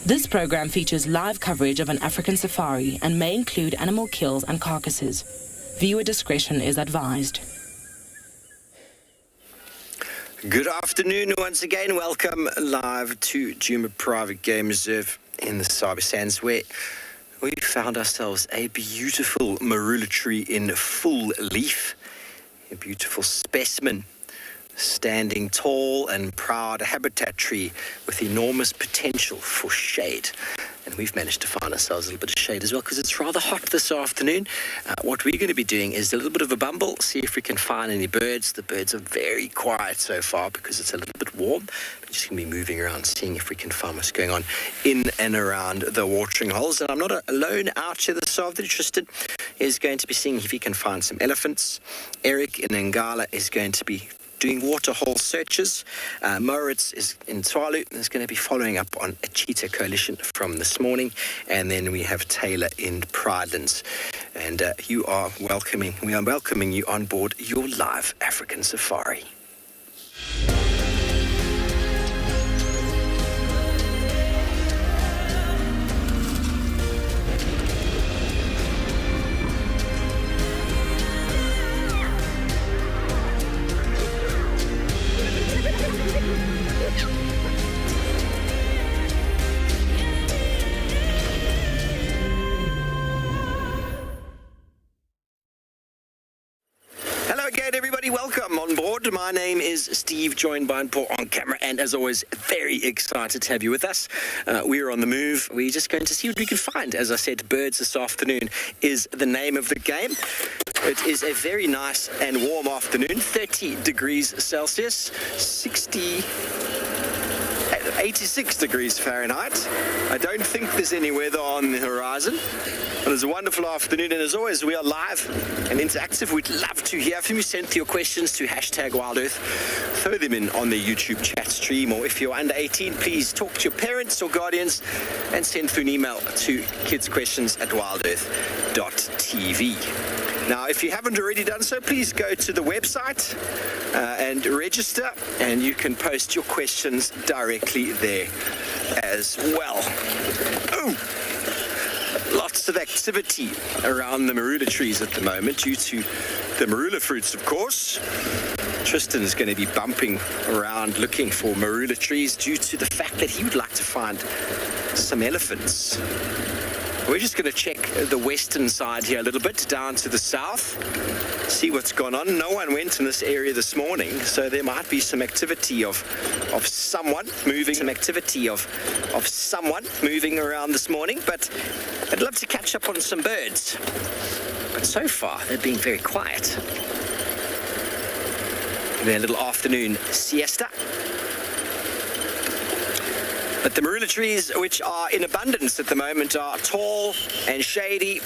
This program features live coverage of an African safari and may include animal kills and carcasses. Viewer discretion is advised. Good afternoon once again. Welcome live to Djuma Private Game Reserve in the Sabi Sands, where we found ourselves a beautiful Marula tree in full leaf, a beautiful specimen, standing tall and proud, a habitat tree with enormous potential for shade. And we've managed to find ourselves a little bit of shade as well because it's rather hot this afternoon. What we're going to be doing is a little bit of a bumble, see if we can find any birds. The birds are very quiet so far because it's a little bit warm. We're just going to be moving around, seeing if we can find what's going on in and around the watering holes. And I'm not alone out here this afternoon. Tristan is going to be seeing if he can find some elephants. Eric in Ngala is going to be doing waterhole searches. Moritz is in Tswalu and is going to be following up on a cheetah coalition from this morning. And then we have Taylor in Prrivate. And we are welcoming you on board your live African safari. Welcome on board. My name is Steve, joined by Paul on camera, and as always, very excited to have you with us. We're on the move. We're just going to see what we can find. As I said, birds this afternoon is the name of the game. It is a very nice and warm afternoon, 30 degrees Celsius, 86 degrees Fahrenheit. I don't think there's any weather on the horizon. But it's a wonderful afternoon, and as always, we are live and interactive. We'd love to hear from you. Send your questions to #WildEarth. Throw them in on the YouTube chat stream, or if you're under 18, please talk to your parents or guardians and send through an email to kidsquestions@wildearth.tv. Now, if you haven't already done so, please go to the website and register, and you can post your questions directly there as well. Oh! Lots of activity around the Marula trees at the moment due to the Marula fruits, of course. Tristan is going to be bumping around looking for Marula trees due to the fact that he would like to find some elephants. We're just going to check the western side here a little bit, down to the south, see what's gone on. No one went in this area this morning, so there might be some activity of someone moving, someone moving around this morning, but I'd love to catch up on some birds. But so far, they're being very quiet. Their little afternoon siesta. But the Marula trees, which are in abundance at the moment, are tall and shady.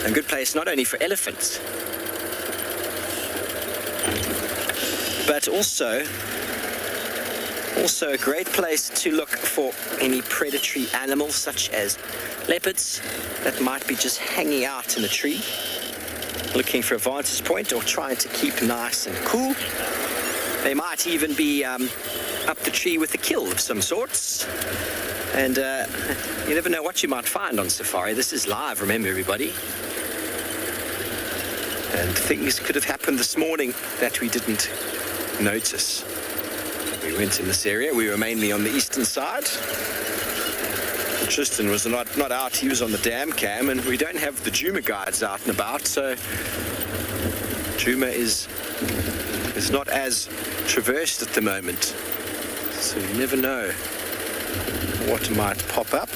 A good place not only for elephants, but also a great place to look for any predatory animals such as leopards that might be just hanging out in a tree, looking for a vantage point or trying to keep nice and cool. They might even be up the tree with a kill of some sorts. And you never know what you might find on safari. This is live, remember, everybody. And things could have happened this morning that we didn't notice. We went in this area. We were mainly on the eastern side. Tristan was not out. He was on the dam cam, and we don't have the Djuma guides out and about, so Djuma is not as traversed at the moment. So you never know what might pop up.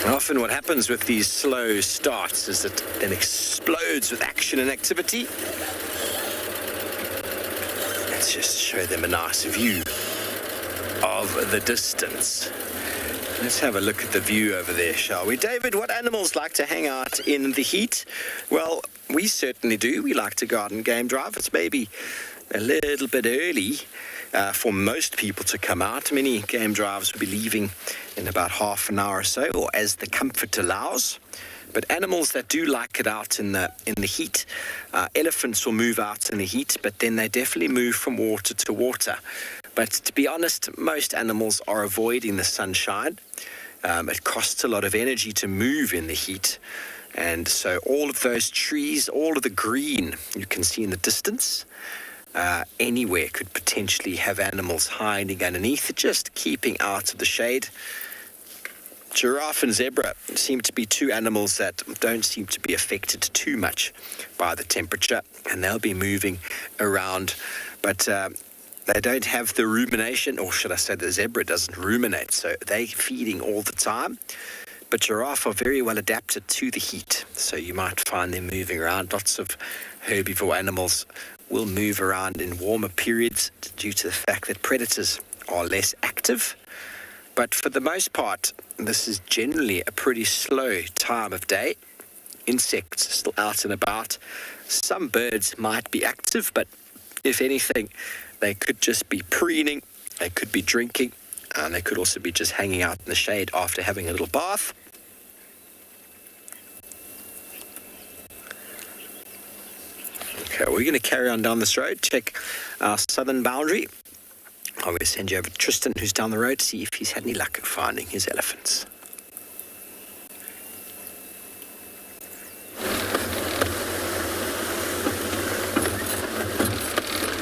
Often what happens with these slow starts is that it explodes with action and activity. Let's just show them a nice view of the distance. Let's have a look at the view over there, shall we? David, what animals like to hang out in the heat? Well, we certainly do. We like to go out and game drive. It's maybe a little bit early for most people to come out. Many game drives will be leaving in about half an hour or so, or as the comfort allows. But animals that do like it out in the heat, elephants will move out in the heat, but then they definitely move from water to water. But to be honest, most animals are avoiding the sunshine. It costs a lot of energy to move in the heat. And so all of those trees, all of the green you can see in the distance, anywhere could potentially have animals hiding underneath it, just keeping out of the shade. Giraffe and zebra seem to be two animals that don't seem to be affected too much by the temperature, and they'll be moving around. But they don't have the rumination, or should I say the zebra doesn't ruminate, so they're feeding all the time. But giraffe are very well adapted to the heat, so you might find them moving around. Lots of herbivore animals will move around in warmer periods due to the fact that predators are less active. But for the most part, this is generally a pretty slow time of day. Insects are still out and about. Some birds might be active, but if anything, they could just be preening, they could be drinking, and they could also be just hanging out in the shade after having a little bath. Okay, we're going to carry on down this road, check our southern boundary. I'm going to send you over to Tristan, who's down the road, to see if he's had any luck at finding his elephants.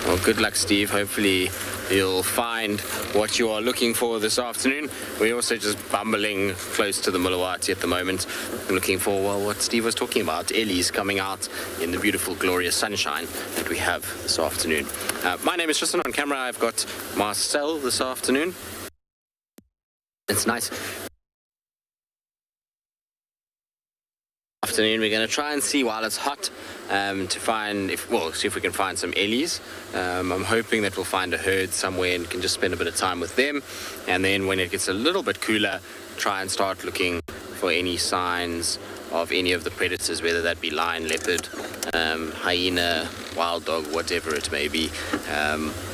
Well, good luck, Steve. Hopefully you'll find what you are looking for this afternoon. We're also just bumbling close to the Mulawati at the moment, looking for, well, what Steve was talking about, Ellie's coming out in the beautiful, glorious sunshine that we have this afternoon. My name is Tristan. On camera, I've got Marcel this afternoon. It's nice. Afternoon, we're going to try and see while it's hot to find see if we can find some ellies. I'm hoping that we'll find a herd somewhere and can just spend a bit of time with them, and then when it gets a little bit cooler, try and start looking for any signs of any of the predators, whether that be lion, leopard, hyena, wild dog, whatever it may be.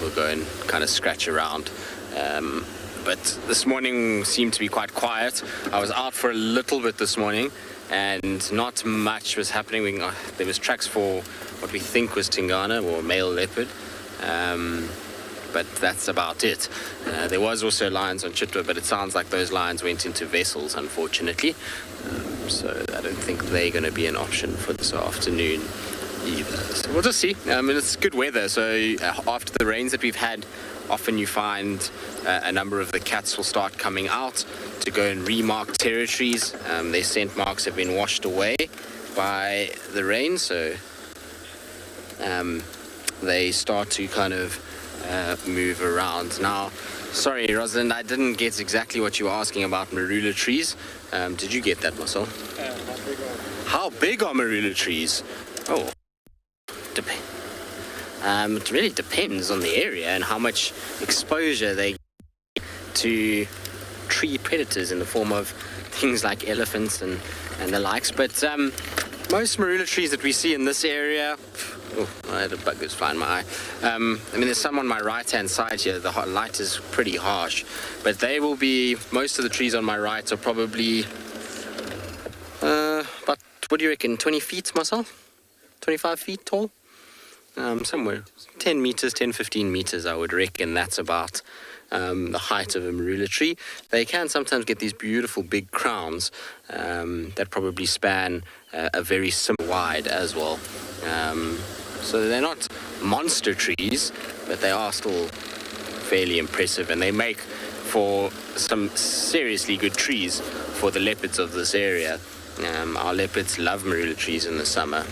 We'll go and kind of scratch around. But this morning seemed to be quite quiet. I was out for a little bit this morning, and not much was happening. There was tracks for what we think was Tingana or male leopard, but that's about it. There was also lions on Chitwa, but it sounds like those lions went into vessels, unfortunately. So I don't think they're going to be an option for this afternoon either. So we'll just see. It's good weather, so after the rains that we've had, often you find a number of the cats will start coming out to go and remark territories. Their scent marks have been washed away by the rain, so they start to kind of move around. Now, sorry, Rosalind, I didn't get exactly what you were asking about Marula trees. Did you get that, Marcel? How big are Marula trees? Oh, it really depends on the area and how much exposure they get to tree predators in the form of things like elephants and the likes. But most Marula trees that we see in this area, I had a bug that's flying in my eye. There's some on my right-hand side here. The light is pretty harsh, but they will be, most of the trees on my right are probably about, what do you reckon, 20 feet, Marcel? 25 feet tall? Somewhere 10 meters, 10, 15 meters, I would reckon. That's about the height of a Marula tree. They can sometimes get these beautiful big crowns that probably span a very similar wide as well. So they're not monster trees, but they are still fairly impressive, and they make for some seriously good trees for the leopards of this area. Our leopards love Marula trees in the summer.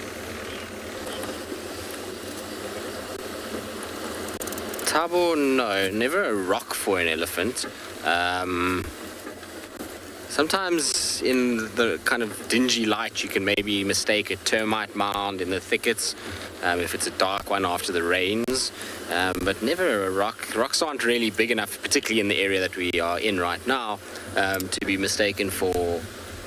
Tabo, no, never a rock for an elephant. Sometimes in the kind of dingy light you can maybe mistake a termite mound in the thickets if it's a dark one after the rains, but never a rock. Rocks aren't really big enough, particularly in the area that we are in right now, to be mistaken for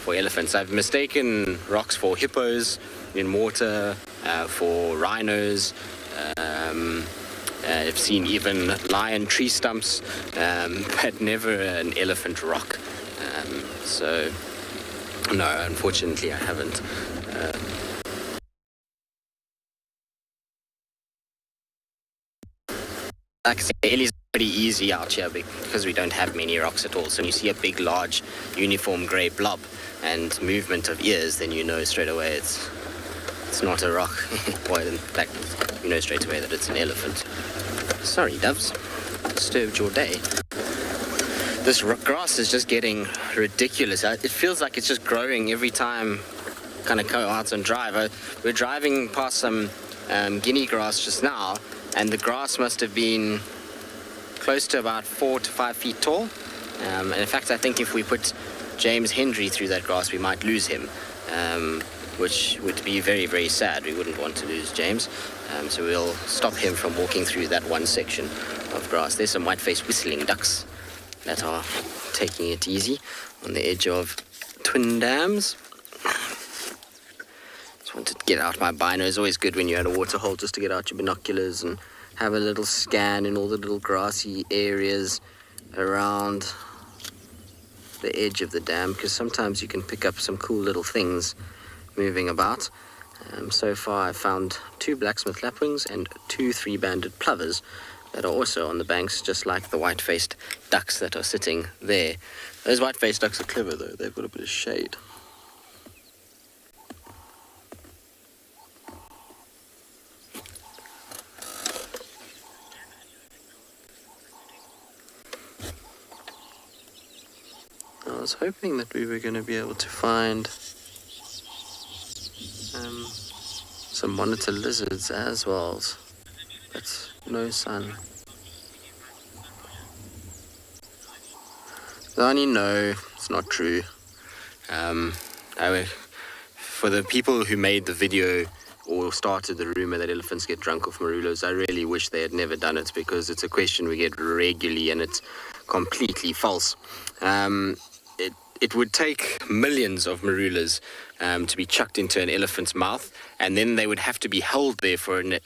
elephants. I've mistaken rocks for hippos in water, for rhinos. I've seen even lion tree stumps, but never an elephant rock. So No, unfortunately I haven't. Like I say, Ellie's pretty easy out here because we don't have many rocks at all. So when you see a big, large, uniform grey blob and movement of ears, then you know straight away it's not a rock. Well, in fact, you know straight away that it's an elephant. Sorry, doves. Disturbed your day. This grass is just getting ridiculous. It feels like it's just growing every time kind of go out and drive. We're driving past some guinea grass just now, and the grass must have been close to about 4 to 5 feet tall. And in fact, I think if we put James Hendry through that grass, we might lose him, which would be very, very sad. We wouldn't want to lose James. So we'll stop him from walking through that one section of grass. There's some white-faced whistling ducks that are taking it easy on the edge of Twin Dams. Just wanted to get out my bino. It's always good when you're at a waterhole just to get out your binoculars and have a little scan in all the little grassy areas around the edge of the dam, because sometimes you can pick up some cool little things moving about. So far I've found 2 blacksmith lapwings and 2 3-banded plovers that are also on the banks, just like the white-faced ducks that are sitting there. Those white-faced ducks are clever though, they've got a bit of shade. I was hoping that we were going to be able to find some monitor lizards as well, but no sun. Zani, no, it's not true. For the people who made the video or started the rumor that elephants get drunk off marulas, I really wish they had never done it, because it's a question we get regularly and it's completely false. It would take millions of marulas to be chucked into an elephant's mouth, and then they would have to be held there for an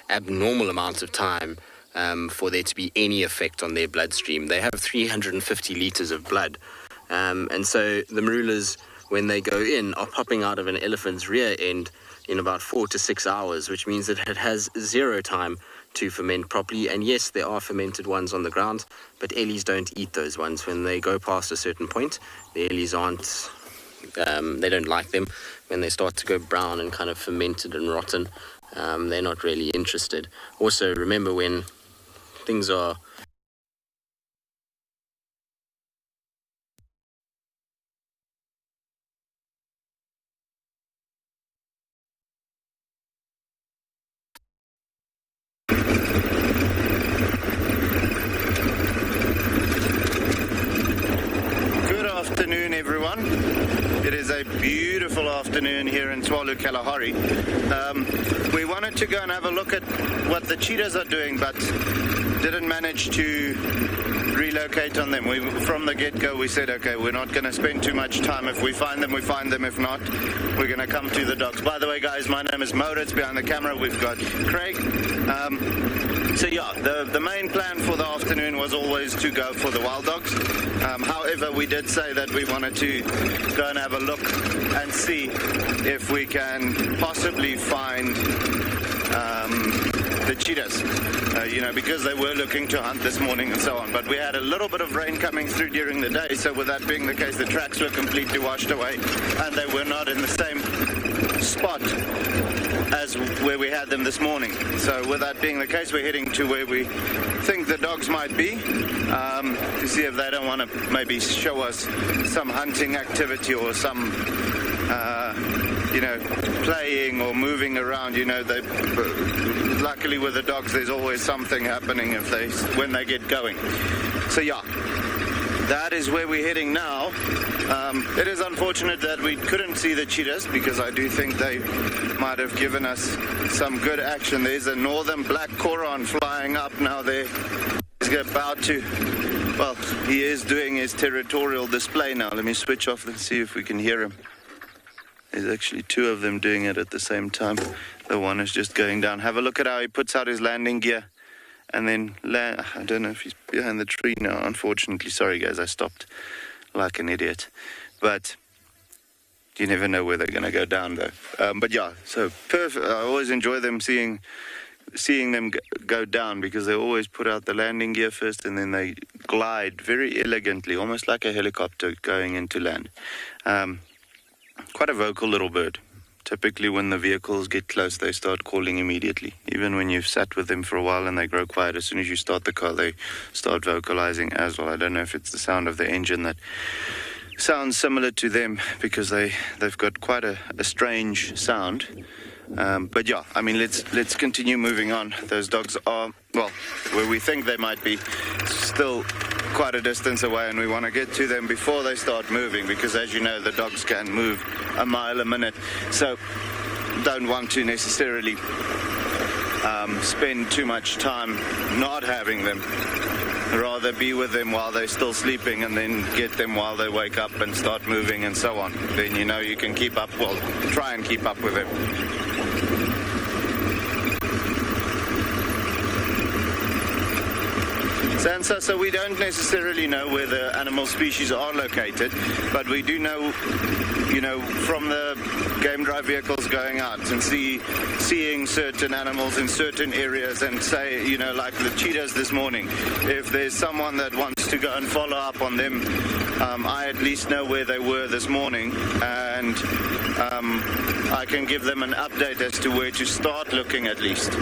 abnormal amount of time for there to be any effect on their bloodstream. They have 350 liters of blood, and so the marulas, when they go in, are popping out of an elephant's rear end in about 4 to 6 hours, which means that it has 0 time to ferment properly. And yes, there are fermented ones on the ground, but ellies don't eat those ones. When they go past a certain point, the ellies aren't, they don't like them. When they start to go brown and kind of fermented and rotten, they're not really interested. Also, remember, when things are beautiful afternoon here in Tswalu Kalahari. We wanted to go and have a look at what the cheetahs are doing, but didn't manage to relocate on them. From the get-go, we said, okay, we're not going to spend too much time. If we find them, we find them. If not, we're going to come to the dogs. By the way, guys, my name is Moritz. Behind the camera, we've got Craig. So yeah, the main plan for the afternoon was always to go for the wild dogs. However, we did say that we wanted to go and have a look and see if we can possibly find the cheetahs, because they were looking to hunt this morning and so on. But we had a little bit of rain coming through during the day, so with that being the case, the tracks were completely washed away, and they were not in the same spot as where we had them this morning. So with that being the case, we're heading to where we think the dogs might be, to see if they don't want to maybe show us some hunting activity or some playing or moving around. Luckily with the dogs, there's always something happening when they get going. So yeah, that is where we're heading now. It is unfortunate that we couldn't see the cheetahs, because I do think they might have given us some good action. There's a northern black coron flying up now there. He's about to, he is doing his territorial display now. Let me switch off and see if we can hear him. There's actually 2 of them doing it at the same time. The one is just going down. Have a look at how he puts out his landing gear and then I don't know if he's behind the tree now, unfortunately. Sorry guys, I stopped like an idiot. But you never know where they're going to go down, though. But yeah, so perfect. I always enjoy them seeing them go down, because they always put out the landing gear first, and then they glide very elegantly, almost like a helicopter going into land. Quite a vocal little bird. Typically when the vehicles get close, they start calling immediately. Even when you've sat with them for a while and they grow quiet, as soon as you start the car, they start vocalizing as well. I don't know if it's the sound of the engine that sounds similar to them, because they've got quite a strange sound. But yeah, I mean, let's continue moving on. Those dogs are, well, where we think they might be, still quite a distance away, and we want to get to them before they start moving, because as you know, the dogs can move a mile a minute, so don't want to necessarily spend too much time not having them. Rather be with them while they're still sleeping, and then get them while they wake up and start moving and so on. Then you know you can keep up, well, try and keep up with them. Sansa, so we don't necessarily know where the animal species are located, but we do know, you know, from the game drive vehicles going out and seeing certain animals in certain areas, and say, you know, like the cheetahs this morning, if there's someone that wants to go and follow up on them, I at least know where they were this morning, and I can give them an update as to where to start looking, at least.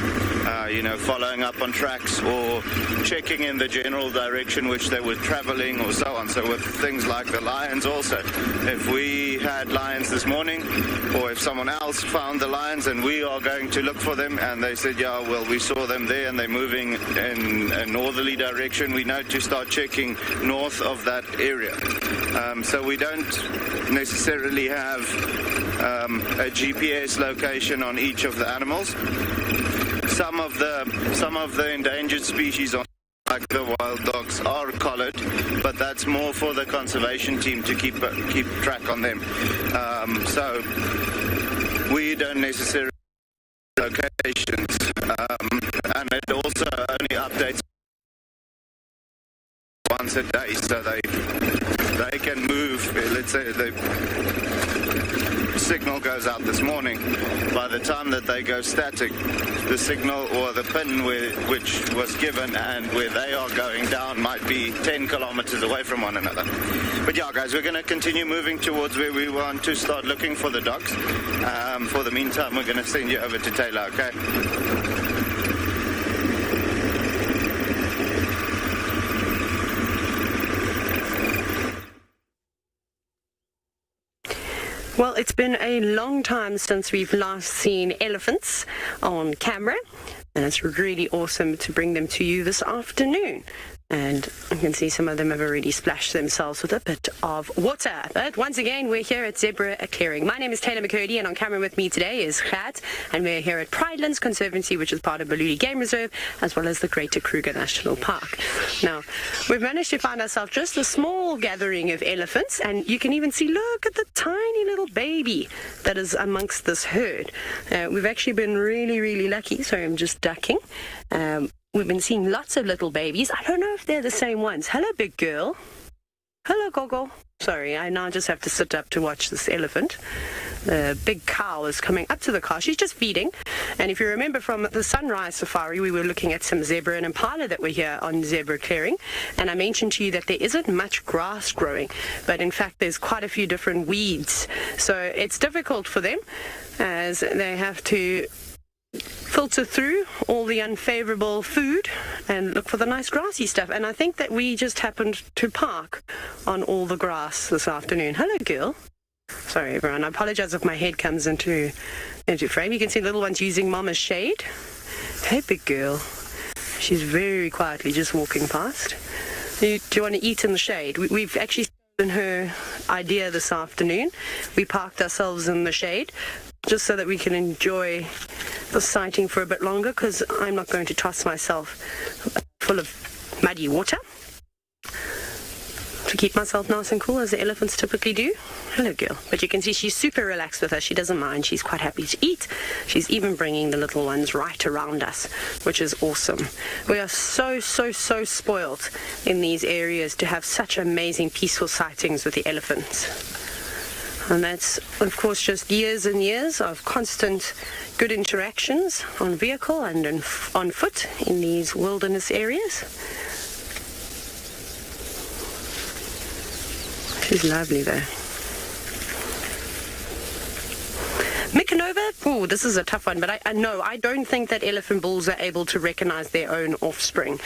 You know, following up on tracks or checking in the general direction which they were traveling or so on. So with things like the lions also, if we had lions this morning, or if someone else found the lions and we are going to look for them, and they said, yeah, well, we saw them there and they're moving in a northerly direction, we know to start checking north of that area. So we don't necessarily have a GPS location on each of the animals. Some of the endangered species, like the wild dogs, are collared, but that's more for the conservation team to keep track on them. So we don't necessarily have locations, and it also only updates once a day, so they can move. Let's say the signal goes out this morning. By the time that they go static, the signal or the pin which was given and where they are going down might be 10 kilometers away from one another. But yeah, guys, we're going to continue moving towards where we want to start looking for the dogs. For the meantime, we're going to send you over to Taylor, okay? Well, it's been a long time since we've last seen elephants on camera, and it's really awesome to bring them to you this afternoon. And you can see some of them have already splashed themselves with a bit of water. But once again, we're here at Zebra Clearing. My name is Taylor McCurdy, and on camera with me today is Gert, and we're here at Pridelands Conservancy, which is part of Prrivate Game Reserve, as well as the Greater Kruger National Park. Now, we've managed to find ourselves just a small gathering of elephants, and you can even see, look at the tiny little baby that is amongst this herd. We've actually been really, really lucky. Sorry, I'm just ducking. We've been seeing lots of little babies. I don't know if they're the same ones. Hello, big girl. Hello, Gogo. Sorry, I now just have to sit up to watch this elephant. The big cow is coming up to the car. She's just feeding. And if you remember from the sunrise safari, we were looking at some zebra and impala that were here on Zebra Clearing. And I mentioned to you that there isn't much grass growing, but in fact, there's quite a few different weeds. So it's difficult for them as they have to filter through all the unfavorable food and look for the nice grassy stuff. And I think that we just happened to park on all the grass this afternoon. Hello, girl. Sorry, everyone. I apologize if my head comes into frame. You can see little ones using mama's shade. Hey, big girl. She's very quietly just walking past. Do you want to eat in the shade? We've actually stolen her idea this afternoon. We parked ourselves in the shade just so that we can enjoy the sighting for a bit longer, because I'm not going to toss myself full of muddy water to keep myself nice and cool, as the elephants typically do. Hello, girl. But you can see she's super relaxed with us. She doesn't mind. She's quite happy to eat. She's even bringing the little ones right around us, which is awesome. We are so spoiled in these areas to have such amazing, peaceful sightings with the elephants. And that's, of course, just years and years of constant good interactions on vehicle and on foot in these wilderness areas. She's lovely though. Mikanova, oh, this is a tough one, but I don't think that elephant bulls are able to recognize their own offspring.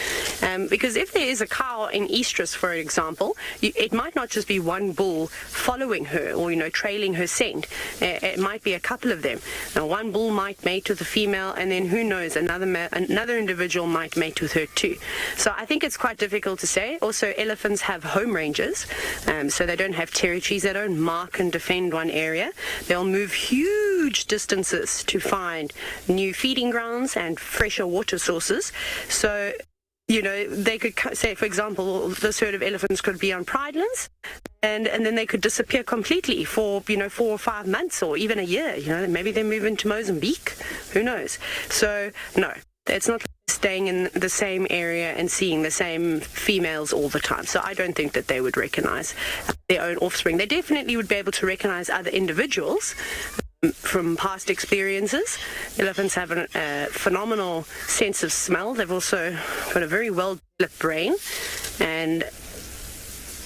Because if there is a cow in estrus, for example, it might not just be one bull following her or, trailing her scent. It might be a couple of them. Now, one bull might mate with a female, and then who knows, another individual might mate with her too. So I think it's quite difficult to say. Also, elephants have home ranges, so they don't have territories. They don't mark and defend one area. They'll move huge distances to find new feeding grounds and fresher water sources. So, they could say, for example, this herd of elephants could be on pridelands, and then they could disappear completely for, 4 or 5 months or even a year. Maybe they move into Mozambique. Who knows? So, no, it's not staying in the same area and seeing the same females all the time. So I don't think that they would recognize their own offspring. They definitely would be able to recognize other individuals from past experiences. Elephants have a phenomenal sense of smell. They've also got a very well-developed brain. And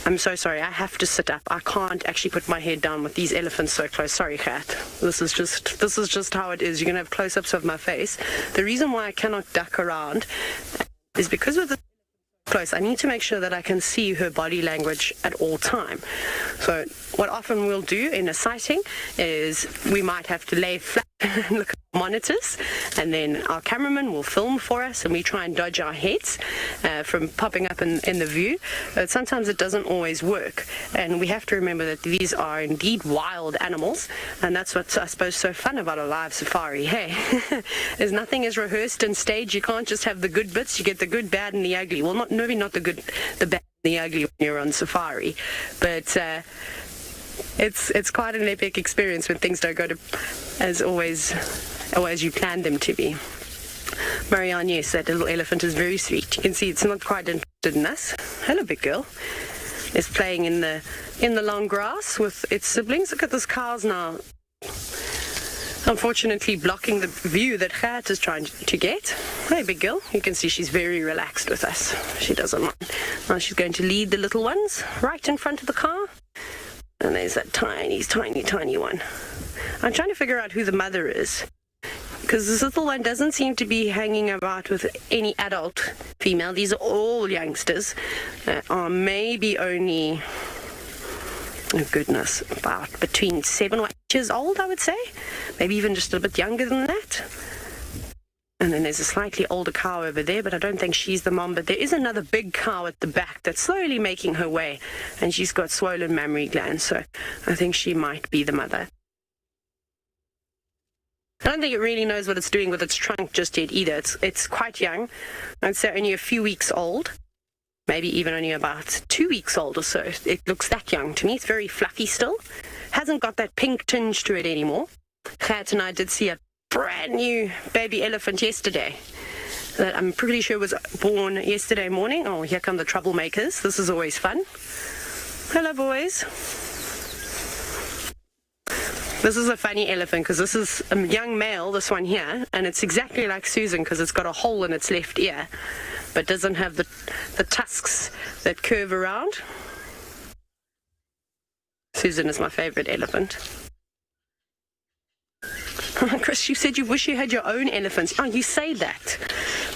I'm so sorry, I have to sit up. I can't actually put my head down with these elephants so close. Sorry, cat. This is just how it is. You're going to have close-ups of my face. The reason why I cannot duck around is because of the close. I need to make sure that I can see her body language at all time. So what often we'll do in a sighting is we might have to lay flat and look at monitors, and then our cameraman will film for us, and we try and dodge our heads from popping up in the view. But sometimes it doesn't always work, and we have to remember that these are indeed wild animals, and that's what's, I suppose, so fun about a live safari. Hey, there's nothing is rehearsed and staged. You can't just have the good bits. You get the good, bad, and the ugly. Well, maybe not the good, the bad, and the ugly when you're on safari, but it's quite an epic experience when things don't go to as you planned them to be. Marianne, yes, that little elephant is very sweet. You can see it's not quite interested in us. Hello, big girl. It's playing in the long grass with its siblings. Look at this cow's now, unfortunately, blocking the view that Gert is trying to get. Hey, big girl. You can see she's very relaxed with us. She doesn't mind. Now she's going to lead the little ones right in front of the car. And there's that tiny, tiny, tiny one. I'm trying to figure out who the mother is, because this little one doesn't seem to be hanging about with any adult female. These are all youngsters that are maybe only, oh goodness, about between 7 or 8 years old, I would say. Maybe even just a bit younger than that. And then there's a slightly older cow over there, but I don't think she's the mom. But there is another big cow at the back that's slowly making her way, and she's got swollen mammary glands, so I think she might be the mother. I don't think it really knows what it's doing with its trunk just yet either. It's quite young. I'd say only a few weeks old, maybe even only about 2 weeks old or so. It looks that young to me. It's very fluffy still. Hasn't got that pink tinge to it anymore. Gert and I did see a brand new baby elephant yesterday that I'm pretty sure was born yesterday morning. Oh, here come the troublemakers. This is always fun. Hello, boys. This is a funny elephant because this is a young male, this one here, and it's exactly like Susan because it's got a hole in its left ear, but doesn't have the tusks that curve around. Susan is my favorite elephant. Chris, you said you wish you had your own elephants. Oh, you say that.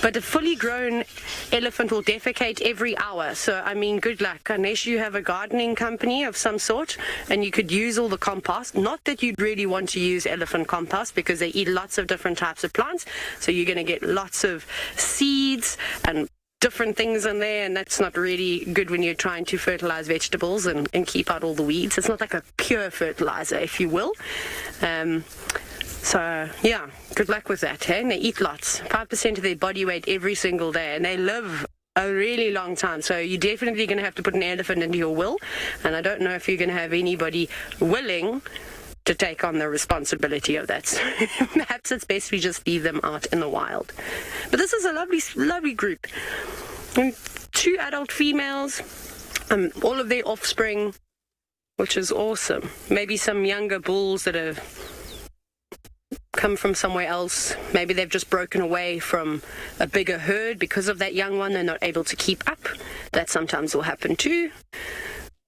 But a fully grown elephant will defecate every hour. So, I mean, good luck. Unless you have a gardening company of some sort and you could use all the compost. Not that you'd really want to use elephant compost because they eat lots of different types of plants. So you're going to get lots of seeds and different things in there, and that's not really good when you're trying to fertilize vegetables and keep out all the weeds. It's not like a pure fertilizer, if you will. So, yeah, good luck with that, hey? And they eat lots, 5% of their body weight every single day, and they live a really long time. So you're definitely going to have to put an elephant into your will, and I don't know if you're going to have anybody willing to take on the responsibility of that. So perhaps it's best we just leave them out in the wild. But this is a lovely, lovely group. 2 adult females, all of their offspring. which is awesome. Maybe some younger bulls that have come from somewhere else. Maybe they've just broken away from a bigger herd because of that young one. They're not able to keep up. That sometimes will happen too.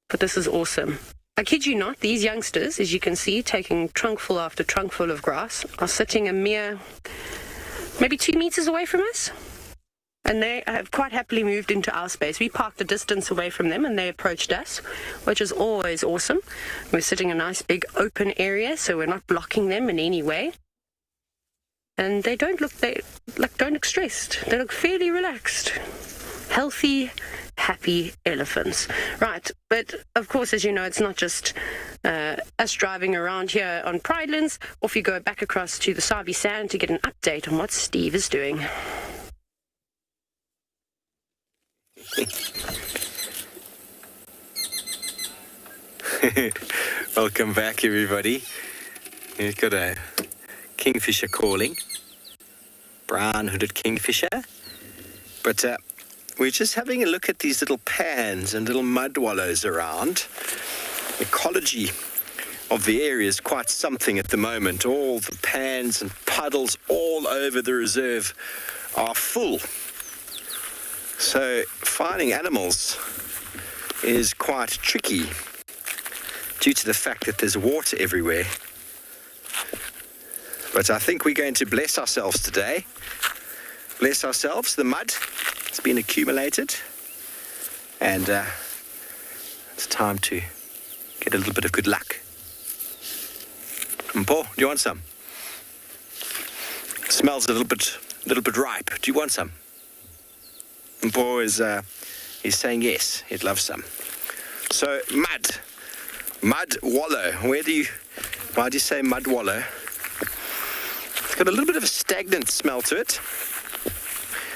But this is awesome. I kid you not, these youngsters, as you can see, taking trunkful after trunkful of grass, are sitting a mere maybe 2 meters away from us. And they have quite happily moved into our space. We parked a distance away from them and they approached us, which is always awesome. We're sitting in a nice big open area, so we're not blocking them in any way. And they don't look stressed. They look fairly relaxed. Healthy, happy elephants. Right, but of course, as you know, it's not just us driving around here on Pridelands. Off you go back across to the Sabi Sand to get an update on what Steve is doing. Welcome back, everybody. We've got a Kingfisher calling. Brown-hooded Kingfisher. But we're just having a look at these little pans and little mud wallows around. The ecology of the area is quite something at the moment. All the pans and puddles all over the reserve are full. So finding animals is quite tricky due to the fact that there's water everywhere. But I think we're going to bless ourselves today. Bless ourselves. The mud has been accumulated. And it's time to get a little bit of good luck. Paul, do you want some? It smells a little bit ripe. Do you want some? And Paul is he's saying yes, he'd love some. So mud wallow. Why do you say mud wallow? It's got a little bit of a stagnant smell to it.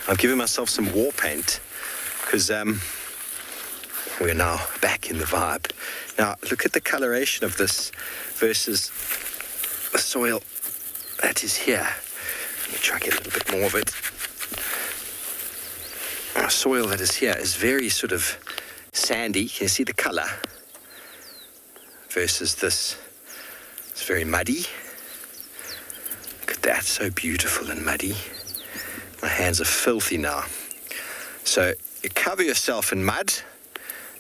I've given myself some war paint because we're now back in the vibe. Now look at the coloration of this versus the soil that is here. Let me try to get a little bit more of it. Our soil that is here is very sort of sandy. Can you see the color? Versus this, it's very muddy. Look at that, so beautiful and muddy. My hands are filthy now. So you cover yourself in mud,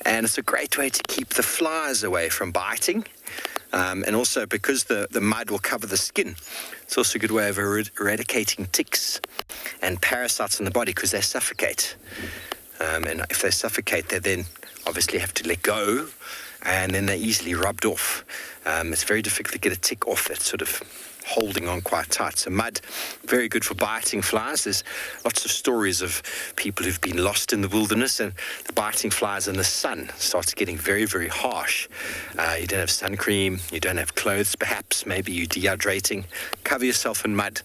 and it's a great way to keep the flies away from biting. And also because the mud will cover the skin, it's also a good way of eradicating ticks and parasites in the body because they suffocate. And if they suffocate, they then obviously have to let go, and then they're easily rubbed off. It's very difficult to get a tick off that's sort of holding on quite tight. So mud, very good for biting flies. There's lots of stories of people who've been lost in the wilderness and the biting flies in the sun starts getting very, very harsh. You don't have sun cream, you don't have clothes perhaps, maybe you're dehydrating. Cover yourself in mud.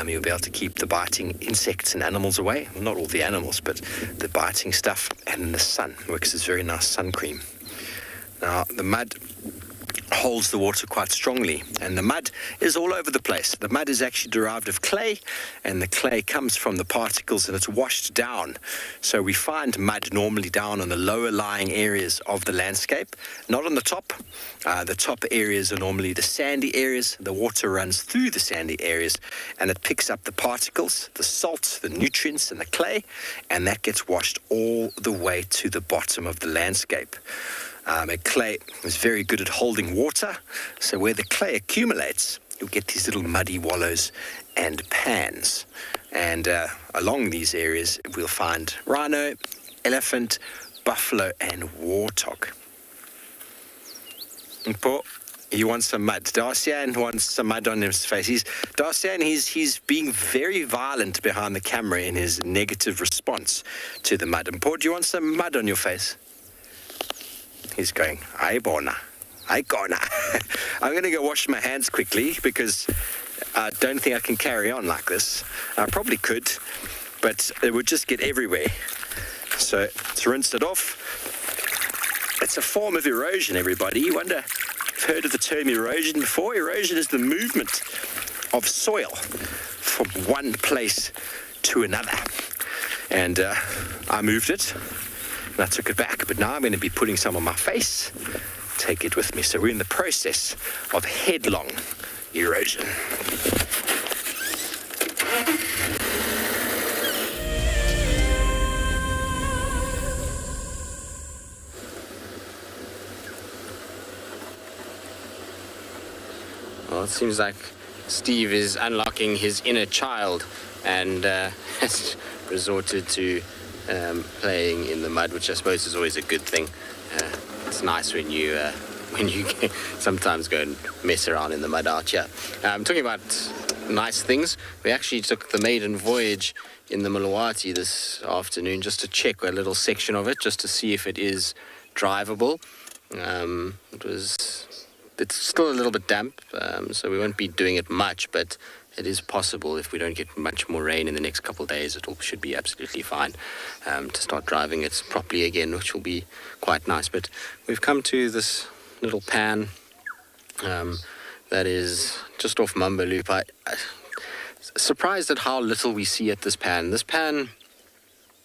You'll be able to keep the biting insects and animals away. Well, not all the animals, but the biting stuff. And in the sun works as very nice sun cream. Now, the mud holds the water quite strongly, and the mud is all over the place. The mud is actually derived of clay, and the clay comes from the particles and it's washed down. So we find mud normally down on the lower lying areas of the landscape, not on the top. The top areas are normally the sandy areas. The water runs through the sandy areas and it picks up the particles, the salt, the nutrients and the clay, and that gets washed all the way to the bottom of the landscape. Clay is very good at holding water, so where the clay accumulates, you'll get these little muddy wallows and pans. And along these areas, we'll find rhino, elephant, buffalo, and warthog. And Paul, you want some mud. Darcian wants some mud on his face. He's being very violent behind the camera in his negative response to the mud. And Paul, do you want some mud on your face? He's going, I gonna. I'm going to go wash my hands quickly because I don't think I can carry on like this. I probably could, but it would just get everywhere. So let's rinse it off. It's a form of erosion, everybody. You wonder if you've heard of the term erosion before? Erosion is the movement of soil from one place to another. And I moved it. I took it back, but now I'm going to be putting some on my face take it with me. So we're in the process of headlong erosion. Well, it seems like Steve is unlocking his inner child and has resorted to playing in the mud, which I suppose is always a good thing. It's nice when you sometimes go and mess around in the mud out here. Talking about nice things, we actually took the maiden voyage in the Mulawati this afternoon just to check a little section of it, just to see if it is drivable. It's still a little bit damp, so we won't be doing it much, but it is possible if we don't get much more rain in the next couple of days, it all should be absolutely fine to start driving it properly again, which will be quite nice. But we've come to this little pan that is just off Mumba Loop. I'm surprised at how little we see at this pan. This pan,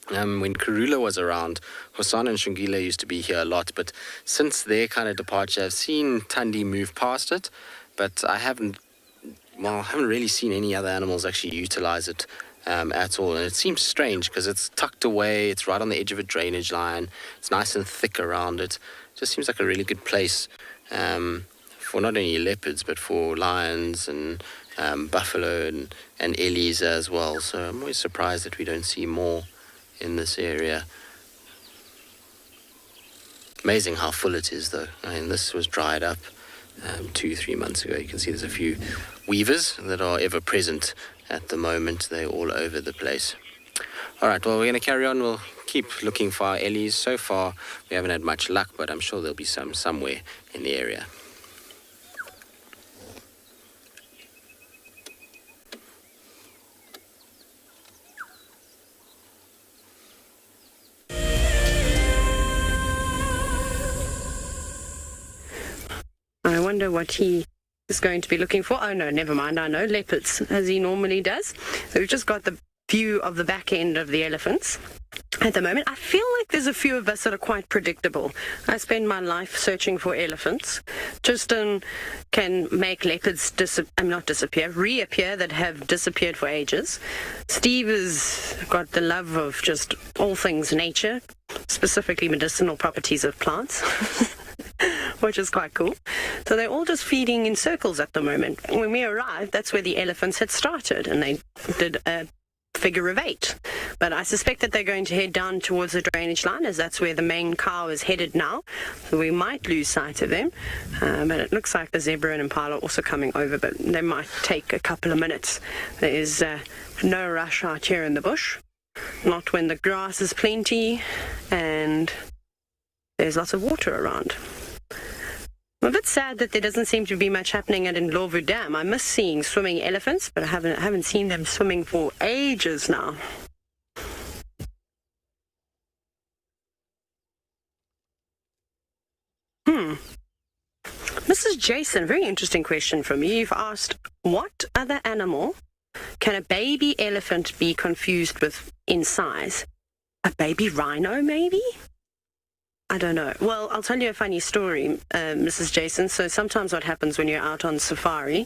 when Karula was around, Hosan and Shungile used to be here a lot, but since their kind of departure, I've seen Thandi move past it, but I haven't really seen any other animals actually utilize it at all. And it seems strange because it's tucked away, it's right on the edge of a drainage line, it's nice and thick around it. It just seems like a really good place for not only leopards, but for lions and buffalo and ellies as well. So I'm always surprised that we don't see more in this area. Amazing how full it is, though. I mean, this was dried up 2-3 months ago. You can see there's a few weavers that are ever present at the moment. They're all over the place. All right, well, we're going to carry on. We'll keep looking for our ellies. So far, we haven't had much luck, but I'm sure there'll be some somewhere in the area. I wonder what he is going to be looking for. Oh, no, never mind. I know, leopards, as he normally does. So we've just got the view of the back end of the elephants at the moment. I feel like there's a few of us that are quite predictable. I spend my life searching for elephants. Tristan can make leopards reappear that have disappeared for ages. Steve has got the love of just all things nature, specifically medicinal properties of plants. Which is quite cool. So they're all just feeding in circles at the moment. When we arrived, that's where the elephants had started, and they did a figure of 8. But I suspect that they're going to head down towards the drainage line, as that's where the main cow is headed now. So we might lose sight of them. But it looks like the zebra and impala are also coming over, but they might take a couple of minutes. There is no rush out here in the bush. Not when the grass is plenty and there's lots of water around. I'm a bit sad that there doesn't seem to be much happening at Ndlovu Dam. I miss seeing swimming elephants, but I haven't seen them swimming for ages now. Mrs. Jason, very interesting question from you. You've asked, what other animal can a baby elephant be confused with in size? A baby rhino, maybe? I don't know. Well, I'll tell you a funny story, Mrs. Jason. So sometimes what happens when you're out on safari,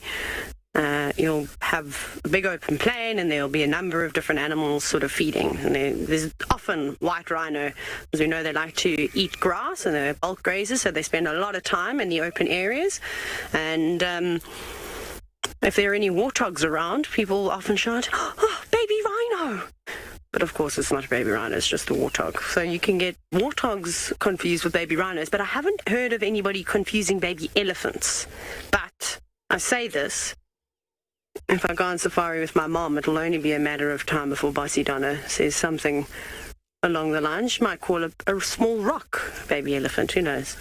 you'll have a big open plain and there'll be a number of different animals sort of feeding. And there's often white rhino, as we know they like to eat grass and they're bulk grazers, so they spend a lot of time in the open areas. And if there are any warthogs around, people often shout, "Oh, baby rhino!" But of course, it's not a baby rhino, it's just a warthog. So you can get warthogs confused with baby rhinos, but I haven't heard of anybody confusing baby elephants. But I say this, if I go on safari with my mom, it'll only be a matter of time before Bossy Donna says something along the line. She might call a small rock baby elephant, who knows.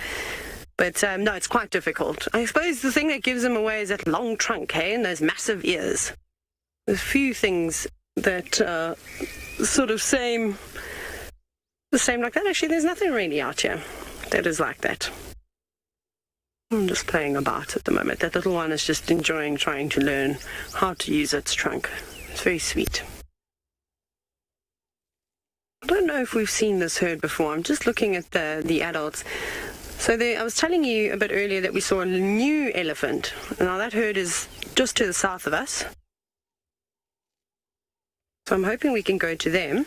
But no, it's quite difficult. I suppose the thing that gives them away is that long trunk, hey, and those massive ears. There's a few things that sort of the same like that. Actually, there's nothing really out here that is like that. I'm just playing about at the moment. That little one is just enjoying trying to learn how to use its trunk. It's very sweet. I don't know if we've seen this herd before. I'm just looking at the adults. So I was telling you a bit earlier that we saw a new elephant. Now that herd is just to the south of us. So I'm hoping we can go to them.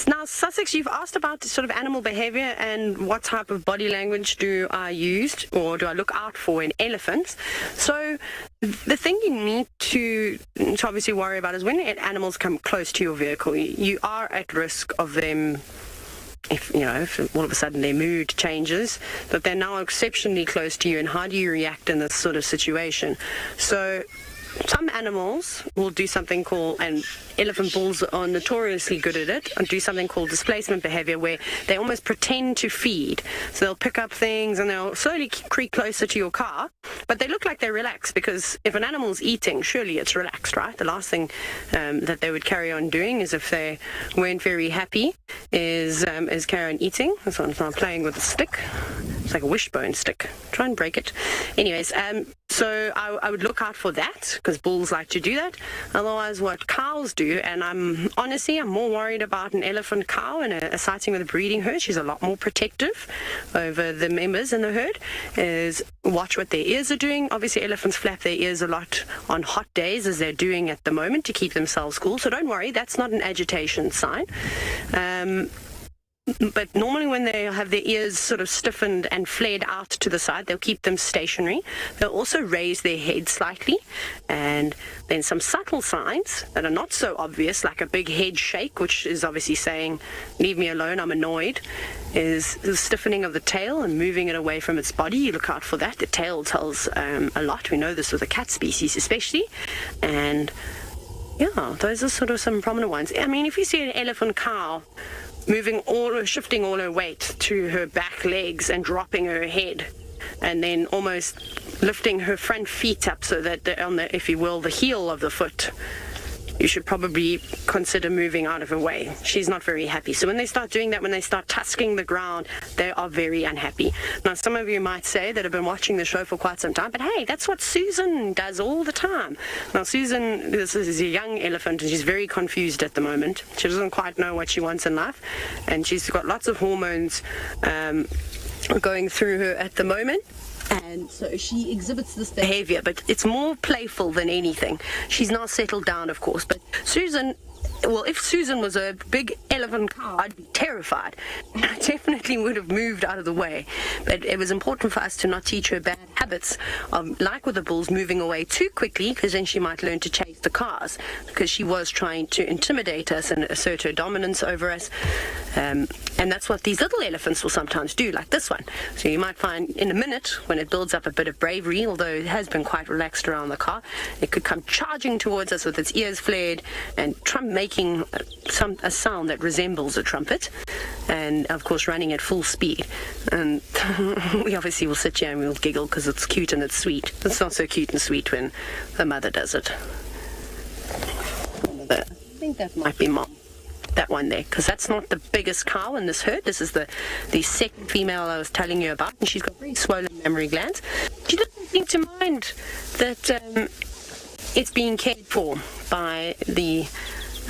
Now, Sussex, you've asked about the sort of animal behavior and what type of body language do I use or do I look out for in elephants. So the thing you need to obviously worry about is when animals come close to your vehicle, you are at risk of them, if all of a sudden their mood changes, that they're now exceptionally close to you, and how do you react in this sort of situation? So some animals will do something called, and elephant bulls are notoriously good at it, and do something called displacement behavior, where they almost pretend to feed. So they'll pick up things and they'll slowly creep closer to your car, but they look like they're relaxed, because if an animal's eating, surely it's relaxed, right? The last thing that they would carry on doing is, if they weren't very happy, is carry on eating. This one's now playing with a stick. It's like a wishbone stick. Try and break it. Anyways, so I would look out for that, because bulls like to do that. Otherwise, what cows do, and I'm more worried about an elephant cow in a sighting with a breeding herd. She's a lot more protective over the members in the herd, is watch what their ears are doing. Obviously, elephants flap their ears a lot on hot days, as they're doing at the moment, to keep themselves cool. So don't worry, that's not an agitation sign. But normally when they have their ears sort of stiffened and flared out to the side, they'll keep them stationary. They'll also raise their head slightly. And then some subtle signs that are not so obvious, like a big head shake, which is obviously saying, leave me alone, I'm annoyed, is the stiffening of the tail and moving it away from its body. You look out for that. The tail tells a lot. We know this with the cat species especially. And yeah, those are sort of some prominent ones. I mean, if you see an elephant cow shifting all her weight to her back legs and dropping her head, and then almost lifting her front feet up so that they're on the, if you will, the heel of the foot, you should probably consider moving out of her way. She's not very happy. So when they start doing that, when they start tusking the ground, they are very unhappy. Now, some of you might say that have been watching the show for quite some time, but hey, that's what Susan does all the time. Now, Susan, this is a young elephant, and she's very confused at the moment. She doesn't quite know what she wants in life, and she's got lots of hormones going through her at the moment. And so she exhibits this behavior, but it's more playful than anything. She's now settled down, of course, but Susan, well, if Susan was a big elephant cow, I'd be terrified. I definitely would have moved out of the way. But it was important for us to not teach her bad habits, like with the bulls, moving away too quickly, because then she might learn to chase the cars, because she was trying to intimidate us and assert her dominance over us. And that's what these little elephants will sometimes do, like this one. So you might find in a minute, when it builds up a bit of bravery, although it has been quite relaxed around the car, it could come charging towards us with its ears flared and making a sound that resembles a trumpet, and of course running at full speed. And we obviously will sit here and we'll giggle because it's cute and it's sweet. It's not so cute and sweet when the mother does it. I think that might be Mom. That one there, because that's not the biggest cow in this herd. This is the second female I was telling you about, and she's got very swollen mammary glands. She doesn't seem to mind that it's being cared for by the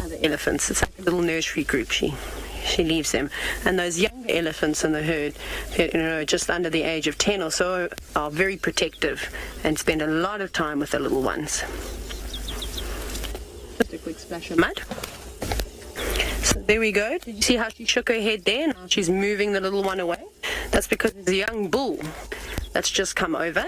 other elephants. It's like a little nursery group. She leaves them, and those younger elephants in the herd, just under the age of 10 or so, are very protective and spend a lot of time with the little ones. Just a quick splash of mud. So there we go. Did you see how she shook her head there? Now she's moving the little one away. That's because there's a young bull that's just come over,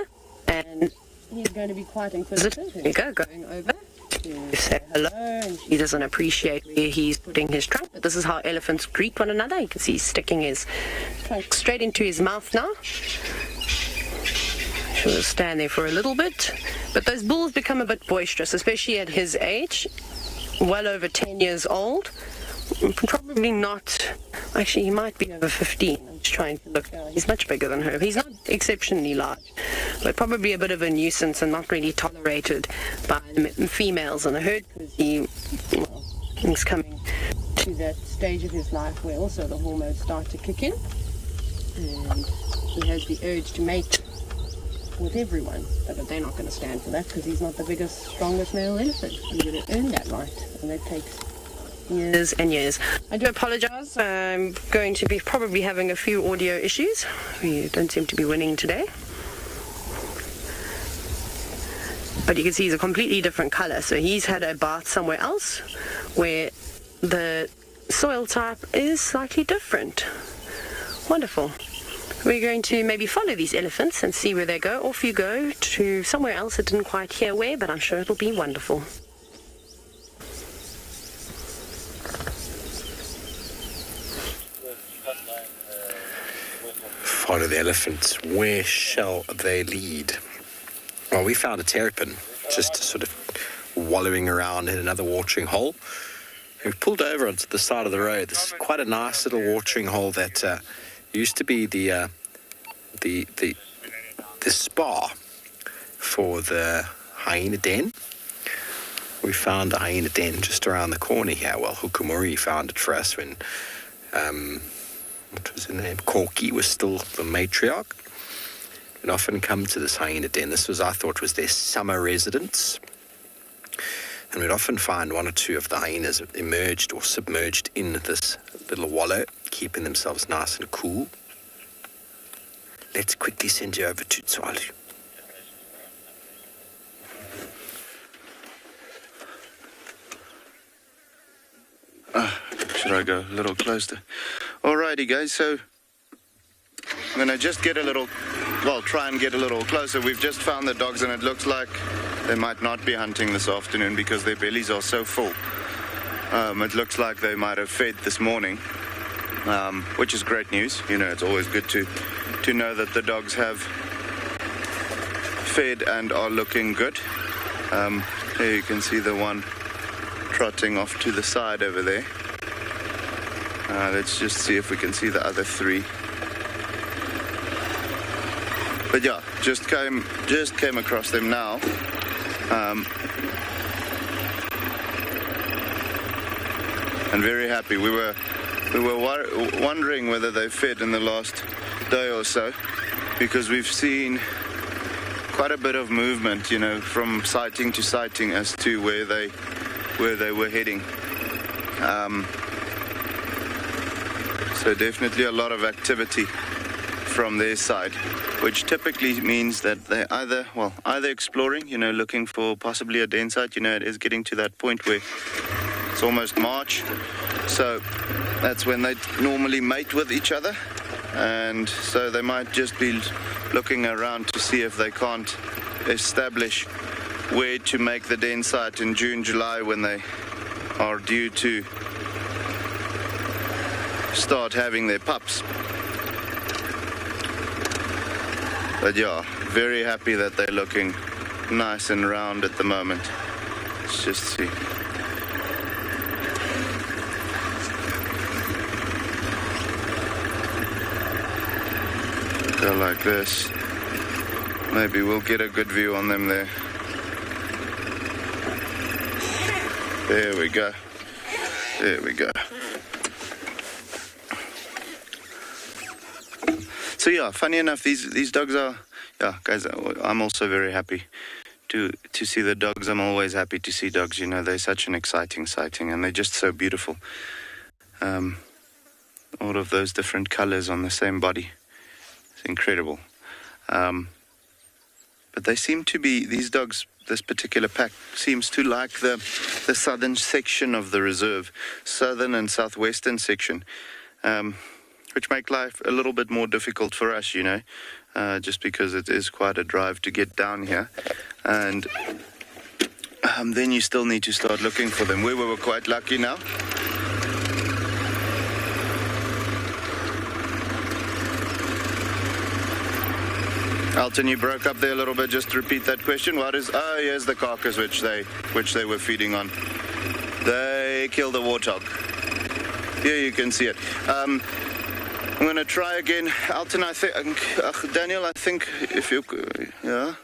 and he's going to be quite inquisitive. There you go, going over to say hello, and he doesn't appreciate where he's putting his trunk, but this is how elephants greet one another. You can see he's sticking his trunk straight into his mouth now. She'll stand there for a little bit, but those bulls become a bit boisterous, especially at his age, well over 10 years old. Probably not. Actually, he might be over 15. I'm just trying to look. He's much bigger than her. He's not exceptionally large, but probably a bit of a nuisance and not really tolerated by the females in the herd, because he's coming to that stage of his life where also the hormones start to kick in, and he has the urge to mate with everyone. But they're not going to stand for that, because he's not the biggest, strongest male elephant. You're going to earn that right, and that takes years and years. I do apologize. I'm going to be probably having a few audio issues. We don't seem to be winning today. But you can see he's a completely different color. So he's had a bath somewhere else where the soil type is slightly different. Wonderful. We're going to maybe follow these elephants and see where they go. Off you go to somewhere else. I didn't quite hear where, but I'm sure it'll be wonderful. Follow the elephants. Where shall they lead? Well, we found a terrapin just sort of wallowing around in another watering hole. We pulled over onto the side of the road. This is quite a nice little watering hole that used to be the spa for the hyena den. We found a hyena den just around the corner here. Well, Hukumuri found it for us when, what was her name? Corky was still the matriarch. We'd often come to this hyena den. This was, I thought, was their summer residence. And we'd often find one or two of the hyenas emerged or submerged in this little wallow, keeping themselves nice and cool. Let's quickly send you over to Tswalu. Should I go a little closer? Alrighty, guys, so I'm going to just get a little, well, try and get a little closer. We've just found the dogs and it looks like they might not be hunting this afternoon because their bellies are so full. It looks like they might have fed this morning, which is great news. You know, it's always good to know that the dogs have fed and are looking good. Here you can see the one trotting off to the side over there. Let's just see if we can see the other three. But yeah, just came across them now. And very happy. We were wondering whether they fed in the last day or so, because we've seen quite a bit of movement, you know, from sighting to sighting as to where they were heading. So definitely a lot of activity from their side, which typically means that they're either exploring, you know, looking for possibly a den site. You know, it is getting to that point where it's almost March, so that's when they normally mate with each other, and so they might just be looking around to see if they can't establish where to make the den site in June, July, when they are due to start having their pups. But yeah, very happy that they're looking nice and round at the moment. Let's just see. Go like this. Maybe we'll get a good view on them there. There we go. There we go. So yeah, funny enough, these dogs are, yeah, guys, I'm also very happy to see the dogs. I'm always happy to see dogs, you know, they're such an exciting sighting and they're just so beautiful. All of those different colors on the same body. It's incredible. But they seem to be, these dogs, this particular pack seems to like the southern section of the reserve, southern and southwestern section. Which make life a little bit more difficult for us, you know, just because it is quite a drive to get down here. And then you still need to start looking for them. We were quite lucky now. Alton, you broke up there a little bit. Just to repeat that question. Oh, here's the carcass which they were feeding on. They killed a warthog. Here you can see it. I'm going to try again. Alton, I think, Daniel, I think if you, yeah.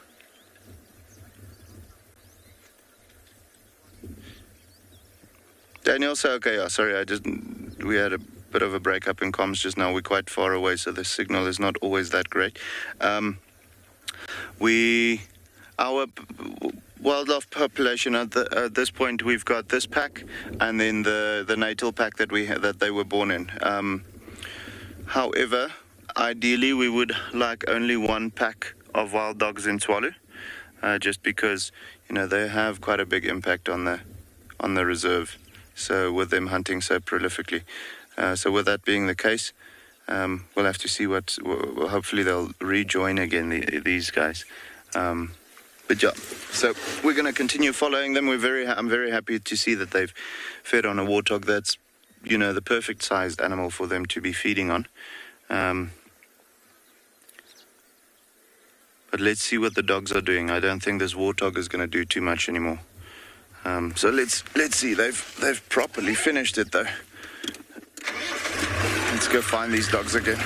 Daniel, so okay, yeah, sorry, we had a bit of a break-up in comms just now. We're quite far away, so the signal is not always that great. wildlife population at this point, we've got this pack and then the natal pack that they were born in. However, ideally we would like only one pack of wild dogs in Tswalu, just because they have quite a big impact on the reserve. So with them hunting so prolifically, so with that being the case, we'll have to see hopefully they'll rejoin again, these guys. But yeah, so we're going to continue following them. I'm very happy to see that they've fed on a warthog. That's the perfect sized animal for them to be feeding on. But let's see what the dogs are doing. I don't think this warthog is going to do too much anymore. So let's see. They've properly finished it though. Let's go find these dogs again.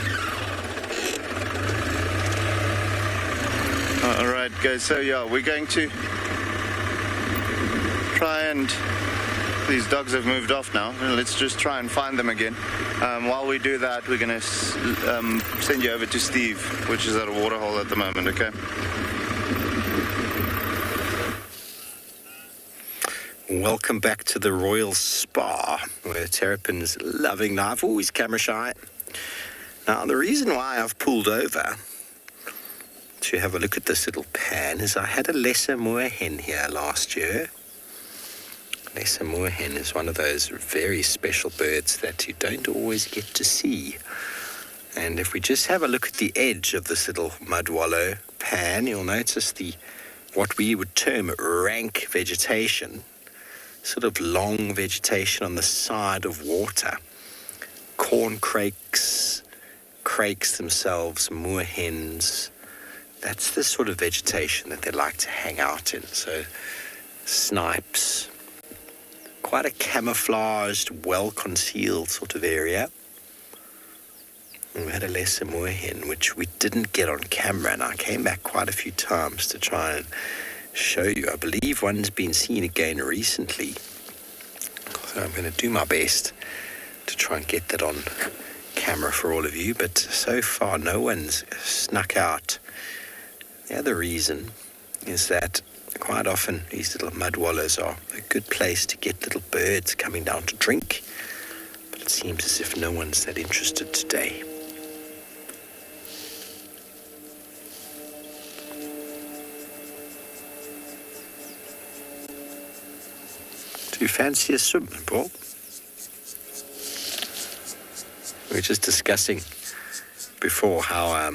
All right, guys. So yeah, we're going to try and. These dogs have moved off now, and let's just try and find them again. While we do that, we're going to send you over to Steve, which is at a waterhole at the moment, okay? Welcome back to the Royal Spa, where Terrapin's loving life, always camera shy. Now, the reason why I've pulled over to have a look at this little pan is I had a lesser moorhen here last year. Lesser moorhen is one of those very special birds that you don't always get to see. And if we just have a look at the edge of this little mud wallow pan, you'll notice what we would term rank vegetation, sort of long vegetation on the side of water. Corn crakes themselves, moorhens. That's the sort of vegetation that they like to hang out in. So snipes. Quite a camouflaged, well-concealed sort of area. And we had a lesser moorhen, which we didn't get on camera, and I came back quite a few times to try and show you. I believe one's been seen again recently. So I'm going to do my best to try and get that on camera for all of you, but so far no one's snuck out. The other reason is that quite often these little mud wallows are a good place to get little birds coming down to drink, but it seems as if no one's that interested today. Do you fancy a swim, Paul? We were just discussing before how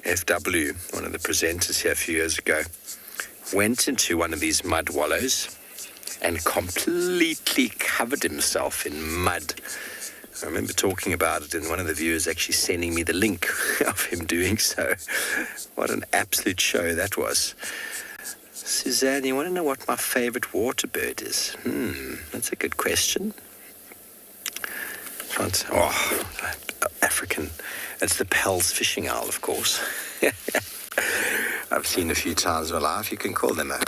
FW, one of the presenters here a few years ago, went into one of these mud wallows and completely covered himself in mud. I remember talking about it, and one of the viewers actually sending me the link of him doing so. What an absolute show that was. Suzanne, you want to know what my favorite water bird is? That's a good question. African. It's the Pell's fishing owl, of course. I've seen a few times in my life. You can call them a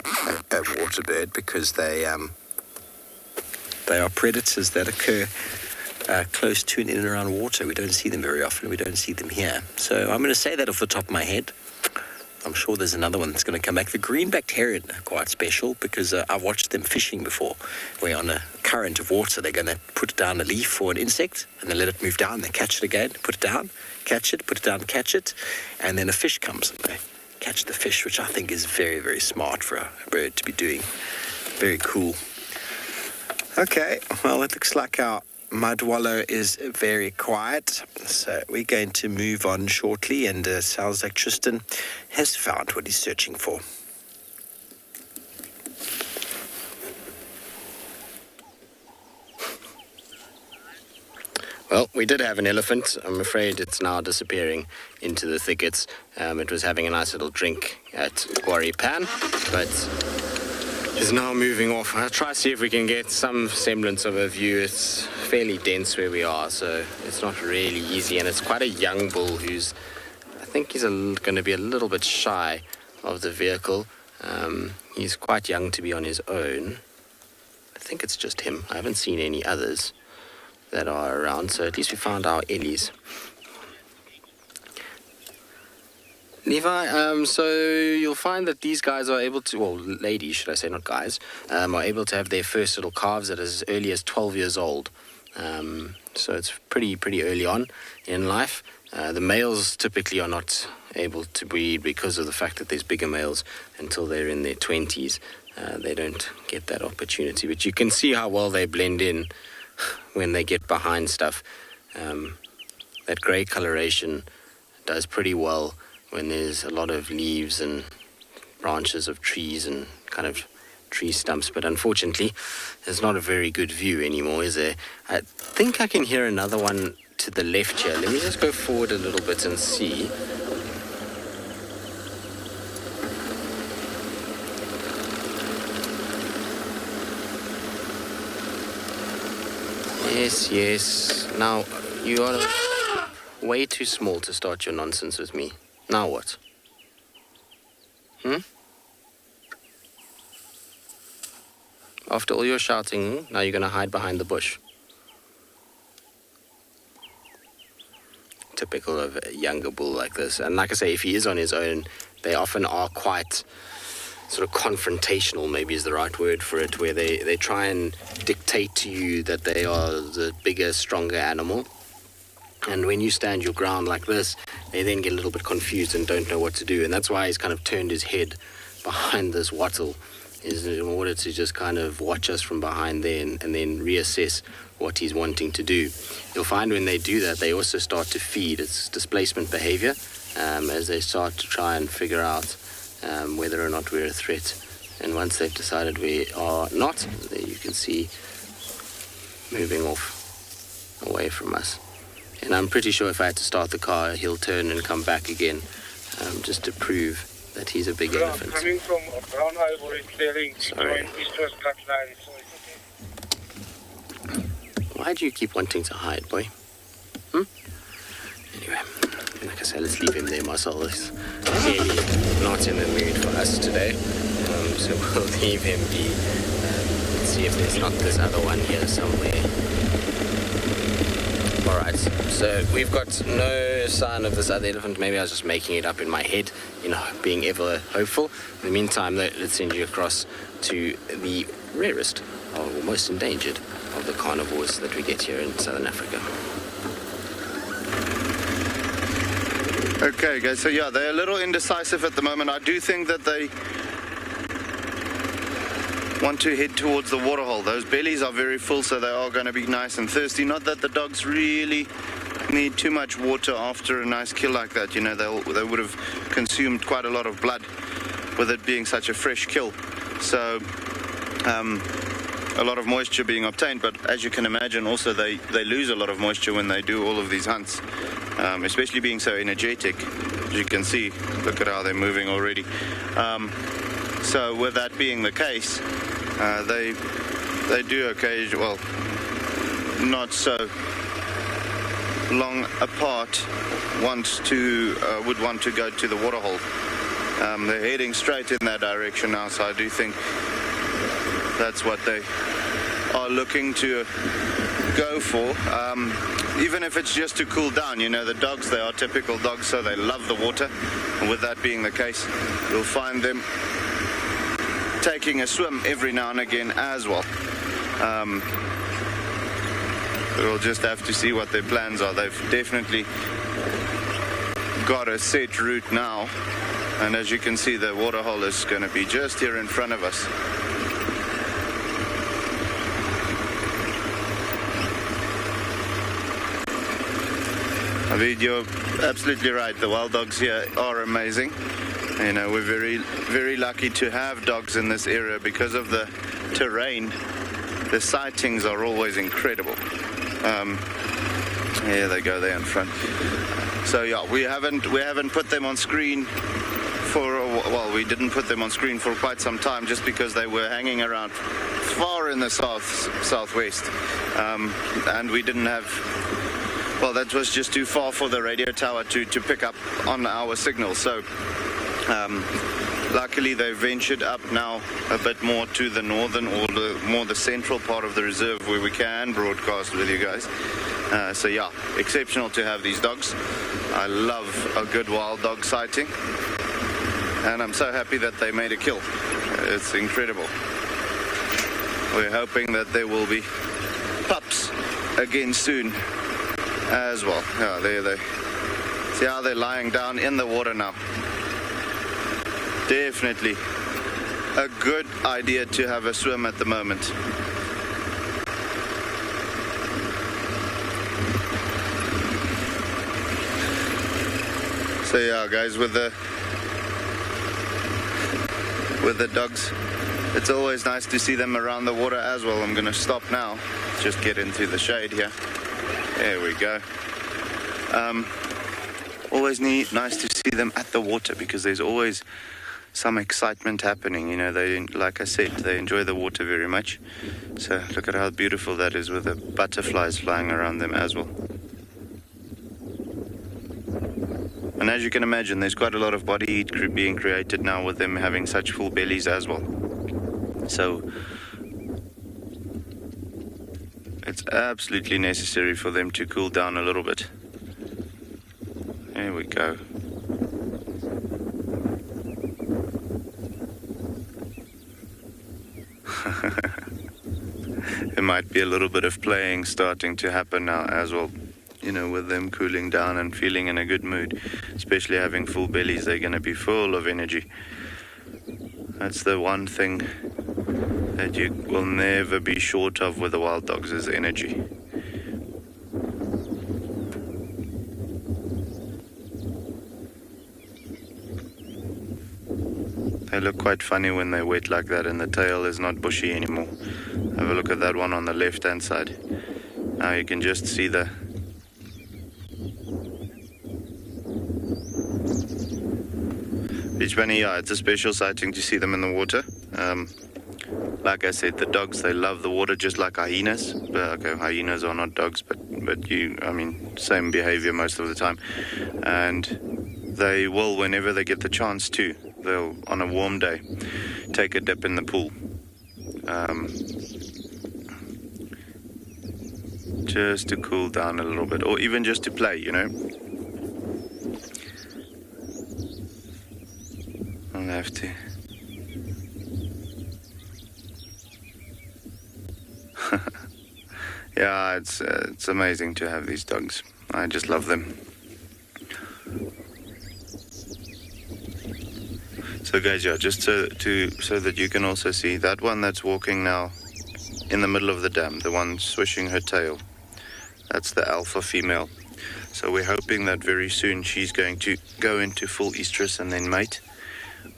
water bird because they are predators that occur close to and in and around water. We don't see them very often. We don't see them here. So I'm going to say that off the top of my head. I'm sure there's another one that's going to come back. The green-backed heron are quite special because I've watched them fishing before, where on a current of water they're going to put down a leaf or an insect and then let it move down, then catch it again, put it down, catch it, put it down, catch it, and then a fish comes and they catch the fish, which I think is very, very smart for a bird to be doing. Very cool. Okay, well, it looks like our mud wallow is very quiet, so we're going to move on shortly, and sounds like Tristan has found what he's searching for. Well, we did have an elephant. I'm afraid it's now disappearing into the thickets. It was having a nice little drink at Quarry Pan, but is now moving off. I'll try to see if we can get some semblance of a view. It's fairly dense where we are, so it's not really easy, and it's quite a young bull who's, I think he's going to be a little bit shy of the vehicle. He's quite young to be on his own. I think it's just him. I haven't seen any others that are around, so at least we found our Ellies. Levi, so you'll find that these guys are able to, well, ladies, should I say, not guys, are able to have their first little calves at as early as 12 years old. So it's pretty early on in life. The males typically are not able to breed because of the fact that there's bigger males until they're in their 20s. They don't get that opportunity. But you can see how well they blend in when they get behind stuff. That grey coloration does pretty well when there's a lot of leaves and branches of trees and kind of tree stumps. But unfortunately, there's not a very good view anymore, is there? I think I can hear another one to the left here. Let me just go forward a little bit and see. Yes. Now, you are way too small to start your nonsense with me. Now what? After all your shouting, now you're going to hide behind the bush. Typical of a younger bull like this. And like I say, if he is on his own, they often are quite sort of confrontational, maybe is the right word for it, where they try and dictate to you that they are the bigger, stronger animal. And when you stand your ground like this, they then get a little bit confused and don't know what to do. And that's why he's kind of turned his head behind this wattle, is in order to just kind of watch us from behind there and then reassess what he's wanting to do. You'll find when they do that, they also start to feed. It's displacement behavior, as they start to try and figure out whether or not we're a threat. And once they've decided we are not, there you can see moving off away from us. And I'm pretty sure if I had to start the car, he'll turn and come back again, just to prove that he's a big elephant. Coming from Brown Ivory clearing to join East-West Cutline. Why do you keep wanting to hide, boy? Anyway, like I said, let's leave him there, Marcel. He's clearly not in the mood for us today, so we'll leave him be. Let's see if there's not this other one here somewhere. Alright, so we've got no sign of this other elephant. Maybe I was just making it up in my head, being ever hopeful. In the meantime, let's send you across to the rarest or most endangered of the carnivores that we get here in Southern Africa. Okay, guys, so yeah, they're a little indecisive at the moment. I do think that they want to head towards the waterhole. Those bellies are very full, so they are going to be nice and thirsty. Not that the dogs really need too much water after a nice kill like that. They would have consumed quite a lot of blood with it being such a fresh kill. So a lot of moisture being obtained, but as you can imagine, also they lose a lot of moisture when they do all of these hunts, especially being so energetic. As you can see, look at how they're moving already. So with that being the case, they do occasionally, well, not so long apart, would want to go to the waterhole. They're heading straight in that direction now, so I do think that's what they are looking to go for. Even if it's just to cool down, the dogs, they are typical dogs, so they love the water. And with that being the case, you'll find them taking a swim every now and again as well. We'll just have to see what their plans are. They've definitely got a set route now, and as you can see, the waterhole is going to be just here in front of us. You're absolutely right. The wild dogs here are amazing. We're very, very lucky to have dogs in this area because of the terrain. The sightings are always incredible. Here they go there in front. So yeah, we haven't put them on screen we didn't put them on screen for quite some time, just because they were hanging around far in the southwest, and we didn't have. Well, that was just too far for the radio tower to pick up on our signal. So luckily they've ventured up now a bit more to the northern or the central part of the reserve, where we can broadcast with you guys. So yeah, exceptional to have these dogs. I love a good wild dog sighting, and I'm so happy that they made a kill. It's incredible. We're hoping that there will be pups again soon as well. Yeah, there they see how they're lying down in the water now. Definitely a good idea to have a swim at the moment. So yeah, guys, with the dogs, it's always nice to see them around the water as well. I'm going to stop now. Let's just get into the shade here. There we go. Always nice to see them at the water, because there's always some excitement happening. You know, they, like I said, they enjoy the water very much. So look at how beautiful that is, with the butterflies flying around them as well. And as you can imagine, there's quite a lot of body heat being created now with them having such full bellies as well. So it's absolutely necessary for them to cool down a little bit. There we go. There might be a little bit of playing starting to happen now as well. You know, with them cooling down and feeling in a good mood, especially having full bellies, they're going to be full of energy. That's the one thing that you will never be short of with the wild dogs, is energy. They look quite funny when they're wet like that and the tail is not bushy anymore. Have a look at that one on the left hand side. Now you can just see the beach bunny. Yeah, it's a special sighting to see them in the water. Like I said, the dogs, they love the water just like hyenas. Okay, hyenas are not dogs, but same behavior most of the time. And they will, whenever they get the chance to, they'll, on a warm day, take a dip in the pool. Just to cool down a little bit, or even just to play, you know. I'll have to. Yeah, it's amazing to have these dogs. I just love them. So guys, yeah, just so that you can also see that one that's walking now in the middle of the dam, the one swishing her tail, that's the alpha female. So we're hoping that very soon she's going to go into full estrus and then mate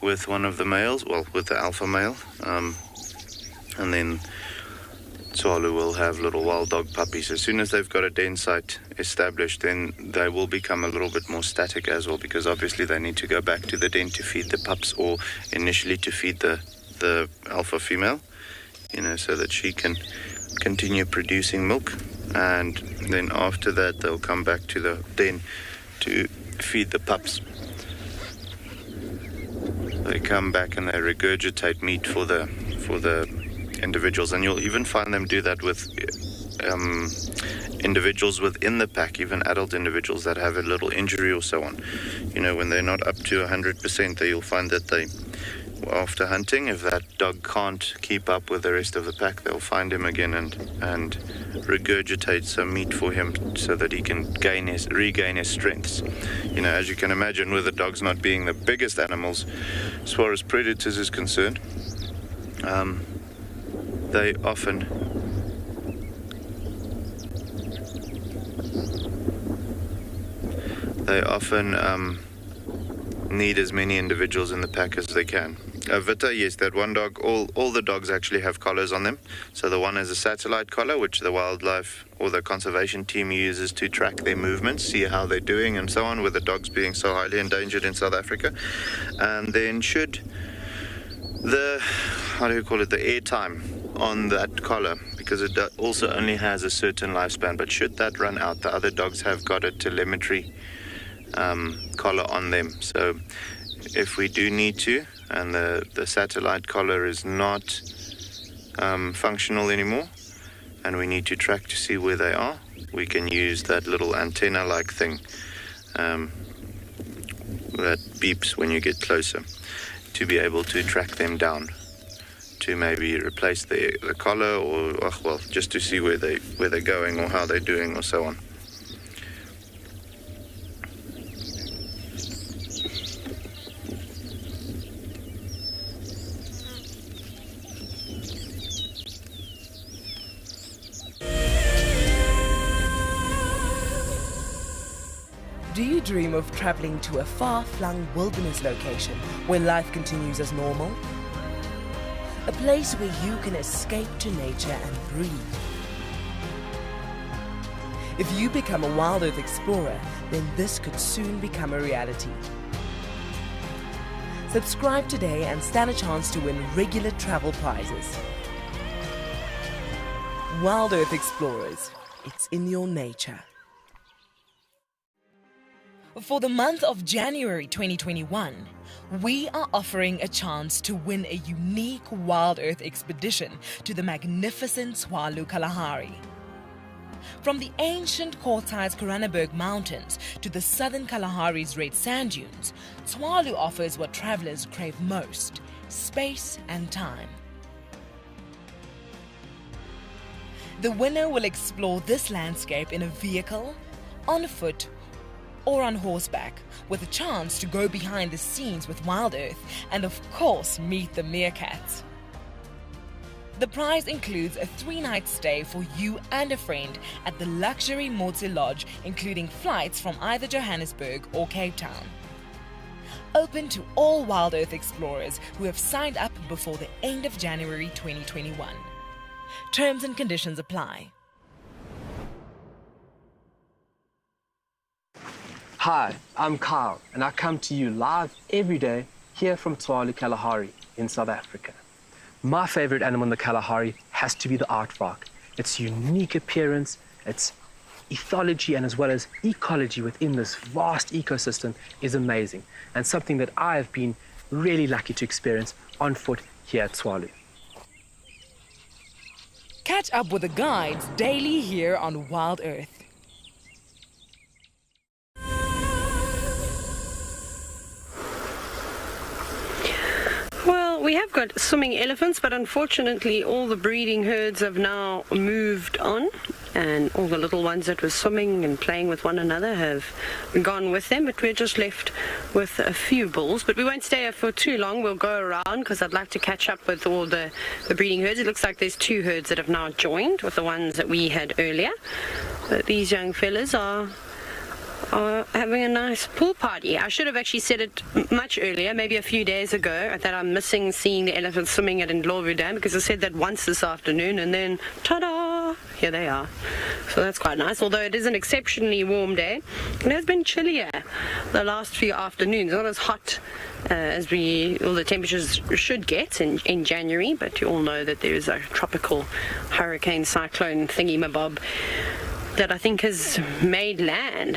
with one of the males, well, with the alpha male, and then Tswalu will have little wild dog puppies. As soon as they've got a den site established, then they will become a little bit more static as well, because obviously they need to go back to the den to feed the pups, or initially to feed the alpha female, you know, so that she can continue producing milk. And then after that, they'll come back to the den to feed the pups. They come back and they regurgitate meat for the individuals, and you'll even find them do that with individuals within the pack, even adult individuals that have a little injury or so on. You know, when they're not up to 100%, you'll find that they, after hunting, if that dog can't keep up with the rest of the pack, they'll find him again and regurgitate some meat for him so that he can regain his strengths. You know, as you can imagine, with the dogs not being the biggest animals as far as predators is concerned, they often need as many individuals in the pack as they can. Vita, yes, that one dog, all the dogs actually have collars on them. So the one has a satellite collar, which the wildlife or the conservation team uses to track their movements, see how they're doing and so on, with the dogs being so highly endangered in South Africa. And then should the air time on that collar, because it also only has a certain lifespan, but should that run out, the other dogs have got a telemetry collar on them. So if we do need to, and the satellite collar is not functional anymore, and we need to track to see where they are, we can use that little antenna-like thing that beeps when you get closer to be able to track them down, to maybe replace the collar, or just to see where they're going or how they're doing or so on. Do you dream of traveling to a far-flung wilderness location where life continues as normal? A place where you can escape to nature and breathe. If you become a WildEarth explorer, then this could soon become a reality. Subscribe today and stand a chance to win regular travel prizes. WildEarth Explorers, it's in your nature. For the month of January 2021, we are offering a chance to win a unique WildEarth expedition to the magnificent Tswalu Kalahari. From the ancient quartzites Koranenberg Mountains to the southern Kalahari's red sand dunes, Tswalu offers what travelers crave most: space and time. The winner will explore this landscape in a vehicle, on foot, or on horseback, with a chance to go behind the scenes with WildEarth and of course meet the meerkats. The prize includes a 3-night stay for you and a friend at the luxury Motse Lodge, including flights from either Johannesburg or Cape Town. Open to all WildEarth explorers who have signed up before the end of January 2021. Terms and conditions apply. Hi, I'm Kyle, and I come to you live every day here from Tswalu Kalahari in South Africa. My favorite animal in the Kalahari has to be the aardvark. Its unique appearance, its ethology, and as well as ecology within this vast ecosystem is amazing, and something that I have been really lucky to experience on foot here at Tswalu. Catch up with the guides daily here on WildEarth. Well, we have got swimming elephants, but unfortunately all the breeding herds have now moved on, and all the little ones that were swimming and playing with one another have gone with them, but we're just left with a few bulls. But we won't stay here for too long. We'll go around because I'd like to catch up with all the breeding herds. It looks like there's 2 herds that have now joined with the ones that we had earlier. But these young fellas are having a nice pool party. I should have actually said it much earlier, maybe a few days ago, that I'm missing seeing the elephants swimming at Ndlovu Dam, because I said that once this afternoon, and then ta-da, here they are. So that's quite nice, although it is an exceptionally warm day. It has been chillier the last few afternoons, not as hot as all the temperatures should get in January, but you all know that there is a tropical hurricane cyclone thingy-mabob that I think has made land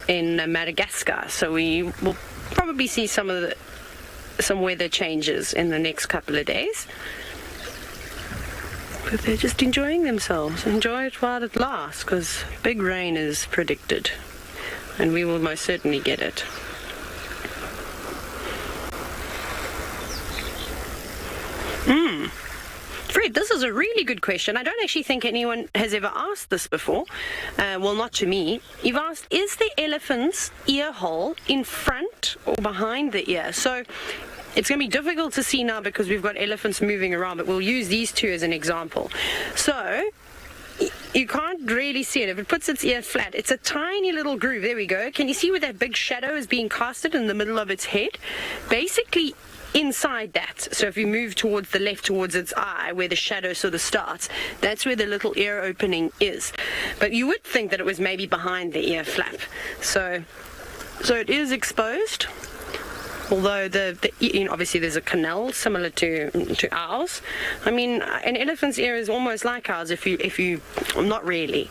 in Madagascar, so we will probably see some weather changes in the next couple of days. But they're just enjoying themselves. Enjoy it while it lasts, because big rain is predicted, and we will most certainly get it. Fred, this is a really good question. I don't actually think anyone has ever asked this before. Well, not to me. You've asked, is the elephant's ear hole in front or behind the ear? So it's going to be difficult to see now because we've got elephants moving around, but we'll use these 2 as an example. So you can't really see it. If it puts its ear flat, it's a tiny little groove. There we go. Can you see where that big shadow is being casted in the middle of its head? Basically, inside that, so if you move towards the left, towards its eye, where the shadow sort of starts, that's where the little ear opening is. But you would think that it was maybe behind the ear flap. So it is exposed. although obviously there's a canal similar to ours. I mean, an elephant's ear is almost like ours if you not really,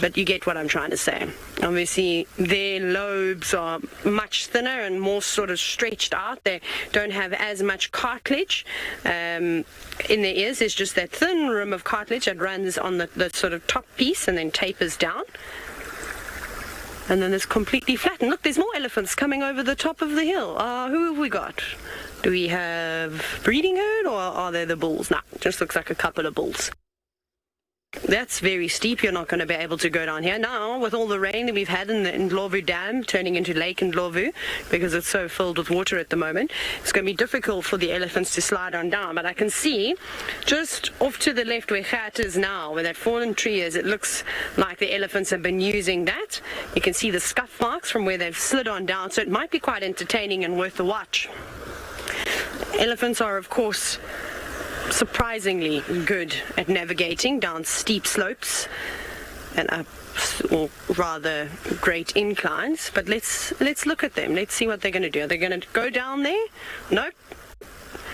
but you get what I'm trying to say. Obviously their lobes are much thinner and more sort of stretched out. They don't have as much cartilage in their ears. There's just that thin rim of cartilage that runs on the sort of top piece and then tapers down. And then it's completely flat. And look, there's more elephants coming over the top of the hill. Who have we got? Do we have breeding herd, or are they the bulls? No, just looks like a couple of bulls. That's very steep. You're not going to be able to go down here. Now, with all the rain that we've had in the Ndlovu Dam, turning into Lake Ndlovu, because it's so filled with water at the moment, it's going to be difficult for the elephants to slide on down. But I can see, just off to the left where Gat is now, where that fallen tree is, it looks like the elephants have been using that. You can see the scuff marks from where they've slid on down, so it might be quite entertaining and worth a watch. Elephants are, of course, surprisingly good at navigating down steep slopes and up, or rather great inclines. But let's look at them. Let's see what they're going to do. Are they going to go down there? Nope.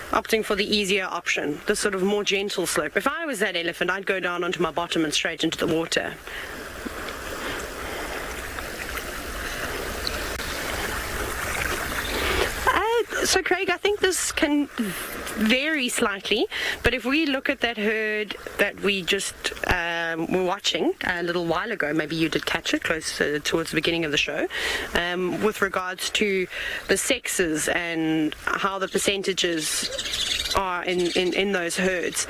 Opting for the easier option, the sort of more gentle slope. If I was that elephant, I'd go down onto my bottom and straight into the water. So Craig, I think this can vary slightly, but if we look at that herd that we just were watching a little while ago, maybe you did catch it close towards the beginning of the show, with regards to the sexes and how the percentages are in those herds.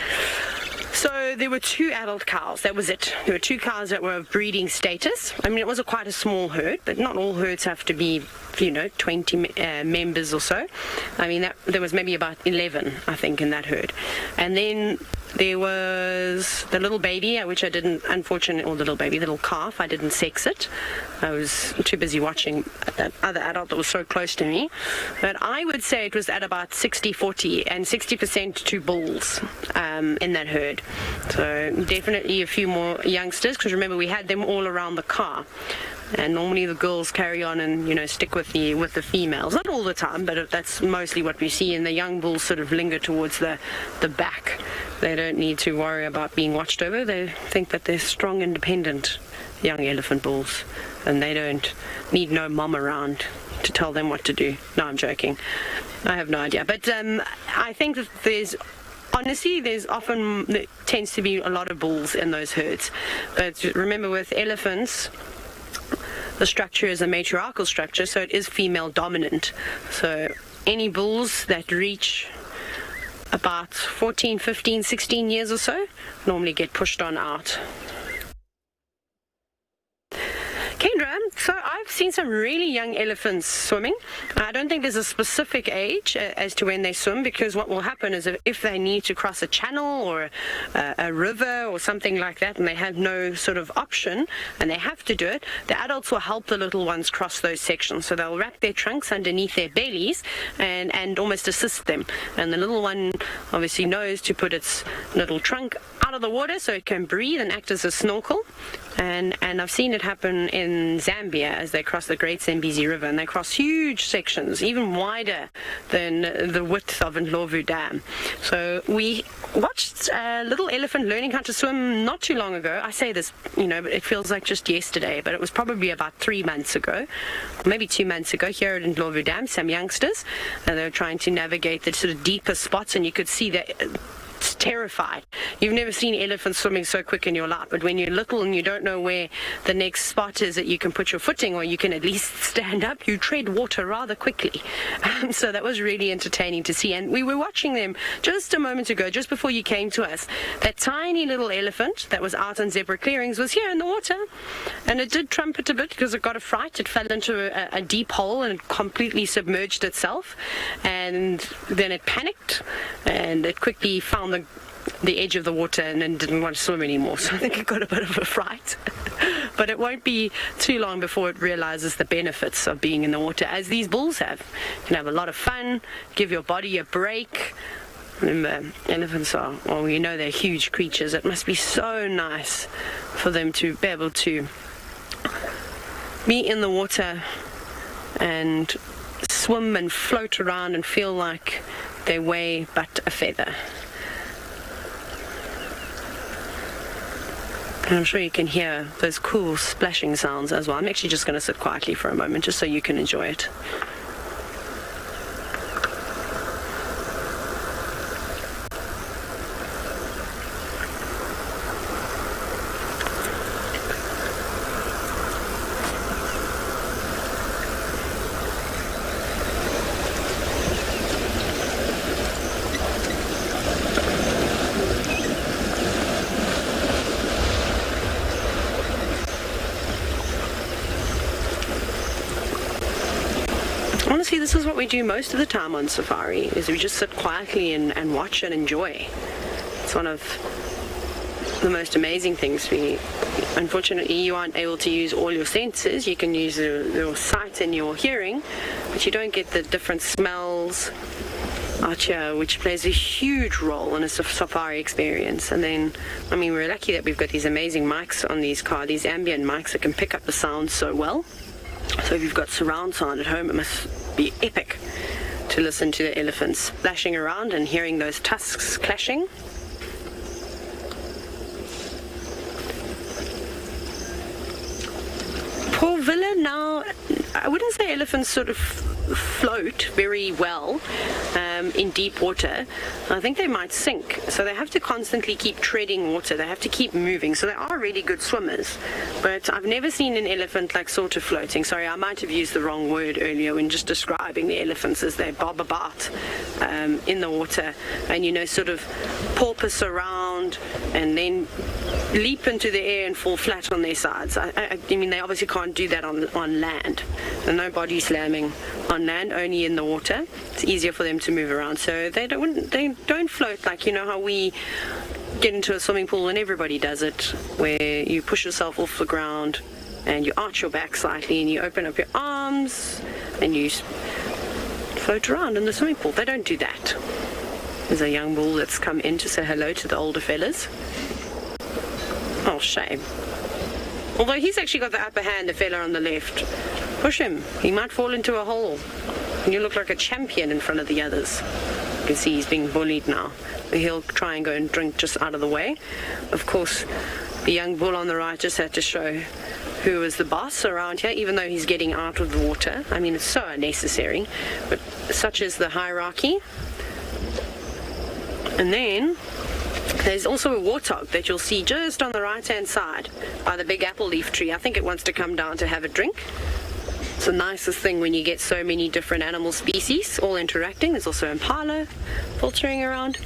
So there were 2 adult cows, that was it. There were 2 cows that were of breeding status. I mean, it was quite a small herd, but not all herds have to be, 20 members or so. I mean, there was maybe about 11, I think, in that herd. And then there was the little baby, which I didn't, unfortunately, or the little calf, I didn't sex it. I was too busy watching that other adult that was so close to me. But I would say it was at about 60-40 and 60% to bulls in that herd. So definitely a few more youngsters, because remember we had them all around the car. And normally the girls carry on and, stick with the females. Not all the time, but that's mostly what we see. And the young bulls sort of linger towards the back. They don't need to worry about being watched over. They think that they're strong, independent young elephant bulls. And they don't need no mom around to tell them what to do. No, I'm joking. I have no idea. But I think that there tends to be a lot of bulls in those herds. But remember, with elephants, the structure is a matriarchal structure, so it is female dominant. So any bulls that reach about 14, 15, 16 years or so normally get pushed on out. Kendra, so I've seen some really young elephants swimming. I don't think there's a specific age as to when they swim, because what will happen is if they need to cross a channel or a river or something like that, and they have no sort of option and they have to do it, the adults will help the little ones cross those sections. So they'll wrap their trunks underneath their bellies and almost assist them. And the little one obviously knows to put its little trunk out of the water so it can breathe and act as a snorkel. And I've seen it happen in Zambia as they cross the Great Zambezi River, and they cross huge sections, even wider than the width of Ndlovu Dam. So we watched a little elephant learning how to swim not too long ago. I say this, but it feels like just yesterday, but it was probably about 3 months ago, maybe 2 months ago, here at Ndlovu Dam, some youngsters, and they were trying to navigate the sort of deeper spots, and you could see that terrified. You've never seen elephants swimming so quick in your life, but when you're little and you don't know where the next spot is that you can put your footing, or you can at least stand up, you tread water rather quickly. So that was really entertaining to see. And we were watching them just a moment ago, just before you came to us. That tiny little elephant that was out on zebra clearings was here in the water, and it did trumpet a bit because it got a fright. It fell into a deep hole and it completely submerged itself, and then it panicked and it quickly found the edge of the water and then didn't want to swim anymore. So I think it got a bit of a fright. But it won't be too long before it realizes the benefits of being in the water, as these bulls have. You can have a lot of fun, give your body a break. Remember, elephants are, they're huge creatures. It must be so nice for them to be able to be in the water and swim and float around and feel like they weigh but a feather. And I'm sure you can hear those cool splashing sounds as well. I'm actually just going to sit quietly for a moment just so you can enjoy it. Honestly, this is what we do most of the time on safari, is we just sit quietly and watch and enjoy. It's one of the most amazing things. Unfortunately, you aren't able to use all your senses. You can use your sight and your hearing, but you don't get the different smells out here, which plays a huge role in a safari experience. And then, I mean, we're lucky that we've got these amazing mics on these cars, these ambient mics that can pick up the sound so well. So if you've got surround sound at home, it must be epic to listen to the elephants splashing around and hearing those tusks clashing. Poor Villa now, I wouldn't say elephants sort of float very well in deep water. I think they might sink, so they have to constantly keep treading water. They have to keep moving, so they are really good swimmers, but I've never seen an elephant like sort of floating. Sorry, I might have used the wrong word earlier when just describing the elephants, as they bob about in the water and, you know, sort of porpoise around and then leap into the air and fall flat on their sides. I mean, they obviously can't do that on land. There's no body slamming on land, only in the water. It's easier for them to move around, so they don't float like, you know, how we get into a swimming pool and everybody does it, where you push yourself off the ground and you arch your back slightly and you open up your arms and you float around in the swimming pool. They don't do that. There's a young bull that's come in to say hello to the older fellas. Oh, shame. Although he's actually got the upper hand, the fella on the left. Push him. He might fall into a hole. And you look like a champion in front of the others. You can see he's being bullied now. He'll try and go and drink just out of the way. Of course, the young bull on the right just had to show who is the boss around here, even though he's getting out of the water. I mean, it's so unnecessary, but such is the hierarchy. And then there's also a warthog that you'll see just on the right-hand side by the big apple leaf tree. I think it wants to come down to have a drink. It's the nicest thing when you get so many different animal species all interacting. There's also impala filtering around.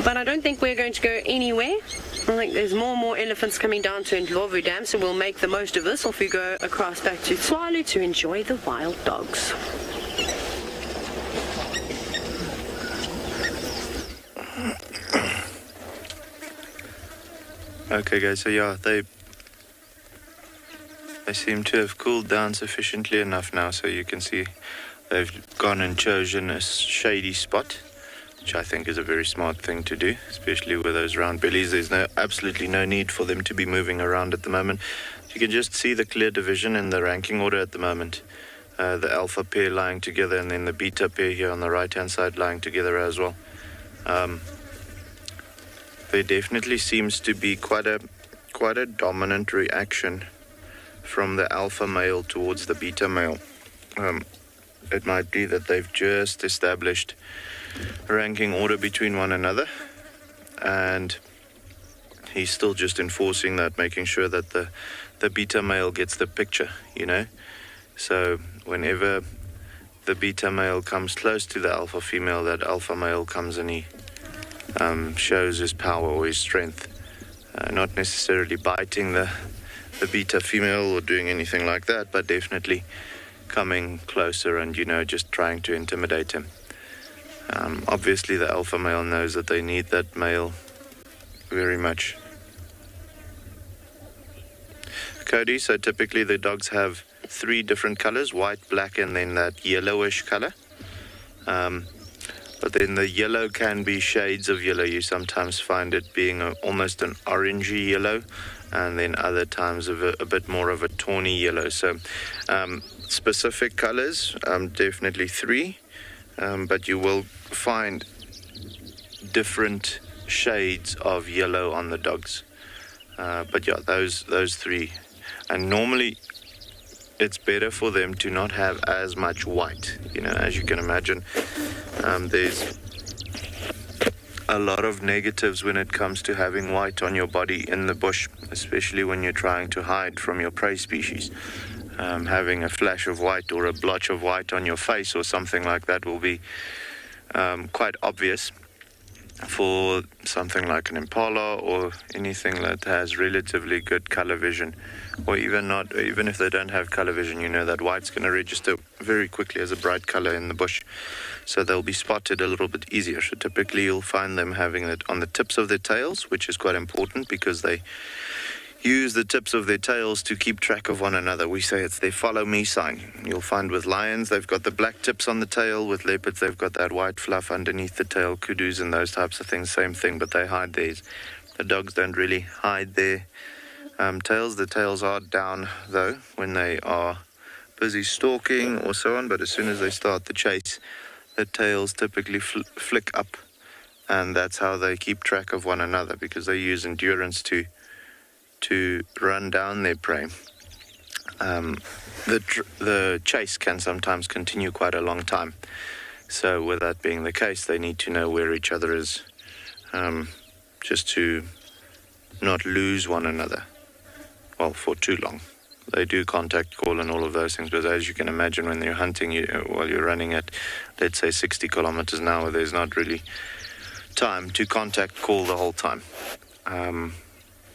But I don't think we're going to go anywhere. I think there's more and more elephants coming down to Ndlovu Dam, so we'll make the most of this. Off we go across back to Tswalu to enjoy the wild dogs. Okay guys, so yeah, they seem to have cooled down sufficiently enough now, so you can see they've gone and chosen a shady spot, which I think is a very smart thing to do, especially with those round bellies. There's absolutely no need for them to be moving around at the moment. You can just see the clear division in the ranking order at the moment. The alpha pair lying together, and then the beta pair here on the right hand side lying together as well. There definitely seems to be quite a dominant reaction from the alpha male towards the beta male. It might be that they've just established a ranking order between one another, and he's still just enforcing that, making sure that the beta male gets the picture, you know. So whenever the beta male comes close to the alpha female, that alpha male comes and he shows his power or his strength, not necessarily biting the beta female or doing anything like that, but definitely coming closer and, you know, just trying to intimidate him. Obviously the alpha male knows that they need that male very much. Cody, so typically the dogs have 3 different colors: white, black, and then that yellowish color. But then the yellow can be shades of yellow. You sometimes find it being almost an orangey yellow, and then other times of a bit more of a tawny yellow. So specific colors, definitely 3, but you will find different shades of yellow on the dogs. But yeah, those 3. And normally it's better for them to not have as much white. As you can imagine, there's a lot of negatives when it comes to having white on your body in the bush, especially when you're trying to hide from your prey species. Having a flash of white or a blotch of white on your face or something like that will be quite obvious for something like an impala or anything that has relatively good color vision, or even if they don't have color vision, that white's going to register very quickly as a bright color in the bush, so they'll be spotted a little bit easier. So typically you'll find them having it on the tips of their tails, which is quite important because they use the tips of their tails to keep track of one another. We say it's their follow me sign. You'll find with lions, they've got the black tips on the tail. With leopards, they've got that white fluff underneath the tail. Kudus and those types of things, same thing, but they hide theirs. The dogs don't really hide their tails. The tails are down, though, when they are busy stalking or so on, but as soon as they start the chase, the tails typically flick up, and that's how they keep track of one another, because they use endurance to run down their prey. The chase can sometimes continue quite a long time. So with that being the case, they need to know where each other is, just to not lose one another, well, for too long. They do contact call and all of those things, but as you can imagine, when you're hunting, while you're running at, let's say, 60 kilometers an hour, there's not really time to contact call the whole time.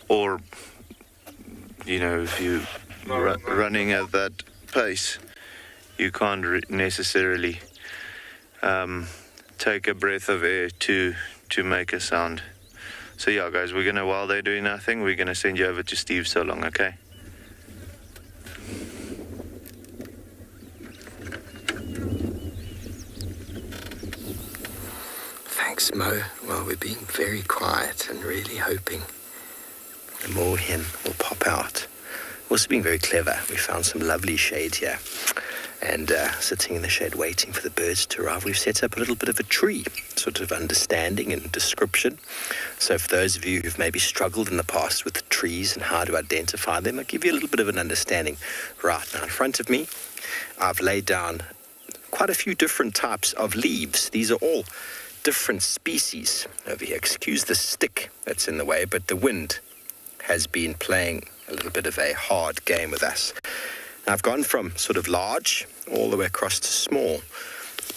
Or if you running at that pace, you can't necessarily take a breath of air to make a sound. So yeah, guys, while they're doing nothing, we're gonna send you over to Steve so long, okay? Thanks, Mo. Well, we're being very quiet and really hoping the moorhen will pop out. Also being very clever. We found some lovely shade here, and sitting in the shade waiting for the birds to arrive, we've set up a little bit of a tree, sort of understanding and description. So for those of you who've maybe struggled in the past with the trees and how to identify them, I'll give you a little bit of an understanding. Right now in front of me, I've laid down quite a few different types of leaves. These are all different species over here. Excuse the stick that's in the way, but the wind has been playing a little bit of a hard game with us. Now, I've gone from sort of large all the way across to small.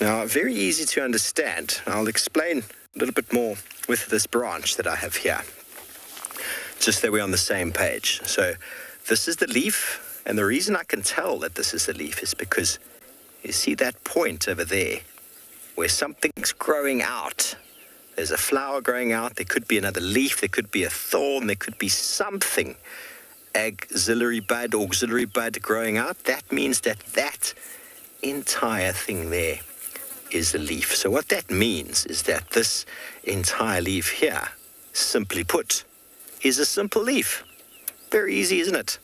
Now, very easy to understand. I'll explain a little bit more with this branch that I have here, just that we're on the same page. So this is the leaf, and the reason I can tell that this is the leaf is because you see that point over there where something's growing out. There's a flower growing out, there could be another leaf, there could be a thorn, there could be something, auxiliary bud growing out. That means that entire thing there is the leaf. So what that means is that this entire leaf here, simply put, is a simple leaf. Very easy, isn't it?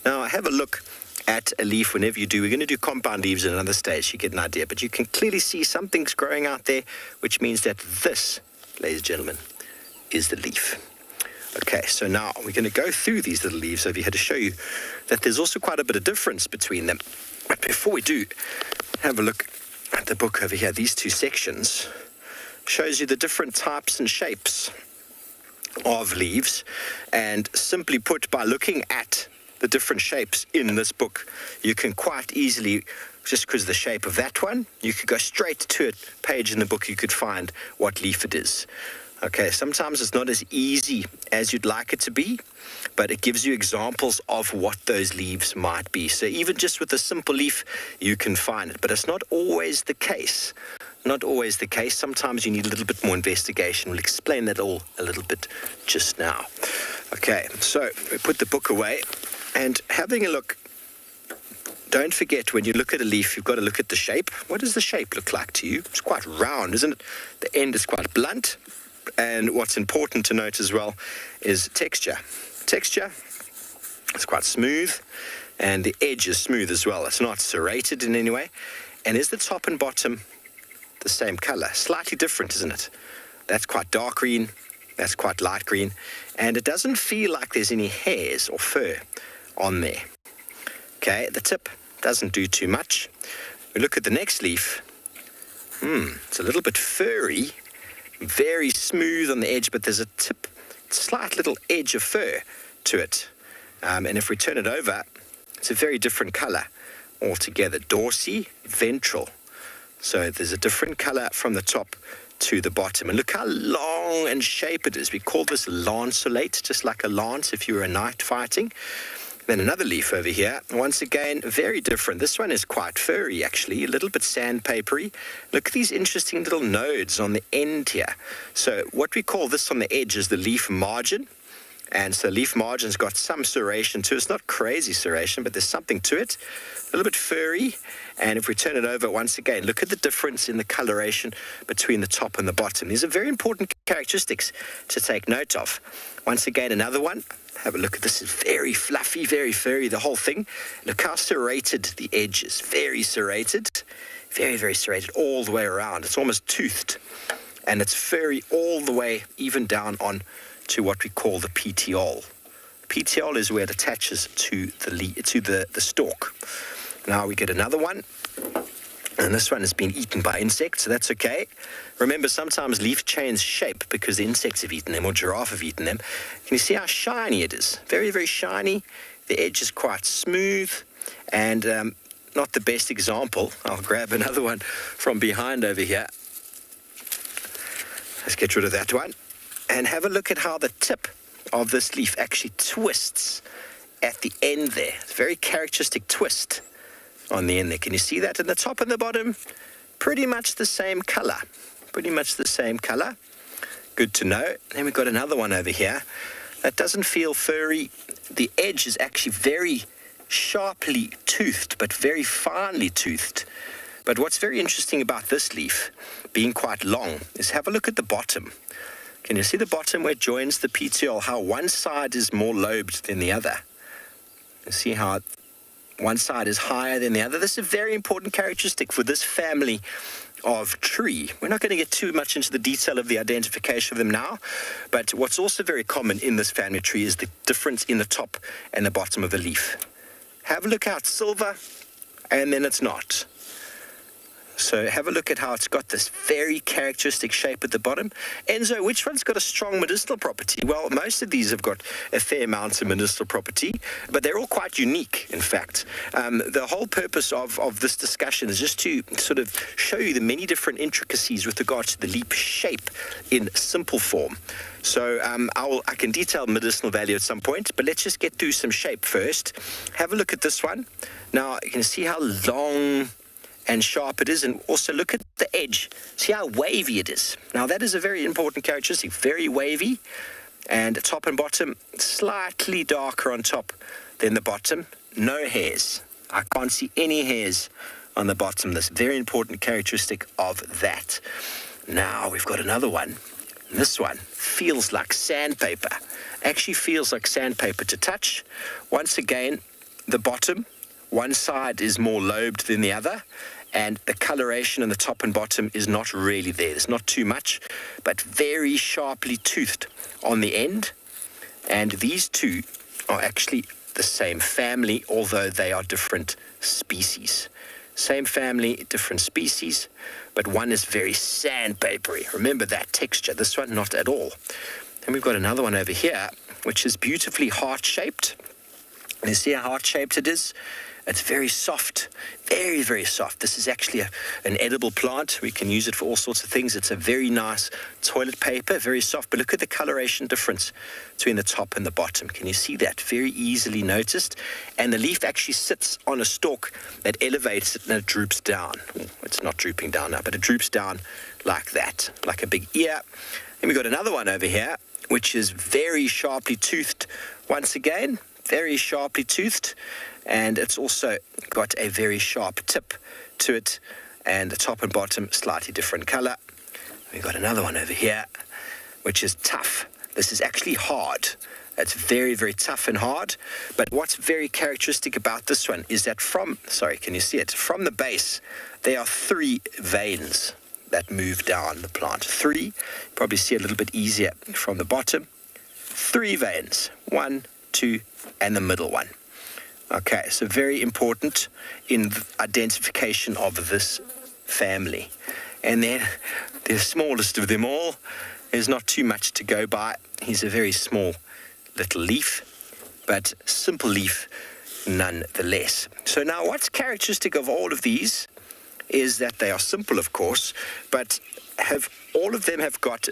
Now, have a look at a leaf whenever you do. We're going to do compound leaves at another stage, you get an idea. But you can clearly see something's growing out there, which means that this, ladies and gentlemen, is the leaf. Okay, so now we're going to go through these little leaves over here to show you that there's also quite a bit of difference between them. But before we do, have a look at the book over here. These two sections shows you the different types and shapes of leaves. And simply put, by looking at the different shapes in this book, you can quite easily, just because of the shape of that one, you could go straight to a page in the book, you could find what leaf it is. Okay, sometimes it's not as easy as you'd like it to be, but it gives you examples of what those leaves might be. So even just with a simple leaf, you can find it, but it's not always the case. Not always the case. Sometimes you need a little bit more investigation. We'll explain that all a little bit just now. Okay, so we put the book away. And having a look, don't forget, when you look at a leaf, you've got to look at the shape. What does the shape look like to you? It's quite round, isn't it? The end is quite blunt. And what's important to note as well is texture. Texture, It's quite smooth, and the edge is smooth as well. It's not serrated in any way. And is the top and bottom the same color? Slightly different, isn't it? That's quite dark green, that's quite light green, and it doesn't feel like there's any hairs or fur on there. Okay, the tip doesn't do too much. We look at the next leaf. It's a little bit furry, very smooth on the edge, but there's a tip, slight little edge of fur to it. And if we turn it over, it's a very different color altogether. Dorsey, ventral. So there's a different color from the top to the bottom. And look how long and shape it is. We call this lanceolate, just like a lance if you were a knight fighting. Then another leaf over here. Once again, very different. This one is quite furry, actually, a little bit sandpapery. Look at these interesting little nodes on the end here. So what we call this on the edge is the leaf margin. And so leaf margin's got some serration to it. It's not crazy serration, but there's something to it. A little bit furry. And if we turn it over, once again, look at the difference in the coloration between the top and the bottom. These are very important characteristics to take note of. Once again, another one. Have a look at this. It's very fluffy, very furry, the whole thing. Look how serrated the edge is. Very serrated. Very, very serrated all the way around. It's almost toothed. And it's furry all the way, even down on to what we call the petiole. Petiole is where it attaches to the stalk. Now we get another one, and this one has been eaten by insects, so that's okay. Remember, sometimes leaf chains shape because the insects have eaten them or giraffe have eaten them. Can you see how shiny it is? Very, very shiny. The edge is quite smooth, and not the best example. I'll grab another one from behind over here. Let's get rid of that one. And have a look at how the tip of this leaf actually twists at the end there. It's a very characteristic twist on the end there. Can you see that in the top and the bottom? Pretty much the same color. Pretty much the same color. Good to know. Then we've got another one over here that doesn't feel furry. The edge is actually very sharply toothed, but very finely toothed. But what's very interesting about this leaf, being quite long, is have a look at the bottom. Can you see the bottom where it joins the petiole, how one side is more lobed than the other? You see how one side is higher than the other? This is a very important characteristic for this family of tree. We're not going to get too much into the detail of the identification of them now, but what's also very common in this family tree is the difference in the top and the bottom of the leaf. Have a look how it's silver, and then it's not. So have a look at how it's got this very characteristic shape at the bottom. Enzo, which one's got a strong medicinal property? Well, most of these have got a fair amount of medicinal property, but they're all quite unique, in fact. The whole purpose of this discussion is just to sort of show you the many different intricacies with regard to the leaf shape in simple form. So I can detail medicinal value at some point, but let's just get through some shape first. Have a look at this one. Now, you can see how long and sharp it is, and also look at the edge. See how wavy it is. Now that is a very important characteristic, very wavy, and top and bottom slightly darker on top than the bottom. No hairs. I can't see any hairs on the bottom. This very important characteristic of that. Now we've got another one. This one feels like sandpaper. Actually feels like sandpaper to touch. Once again, the bottom, one side is more lobed than the other, and the coloration in the top and bottom is not really there. There's not too much, but very sharply toothed on the end. And these two are actually the same family, although they are different species. Same family, different species, but one is very sandpapery. Remember that texture. This one, not at all. And we've got another one over here, which is beautifully heart-shaped. And you see how heart-shaped it is? It's very soft, very, very soft. This is actually an edible plant. We can use it for all sorts of things. It's a very nice toilet paper, very soft. But look at the coloration difference between the top and the bottom. Can you see that? Very easily noticed. And the leaf actually sits on a stalk that elevates it and it droops down. It's not drooping down now, but it droops down like that, like a big ear. And we've got another one over here, which is very sharply toothed. Once again, very sharply toothed. And it's also got a very sharp tip to it, and the top and bottom slightly different color. We've got another one over here, which is tough. This is actually hard. It's very, very tough and hard. But what's very characteristic about this one is that can you see it? From the base, there are 3 veins that move down the plant. 3, probably see a little bit easier from the bottom. 3 veins, 1, 2, and the middle one. Okay, so very important in the identification of this family. And then the smallest of them all, there's not too much to go by. He's a very small little leaf, but simple leaf nonetheless. So now what's characteristic of all of these is that they are simple, of course, but all of them have got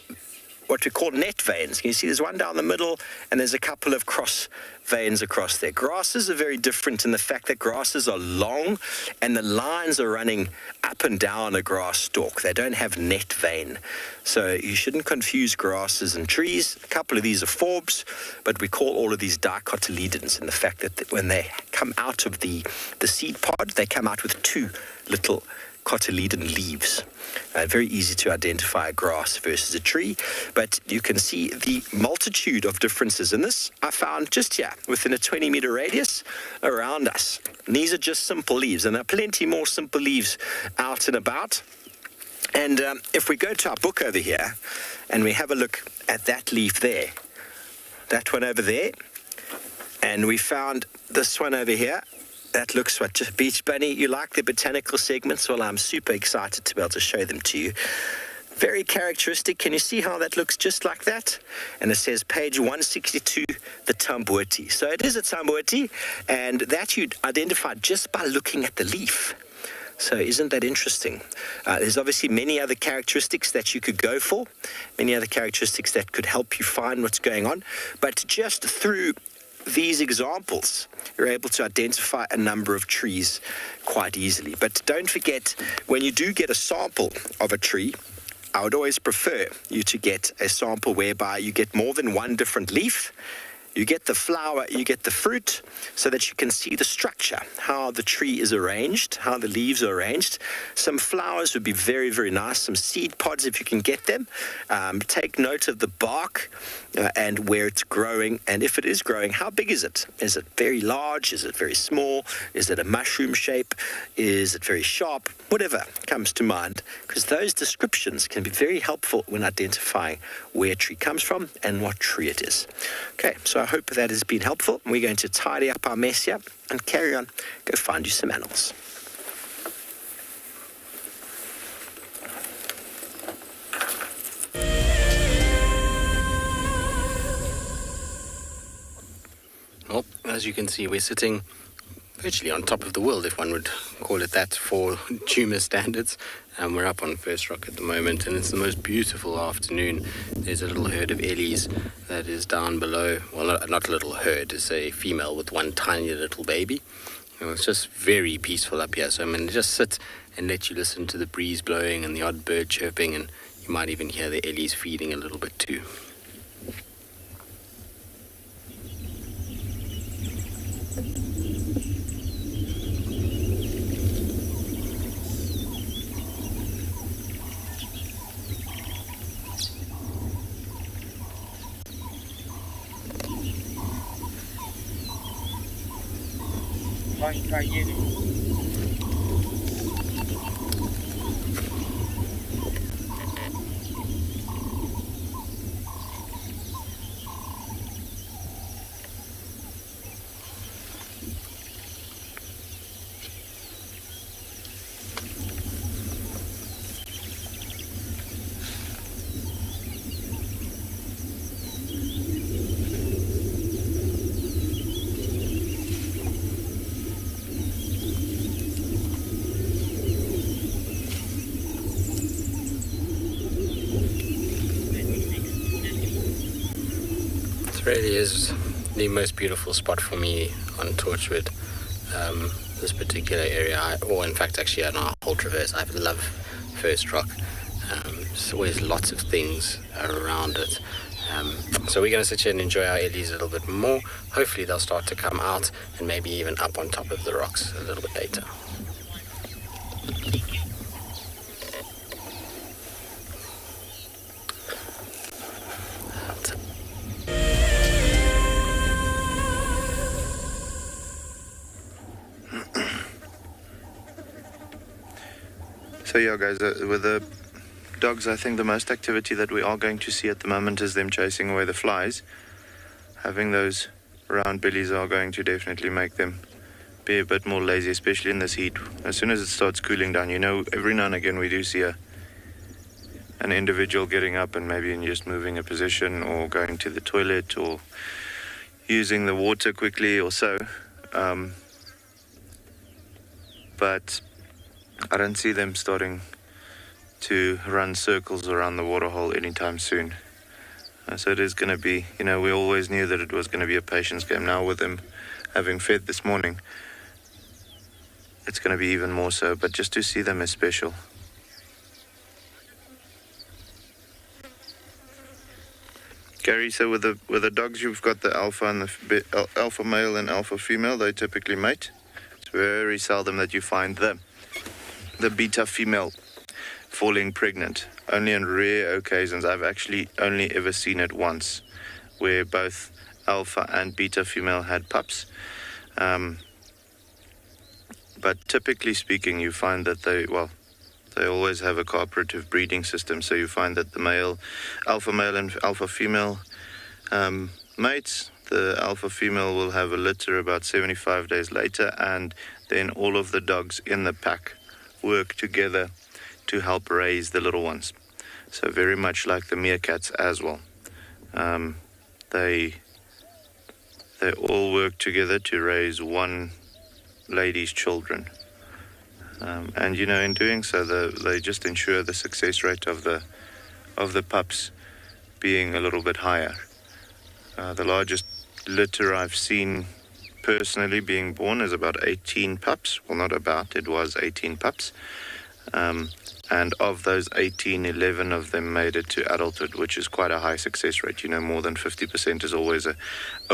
what we call net veins. Can you see there's one down the middle and there's a couple of cross veins across there. Grasses are very different in the fact that grasses are long and the lines are running up and down a grass stalk. They don't have net vein. So you shouldn't confuse grasses and trees. A couple of these are forbs, but we call all of these dicotyledons in the fact that when they come out of the seed pod, they come out with 2 little cotyledon leaves. Very easy to identify a grass versus a tree, but you can see the multitude of differences in this I found just here within a 20-meter radius around us. And these are just simple leaves, and there are plenty more simple leaves out and about. And if we go to our book over here and we have a look at that leaf there, that one over there, and we found this one over here, that looks what, Beach Bunny, you like the botanical segments? Well, I'm super excited to be able to show them to you. Very characteristic. Can you see how that looks just like that? And it says page 162, the Tambuati. So it is a Tambuati, and that you'd identify just by looking at the leaf. So isn't that interesting? There's obviously many other characteristics that you could go for, many other characteristics that could help you find what's going on. But just through these examples, you're able to identify a number of trees quite easily. But don't forget, when you do get a sample of a tree, I would always prefer you to get a sample whereby you get more than one different leaf. You get the flower, you get the fruit, so that you can see the structure, how the tree is arranged, how the leaves are arranged. Some flowers would be very, very nice, some seed pods if you can get them. Take note of the bark and where it's growing, and if it is growing, how big is it? Is it very large? Is it very small? Is it a mushroom shape? Is it very sharp? Whatever comes to mind, because those descriptions can be very helpful when identifying where a tree comes from and what tree it is. Okay, so I hope that has been helpful. We're going to tidy up our mess here and carry on, go find you some animals. Well, as you can see, we're sitting virtually on top of the world, if one would call it that, for Djuma standards. We're up on First Rock at the moment, and it's the most beautiful afternoon. There's a little herd of ellies that is down below. Well, not a little herd, it's a female with one tiny little baby. And it's just very peaceful up here, so I'm going to just sit and let you listen to the breeze blowing and the odd bird chirping, and you might even hear the ellies feeding a little bit too. Really is the most beautiful spot for me on Torchwood, this particular area, or in fact actually on our whole traverse. I love First Rock. There's always lots of things around it. So we're going to sit here and enjoy our ellies a little bit more. Hopefully they'll start to come out and maybe even up on top of the rocks a little bit later. So yeah, guys, with the dogs, I think the most activity that we are going to see at the moment is them chasing away the flies. Having those round bellies are going to definitely make them be a bit more lazy, especially in this heat. As soon as it starts cooling down, every now and again we do see an individual getting up and maybe just moving a position or going to the toilet or using the water quickly or so. But I don't see them starting to run circles around the waterhole anytime soon. So it is going to be, we always knew that it was going to be a patience game. Now with them having fed this morning, it's going to be even more so. But just to see them is special. Gary, so with the dogs, you've got the alpha and the alpha male and alpha female. They typically mate. It's very seldom that you find the beta female falling pregnant. Only on rare occasions. I've actually only ever seen it once, where both alpha and beta female had pups. But typically speaking, you find that they always have a cooperative breeding system. So you find that the alpha male and alpha female mates. The alpha female will have a litter about 75 days later, and then all of the dogs in the pack work together to help raise the little ones. So very much like the meerkats as well. They all work together to raise one lady's children. And in doing so, they just ensure the success rate of the pups being a little bit higher. The largest litter I've seen personally being born is about 18 pups. Well, not about, it was 18 pups. And of those 18, 11 of them made it to adulthood, which is quite a high success rate. More than 50% is always a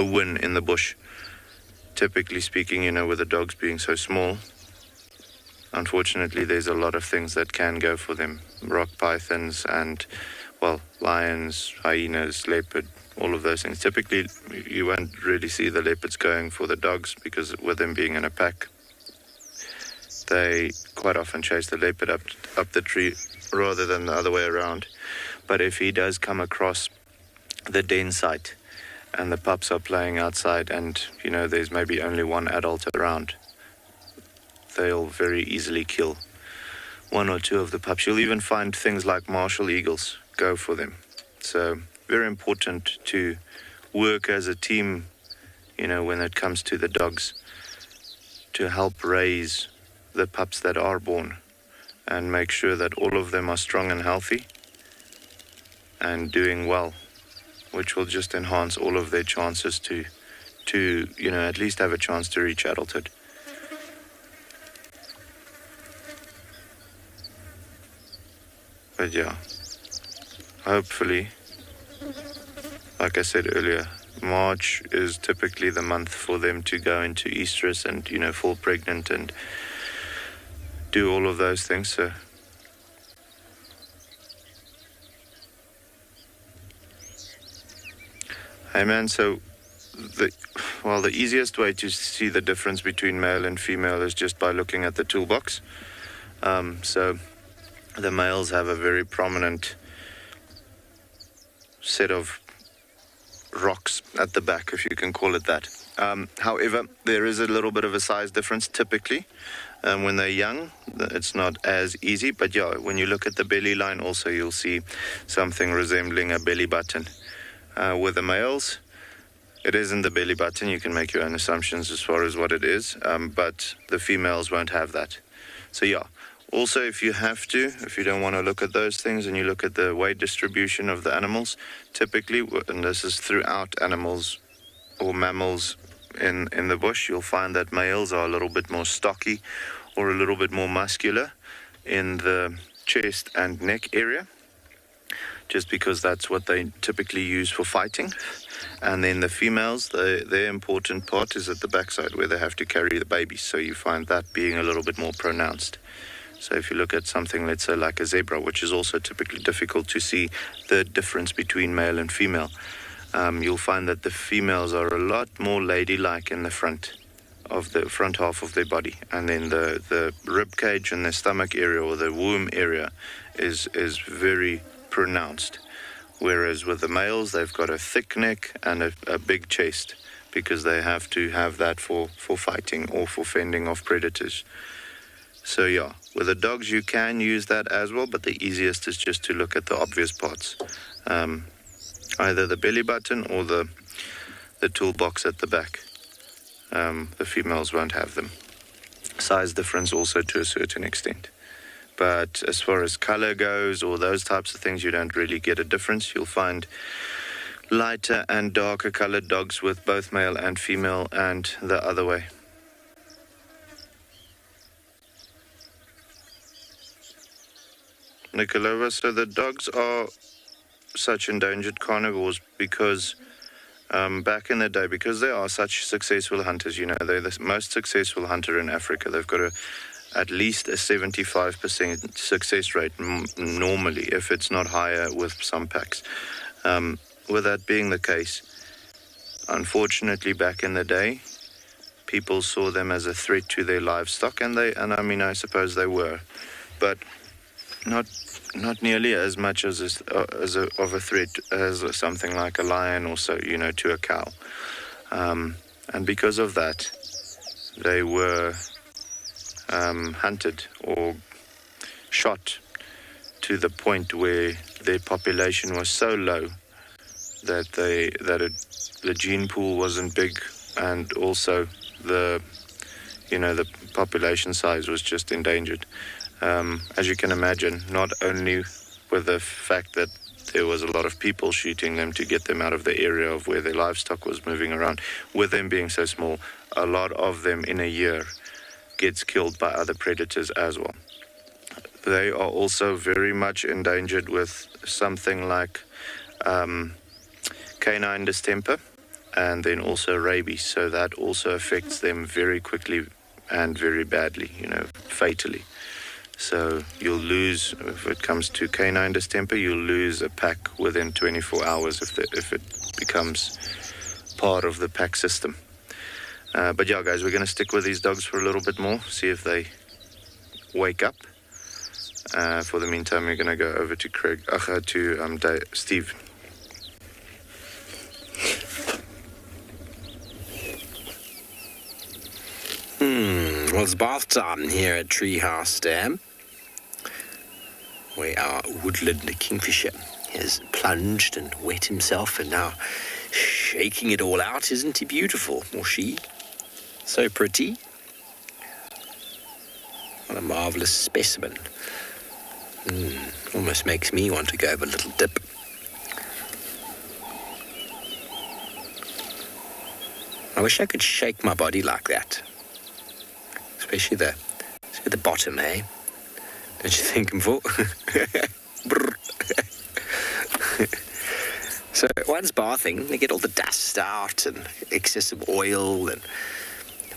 win in the bush. Typically speaking, with the dogs being so small, unfortunately, there's a lot of things that can go for them. Rock pythons and, lions, hyenas, leopard, all of those things. Typically, you won't really see the leopards going for the dogs because with them being in a pack, they quite often chase the leopard up the tree rather than the other way around. But if he does come across the den site and the pups are playing outside and, there's maybe only one adult around, they'll very easily kill one or two of the pups. You'll even find things like martial eagles go for them. So very important to work as a team, when it comes to the dogs, to help raise the pups that are born and make sure that all of them are strong and healthy and doing well, which will just enhance all of their chances to at least have a chance to reach adulthood. But yeah, hopefully, like I said earlier, March is typically the month for them to go into estrus and, fall pregnant and do all of those things. So hey man, so the easiest way to see the difference between male and female is just by looking at the toolbox. So the males have a very prominent set of rocks at the back, if you can call it that. However, there is a little bit of a size difference typically. When they're young, it's not as easy, but yeah, when you look at the belly line also, you'll see something resembling a belly button. With the males, it isn't the belly button. You can make your own assumptions as far as what it is, but the females won't have that. So yeah, also if you don't want to look at those things and you look at the weight distribution of the animals, typically, and this is throughout animals or mammals in the bush, you'll find that males are a little bit more stocky or a little bit more muscular in the chest and neck area, just because that's what they typically use for fighting. And then the females, their important part is at the backside where they have to carry the babies, so you find that being a little bit more pronounced. So if you look at something, let's say like a zebra, which is also typically difficult to see the difference between male and female, you'll find that the females are a lot more ladylike in the front of the front half of their body, and then the rib cage and the stomach area or the womb area is very pronounced. Whereas with the males, they've got a thick neck and a big chest, because they have to have that for fighting or for fending off predators. So yeah, with the dogs you can use that as well, but the easiest is just to look at the obvious parts. Either the belly button or the toolbox at the back. The females won't have them. Size difference also to a certain extent. But as far as color goes or those types of things, you don't really get a difference. You'll find lighter and darker colored dogs with both male and female, and the other way. Nikolova, so the dogs are such endangered carnivores because back in the day, because they are such successful hunters, you know, they're the most successful hunter in Africa. They've got at least a 75% success rate normally, if it's not higher with some packs. With that being the case, unfortunately, back in the day, people saw them as a threat to their livestock, and I mean, I suppose they were, but not nearly as much of a threat as something like a lion or so, you know, to a cow. And because of that, they were hunted or shot to the point where their population was so low that the gene pool wasn't big, and also the population size was just endangered. As you can imagine, not only with the fact that there was a lot of people shooting them to get them out of the area of where their livestock was moving around, with them being so small, a lot of them in a year gets killed by other predators as well. They are also very much endangered with something like canine distemper, and then also rabies. So that also affects them very quickly and very badly, you know, fatally. So you'll lose, if it comes to canine distemper, you'll lose a pack within 24 hours if it becomes part of the pack system. But yeah, guys, we're going to stick with these dogs for a little bit more, see if they wake up. For the meantime, we're going to go over to Steve. Well, it's bath time here at Treehouse Dam, where our woodland Kingfisher has plunged and wet himself and now shaking it all out. Isn't he beautiful? Or she? So pretty. What a marvellous specimen. Almost makes me want to go have a little dip. I wish I could shake my body like that. Especially the bottom, eh? Don't you think, Mvo? So once bathing, they get all the dust out and excessive oil, and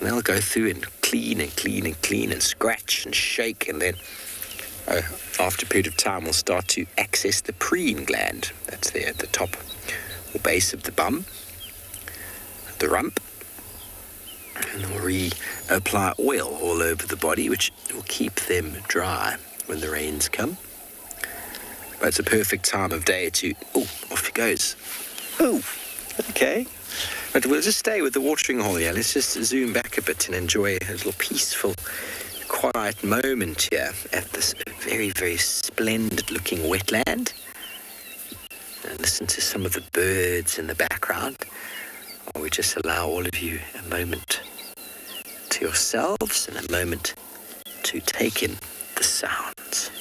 they'll go through and clean and scratch and shake, and then after a period of time we'll start to access the preen gland. That's there at the top or base of the bum, the rump. And they'll reapply oil all over the body, which will keep them dry when the rains come. But it's a perfect time of day to... Oh, off he goes. Oh, okay. But we'll just stay with the watering hole here. Let's just zoom back a bit and enjoy a little peaceful, quiet moment here at this very, very splendid-looking wetland. And listen to some of the birds in the background. Or we just allow all of you a moment to yourselves and a moment to take in the sounds.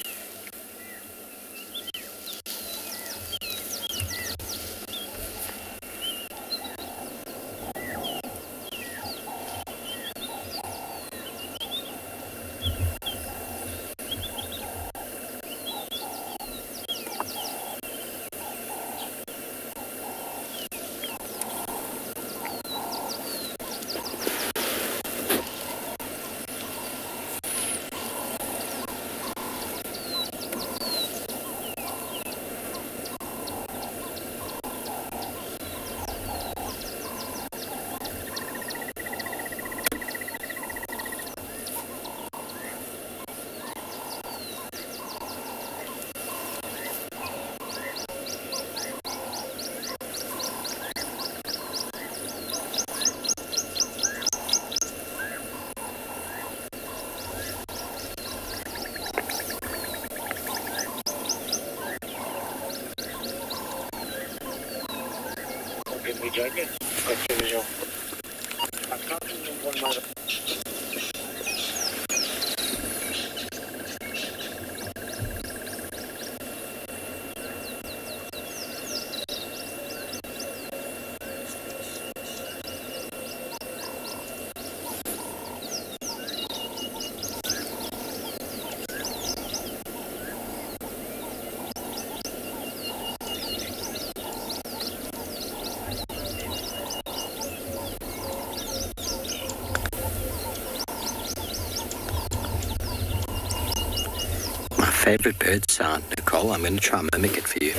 okay? That's visual. I can't remember one more. Favorite bird sound, Nicole. I'm going to try and mimic it for you.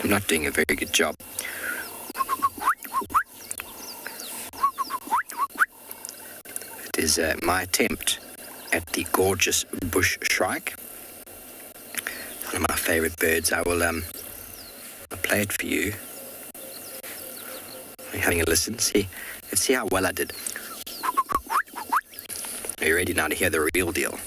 I'm not doing a very good job. It is my attempt at the gorgeous bush shrike. One of my favorite birds. I'll play it for you. Are you having a listen? Let's see how well I did. Are you ready now to hear the real deal?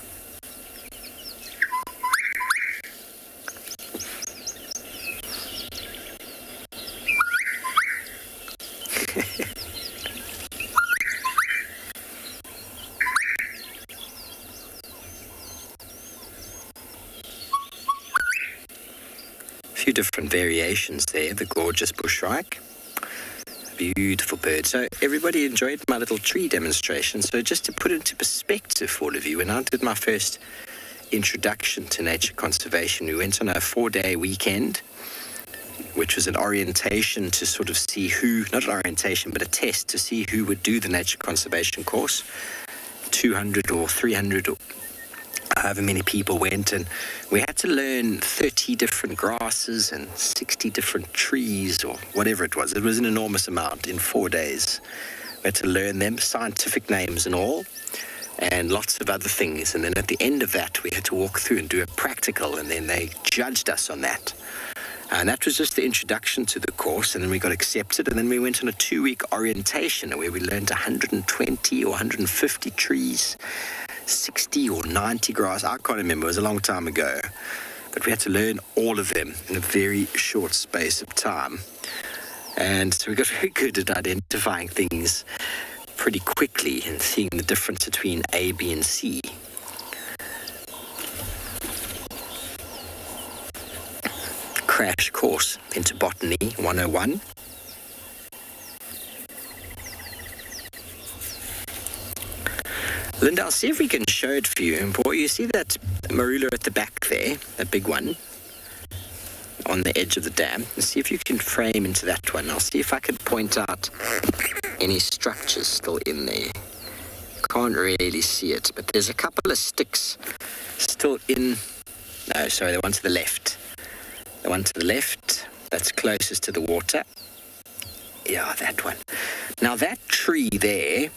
A few different variations there, the gorgeous bush shrike. Beautiful bird. So everybody enjoyed my little tree demonstration. So just to put it into perspective for all of you, when I did my first introduction to nature conservation, we went on a 4-day weekend, which was an orientation to sort of see who, not an orientation, but a test to see who would do the nature conservation course. 200 or 300 or however many people went, and we had to learn 30 different grasses and 60 different trees or whatever it was. It was an enormous amount in 4 days. We had to learn them, scientific names and all, and lots of other things. And then at the end of that, we had to walk through and do a practical, and then they judged us on that. And that was just the introduction to the course, and then we got accepted, and then we went on a 2-week orientation where we learned 120 or 150 trees, 60 or 90 grass. I can't remember, it was a long time ago. But we had to learn all of them in a very short space of time. And so we got very good at identifying things pretty quickly and seeing the difference between A, B, and C. Crash course into Botany 101. Linda, I'll see if we can show it for you. Boy, you see that marula at the back there, that big one, on the edge of the dam? And see if you can frame into that one. I'll see if I can point out any structures still in there. Can't really see it, but there's a couple of sticks still in... No, sorry, the one to the left. The one to the left, that's closest to the water. Yeah, that one. Now, that tree there...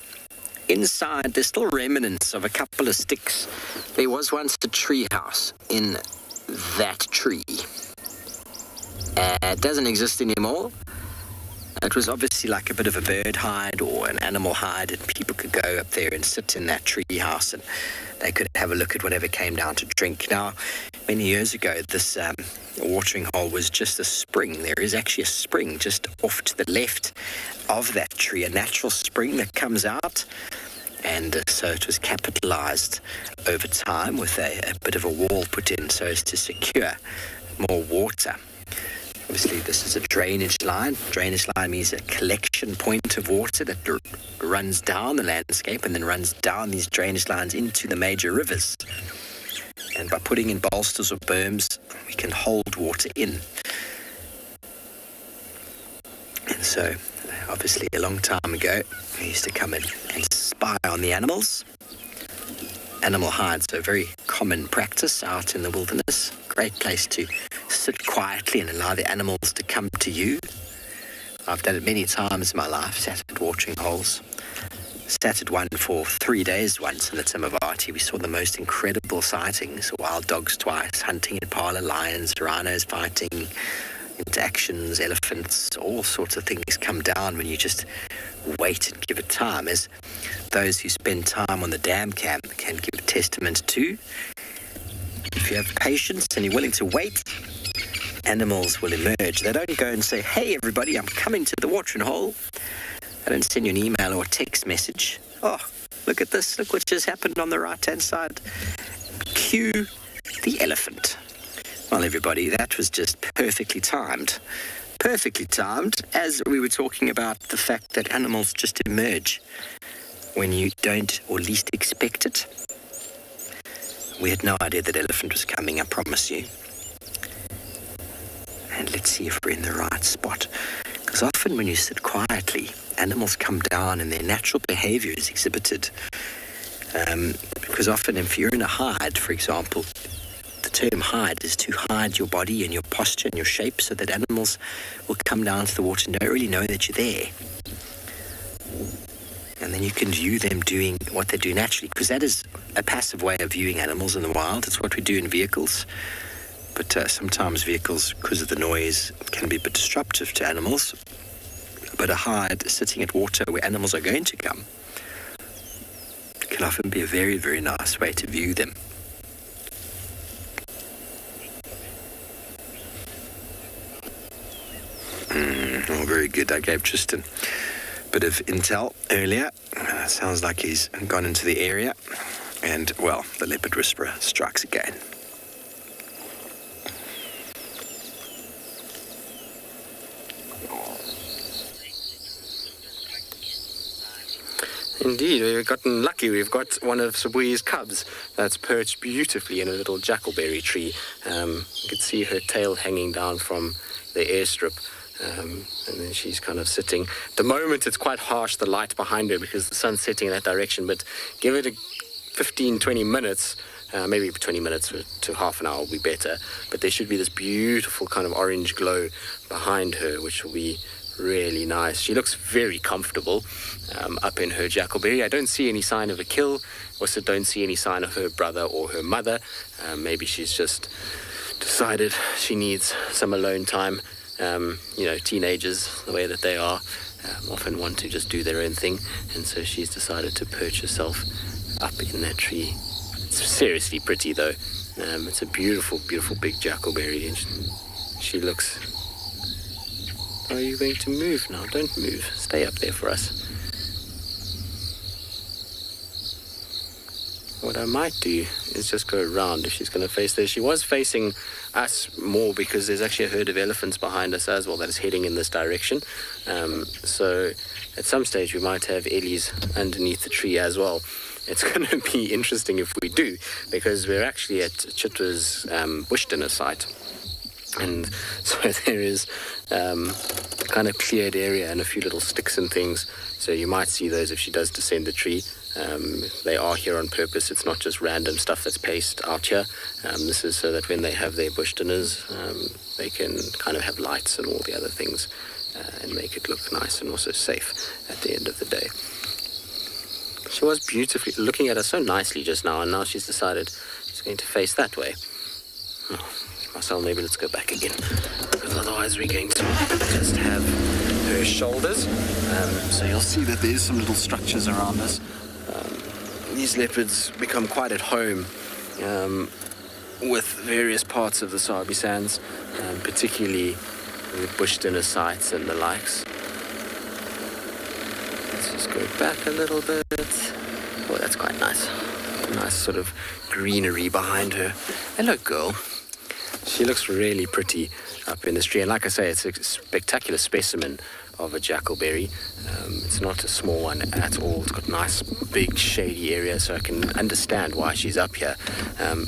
Inside, there's still remnants of a couple of sticks. There was once a tree house in that tree. It doesn't exist anymore. It was obviously like a bit of a bird hide or an animal hide, and people could go up there and sit in that tree house, and they could have a look at whatever came down to drink. Now, many years ago, this watering hole was just a spring. There is actually a spring just off to the left of that tree, a natural spring that comes out. And so it was capitalized over time with a bit of a wall put in so as to secure more water. Obviously, this is a drainage line. Drainage line means a collection point of water that runs down the landscape and then runs down these drainage lines into the major rivers. And by putting in bolsters or berms, we can hold water in. And so, obviously, a long time ago, we used to come in and spy on the animals. Animal hides are a very common practice out in the wilderness. Great place to sit quietly and allow the animals to come to you. I've done it many times in my life, sat at watering holes. Sat at one for 3 days once in the Timavati. We saw the most incredible sightings. Wild dogs twice, hunting impala, lions, rhinos fighting, interactions, elephants, all sorts of things come down when you just wait and give it time, as those who spend time on the dam camp can give testament to. If you have patience and you're willing to wait, animals will emerge. They don't go and say, hey, everybody, I'm coming to the watering hole. They don't send you an email or a text message. Oh, look at this. Look what just happened on the right-hand side. Cue the elephant. Well, everybody, that was just perfectly timed. Perfectly timed, as we were talking about the fact that animals just emerge when you don't or least expect it. We had no idea that elephant was coming, I promise you. And let's see if we're in the right spot. Because often when you sit quietly, animals come down and their natural behavior is exhibited. Because often if you're in a hide, for example, the term hide is to hide your body and your posture and your shape so that animals will come down to the water and don't really know that you're there. And then you can view them doing what they do naturally, because that is a passive way of viewing animals in the wild. It's what we do in vehicles. But sometimes vehicles, because of the noise, can be a bit disruptive to animals. But a hide sitting at water where animals are going to come can often be a very, very nice way to view them. Oh, very good. I gave Tristan a bit of intel earlier. Sounds like he's gone into the area. And, well, the leopard whisperer strikes again. Indeed, we've gotten lucky. We've got one of Sabui's cubs that's perched beautifully in a little jackalberry tree. You can see her tail hanging down from the airstrip. And then she's kind of sitting. At the moment, it's quite harsh, the light behind her, because the sun's setting in that direction. But give it a 15, 20 minutes, maybe 20 minutes to half an hour will be better. But there should be this beautiful kind of orange glow behind her, which will be really nice. She looks very comfortable up in her jackalberry. I don't see any sign of a kill. Also don't see any sign of her brother or her mother. Maybe she's just decided she needs some alone time. Teenagers, the way that they are, often want to just do their own thing, and so she's decided to perch herself up in that tree. It's seriously pretty, though. It's a beautiful, beautiful big jackalberry, and she looks... Are you going to move now? Don't move. Stay up there for us. What I might do is just go around if she's going to face there. She was facing us more because there's actually a herd of elephants behind us as well that is heading in this direction. So at some stage we might have Ellie's underneath the tree as well. It's going to be interesting if we do, because we're actually at Chitra's bush dinner site. And so there is kind of cleared area and a few little sticks and things. So you might see those if she does descend the tree. They are here on purpose. It's not just random stuff that's placed out here. This is so that when they have their bush dinners, they can kind of have lights and all the other things and make it look nice and also safe at the end of the day. She was beautifully looking at us so nicely just now, and now she's decided she's going to face that way. Oh, Marcel, maybe let's go back again, because otherwise we're going to just have her shoulders. So you'll see that there's some little structures around us. These leopards become quite at home with various parts of the Sabi Sands, particularly the bush dinner sites and the likes. Let's just go back a little bit. Oh, that's quite nice. Nice sort of greenery behind her. Hello, girl. She looks really pretty up in this tree. And like I say, it's a spectacular specimen of a jackalberry. It's not a small one at all. It's got a nice, big, shady area, so I can understand why she's up here.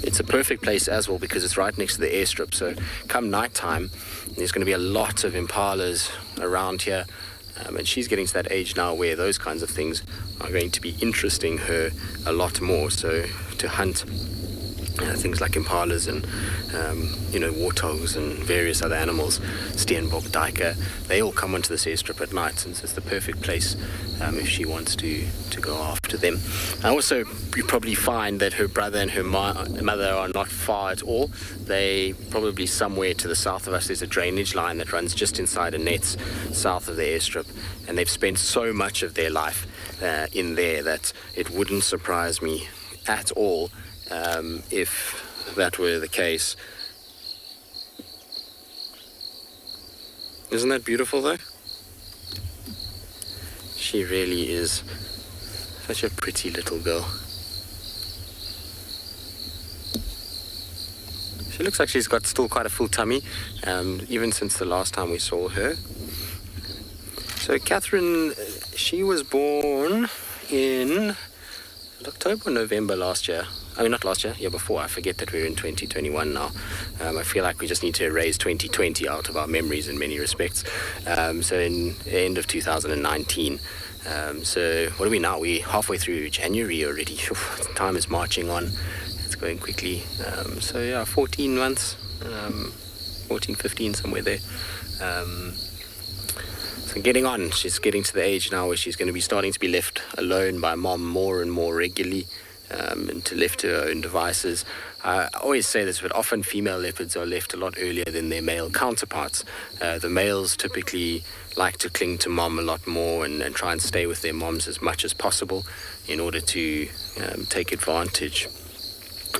It's a perfect place as well because it's right next to the airstrip. So come nighttime, there's going to be a lot of impalas around here. And she's getting to that age now where those kinds of things are going to be interesting her a lot more. So to hunt things like impalas and, warthogs and various other animals, steenbok, duiker, they all come onto this airstrip at night, since it's the perfect place if she wants to go after them. Also, you probably find that her brother and her mother are not far at all. They probably somewhere to the south of us. There's a drainage line that runs just inside a nets south of the airstrip, and they've spent so much of their life in there that it wouldn't surprise me at all if that were the case. Isn't that beautiful, though? She really is such a pretty little girl. She looks like she's got still quite a full tummy, even since the last time we saw her. So Catherine, she was born in October or November last year. I mean, not last year, year before. I forget that we're in 2021 now. I feel like we just need to erase 2020 out of our memories in many respects. So in the end of 2019. So what are we now? We're halfway through January already. Time is marching on. It's going quickly. So yeah, 14 months, 14, 15, somewhere there. So getting on. She's getting to the age now where she's going to be starting to be left alone by mom more and more regularly. And to left to her own devices. I always say this, but often female leopards are left a lot earlier than their male counterparts. The males typically like to cling to mom a lot more and try and stay with their moms as much as possible in order to take advantage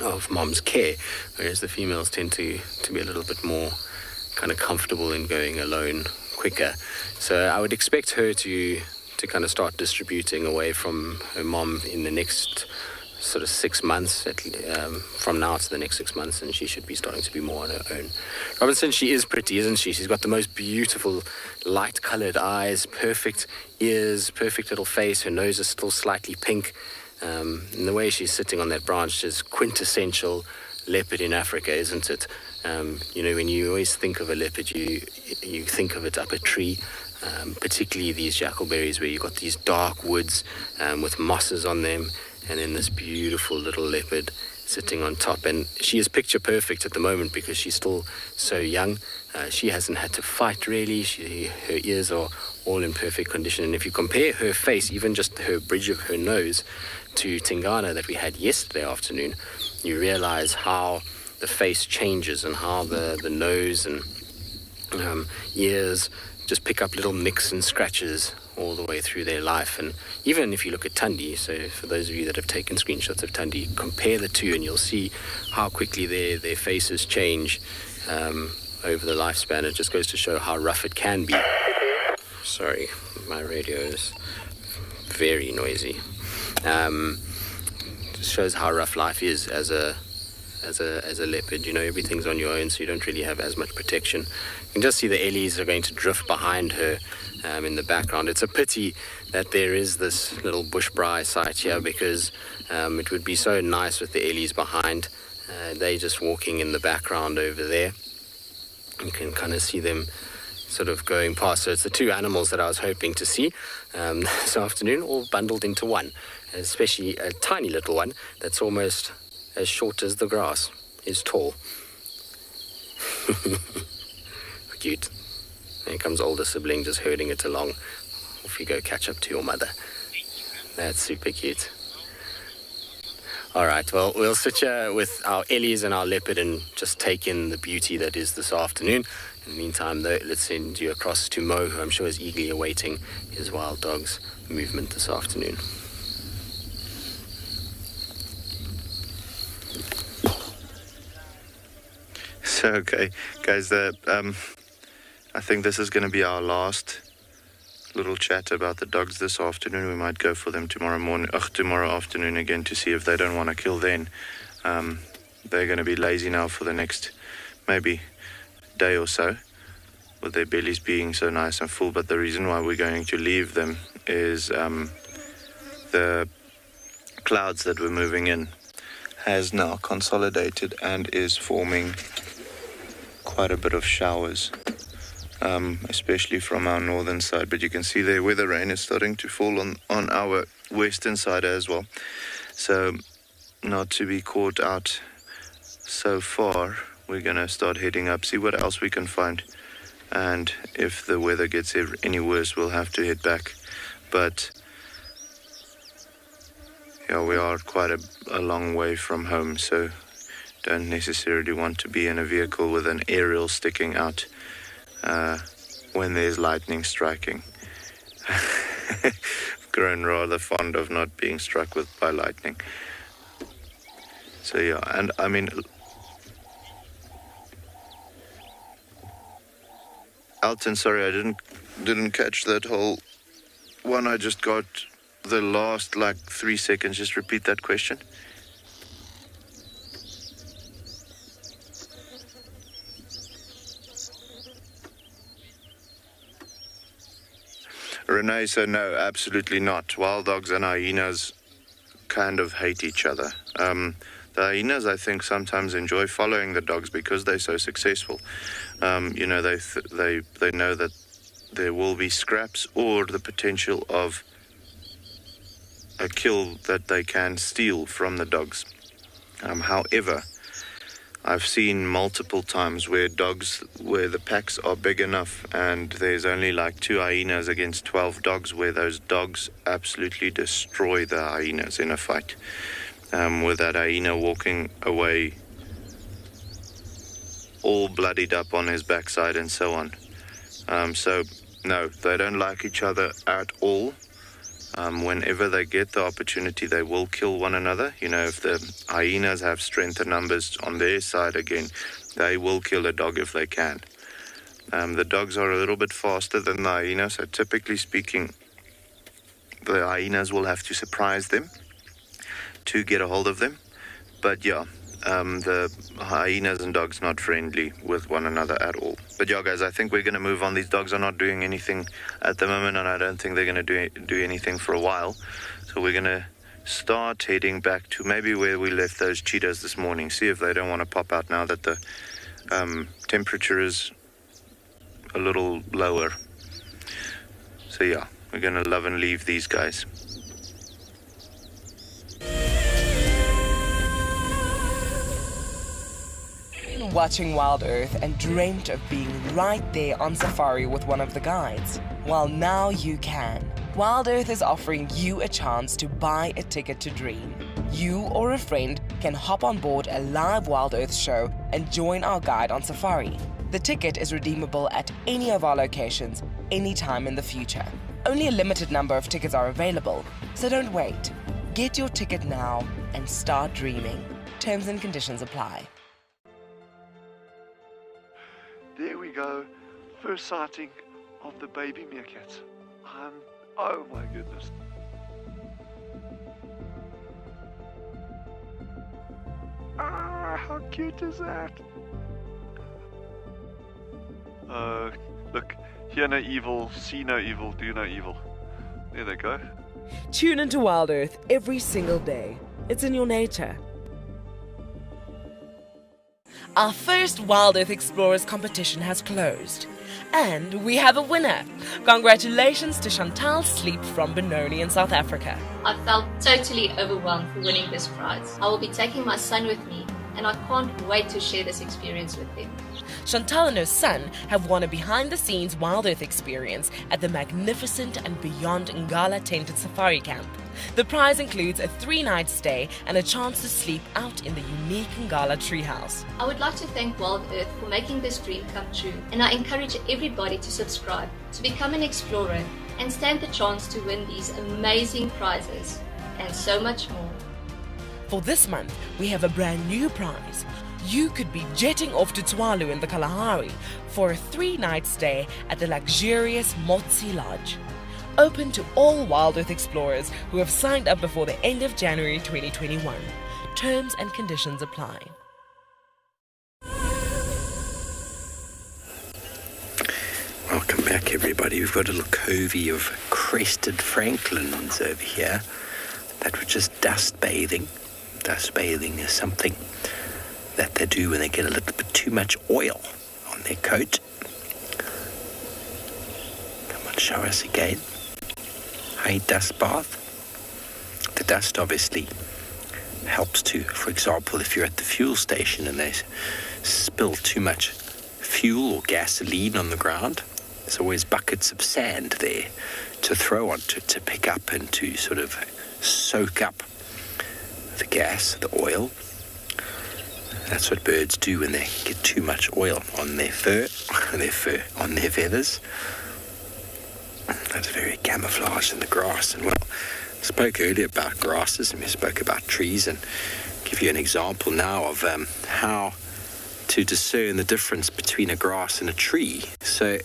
of mom's care, whereas the females tend to be a little bit more kind of comfortable in going alone quicker. So I would expect her to kind of start distributing away from her mom in the next sort of 6 months, from now to the next 6 months, and she should be starting to be more on her own. Robinson, she is pretty, isn't she? She's got the most beautiful light-coloured eyes, perfect ears, perfect little face. Her nose is still slightly pink. And the way she's sitting on that branch is quintessential leopard in Africa, isn't it? You know, when you always think of a leopard, you think of it up a tree, particularly these jackalberries where you've got these dark woods with mosses on them, and then this beautiful little leopard sitting on top. And she is picture perfect at the moment because she's still so young. She hasn't had to fight really. Her ears are all in perfect condition. And if you compare her face, even just her bridge of her nose, to Tingana that we had yesterday afternoon, you realize how the face changes and how the nose and ears just pick up little nicks and scratches all the way through their life. And even if you look at Tundi, so for those of you that have taken screenshots of Tundi, compare the two and you'll see how quickly their faces change over the lifespan. It just goes to show how rough it can be. Sorry, my radio is very noisy. Just shows how rough life is as a leopard. You know, everything's on your own, so you don't really have as much protection. You can just see the ellies are going to drift behind her in the background. It's a pity that there is this little bushbrae site here, because it would be so nice with the ellies behind. They're just walking in the background over there. You can kind of see them sort of going past. So it's the two animals that I was hoping to see this afternoon, all bundled into one, especially a tiny little one that's almost as short as the grass is tall. Cute. Here comes older sibling just herding it along. Off you go, catch up to your mother. That's super cute. All right, well, we'll sit here with our ellies and our leopard and just take in the beauty that is this afternoon. In the meantime, though, let's send you across to Mo, who I'm sure is eagerly awaiting his wild dogs movement this afternoon. So, okay, guys, I think this is going to be our last little chat about the dogs this afternoon. We might go for them tomorrow afternoon again to see if they don't want to kill then. They're going to be lazy now for the next maybe day or so, with their bellies being so nice and full. But the reason why we're going to leave them is the clouds that we're moving in has now consolidated and is forming quite a bit of showers, especially from our northern side. But you can see there where the rain is starting to fall on our western side as well. So not to be caught out so far, we're going to start heading up, see what else we can find. And if the weather gets any worse, we'll have to head back. But yeah, we are quite a long way from home, so don't necessarily want to be in a vehicle with an aerial sticking out when there's lightning striking. I've grown rather fond of not being struck by lightning. So yeah, and I mean, Alton, sorry, I didn't catch that whole one. I just got the last 3 seconds. Just repeat that question. Renee, so no, absolutely not. Wild dogs and hyenas kind of hate each other. The hyenas, I think, sometimes enjoy following the dogs because they're so successful. They know that there will be scraps or the potential of a kill that they can steal from the dogs. However, I've seen multiple times where the packs are big enough and there's only 2 hyenas against 12 dogs, where those dogs absolutely destroy the hyenas in a fight. With that hyena walking away all bloodied up on his backside and so on. So, no, they don't like each other at all. Whenever they get the opportunity, they will kill one another. If the hyenas have strength and numbers on their side again, they will kill a dog if they can. The dogs are a little bit faster than the hyenas, so typically speaking, the hyenas will have to surprise them to get a hold of them. But yeah, the hyenas and dogs not friendly with one another at all. But yeah, guys, I think we're going to move on. These dogs are not doing anything at the moment, and I don't think they're going to do anything for a while. So we're going to start heading back to maybe where we left those cheetahs this morning. See if they don't want to pop out now that the temperature is a little lower. So yeah, we're going to love and leave these guys. Watching WildEarth and dreamt of being right there on safari with one of the guides? Well, now you can. WildEarth is offering you a chance to buy a ticket to dream. You or a friend can hop on board a live WildEarth show and join our guide on safari. The ticket is redeemable at any of our locations, anytime in the future. Only a limited number of tickets are available, so don't wait. Get your ticket now and start dreaming. Terms and conditions apply. There we go, first sighting of the baby meerkats. Oh my goodness. How cute is that? Look, hear no evil, see no evil, do no evil. There they go. Tune into WildEarth every single day. It's in your nature. Our first WildEarth Explorers competition has closed, and we have a winner. Congratulations to Chantal Sleep from Benoni in South Africa. I felt totally overwhelmed for winning this prize. I will be taking my son with me, and I can't wait to share this experience with him. Chantal and her son have won a behind-the-scenes WildEarth experience at the magnificent and beyond Ngala tented safari camp. The prize includes a 3-night stay and a chance to sleep out in the unique Ngala treehouse. I would like to thank WildEarth for making this dream come true, and I encourage everybody to subscribe, to become an explorer, and stand the chance to win these amazing prizes, and so much more. For this month, we have a brand new prize. You could be jetting off to Tswalu in the Kalahari for a 3-night stay at the luxurious Motsi Lodge. Open to all WildEarth explorers who have signed up before the end of January 2021. Terms and conditions apply. Welcome back, everybody. We've got a little covey of crested francolins over here that were just dust bathing. Dust bathing is something that they do when they get a little bit too much oil on their coat. Come on, show us again. A dust bath. The dust obviously helps to, for example, if you're at the fuel station and they spill too much fuel or gasoline on the ground, there's always buckets of sand there to throw onto it to pick up and to sort of soak up the gas, the oil. That's what birds do when they get too much oil on their on their feathers. That's very camouflaged in the grass. And well, I spoke earlier about grasses, and we spoke about trees, and give you an example now of how to discern the difference between a grass and a tree. So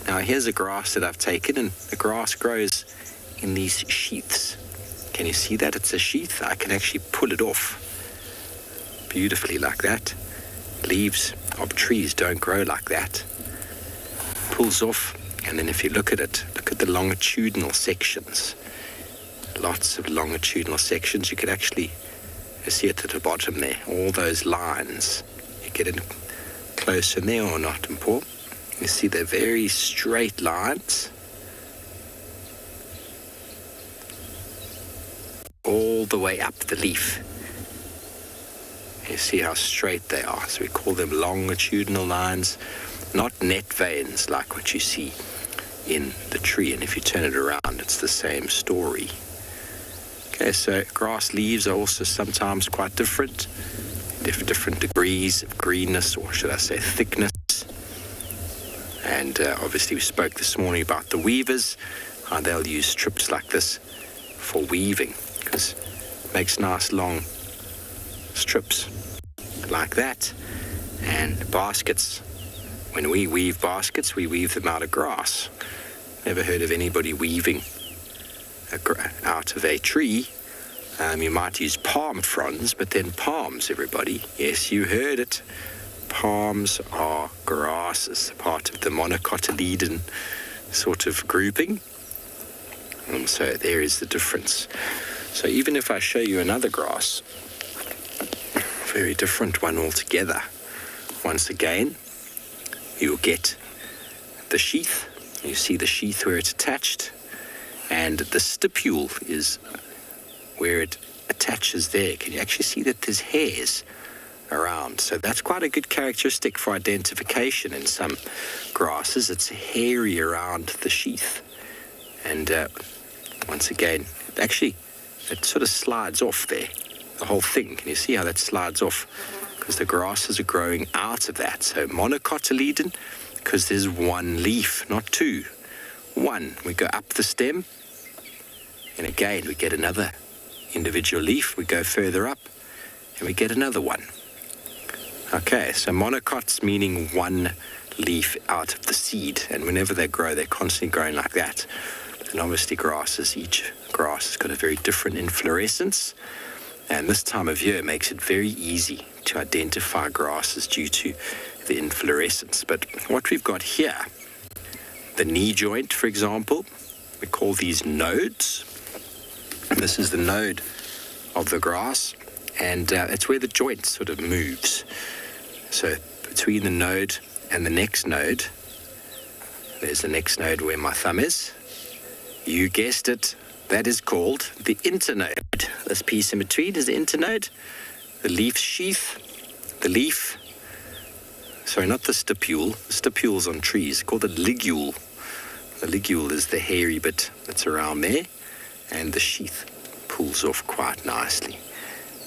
Now here's a grass that I've taken, and the grass grows in these sheaths. Can you see that? It's a sheath. I can actually pull it off beautifully like that. Leaves of trees don't grow like that. Pulls off, and then if you look at it, look at the longitudinal sections. Lots of longitudinal sections. You could actually see it at the bottom there, all those lines. You get in closer there or not, and Paul? You see they're very straight lines. All the way up the leaf. You see how straight they are. So we call them longitudinal lines, not net veins like what you see in the tree. And if you turn it around, it's the same story. Okay, so grass leaves are also sometimes quite different. Different degrees of greenness, or should I say thickness. And obviously we spoke this morning about the weavers, how they'll use strips like this for weaving, because it makes nice long strips like that. And baskets, when we weave baskets, we weave them out of grass. Never heard of anybody weaving out of a tree. You might use palm fronds, but then palms, everybody. Yes, you heard it. Palms are grasses, part of the monocotyledon sort of grouping. And so there is the difference. So even if I show you another grass, very different one altogether, once again, you'll get the sheath. You see the sheath where it's attached, and the stipule is where it attaches there. Can you actually see that there's hairs around? So that's quite a good characteristic for identification in some grasses. It's hairy around the sheath. And once again, it sort of slides off there, the whole thing. Can you see how that slides off? Because the grasses are growing out of that. So monocotyledon, because there's one leaf, not two. One, we go up the stem, and again we get another individual leaf. We go further up, and we get another one. Okay, so monocots meaning one leaf out of the seed, and whenever they grow, they're constantly growing like that. And obviously grasses, each grass has got a very different inflorescence, and this time of year makes it very easy to identify grasses due to the inflorescence. But what we've got here, the knee joint, for example, we call these nodes. This is the node of the grass, and it's where the joint sort of moves. So between the node and the next node, there's the next node where my thumb is. You guessed it, that is called the internode. This piece in between is the internode. The leaf sheath, the leaf, sorry, not the stipule. The stipule's on trees, called the ligule. The ligule is the hairy bit that's around there, and the sheath pulls off quite nicely.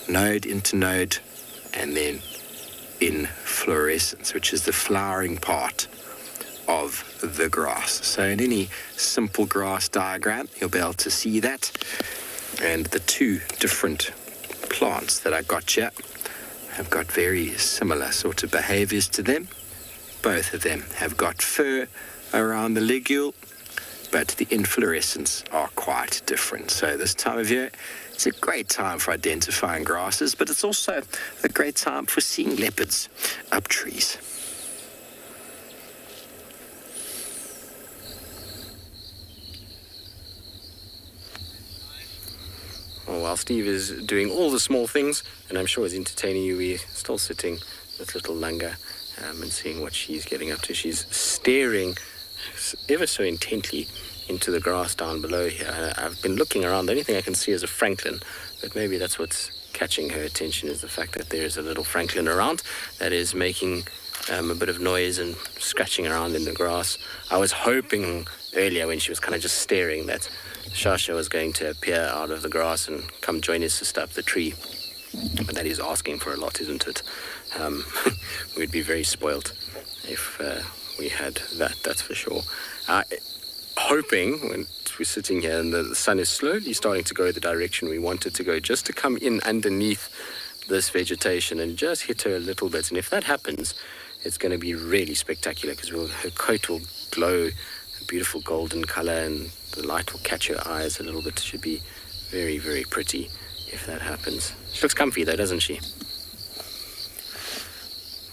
Node, internode, and then inflorescence, which is the flowering part of the grass. So in any simple grass diagram, you'll be able to see that. And the two different plants that I got here have got very similar sort of behaviors to them. Both of them have got fur around the ligule, but the inflorescence are quite different. So this time of year, it's a great time for identifying grasses, but it's also a great time for seeing leopards up trees. Well, while Steve is doing all the small things, and I'm sure is entertaining you, we're still sitting with little Lunga and seeing what she's getting up to. She's staring ever so intently into the grass down below here. I've been looking around. The only thing I can see is a francolin, but maybe that's what's catching her attention, is the fact that there's a little francolin around that is making a bit of noise and scratching around in the grass. I was hoping earlier when she was kind of just staring that Shasha was going to appear out of the grass and come join his sister up the tree. But that is asking for a lot, isn't it? We'd be very spoilt if we had that, that's for sure. Hoping, when we're sitting here and the sun is slowly starting to go the direction we want it to go, just to come in underneath this vegetation and just hit her a little bit. And if that happens, it's going to be really spectacular because her coat will glow a beautiful golden color and the light will catch her eyes a little bit. It should be very, very pretty if that happens. She looks comfy though, doesn't she?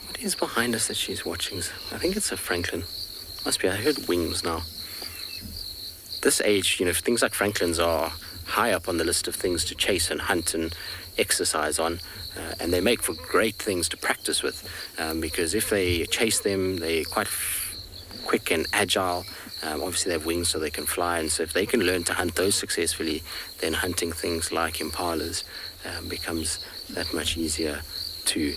What is behind us that she's watching? I think it's a Franklin. Must be. I heard wings now. This age, things like Franklins are high up on the list of things to chase and hunt and exercise on, and they make for great things to practice with, because if they chase them, they're quite quick and agile. Obviously, they have wings so they can fly, and so if they can learn to hunt those successfully, then hunting things like impalas becomes that much easier too.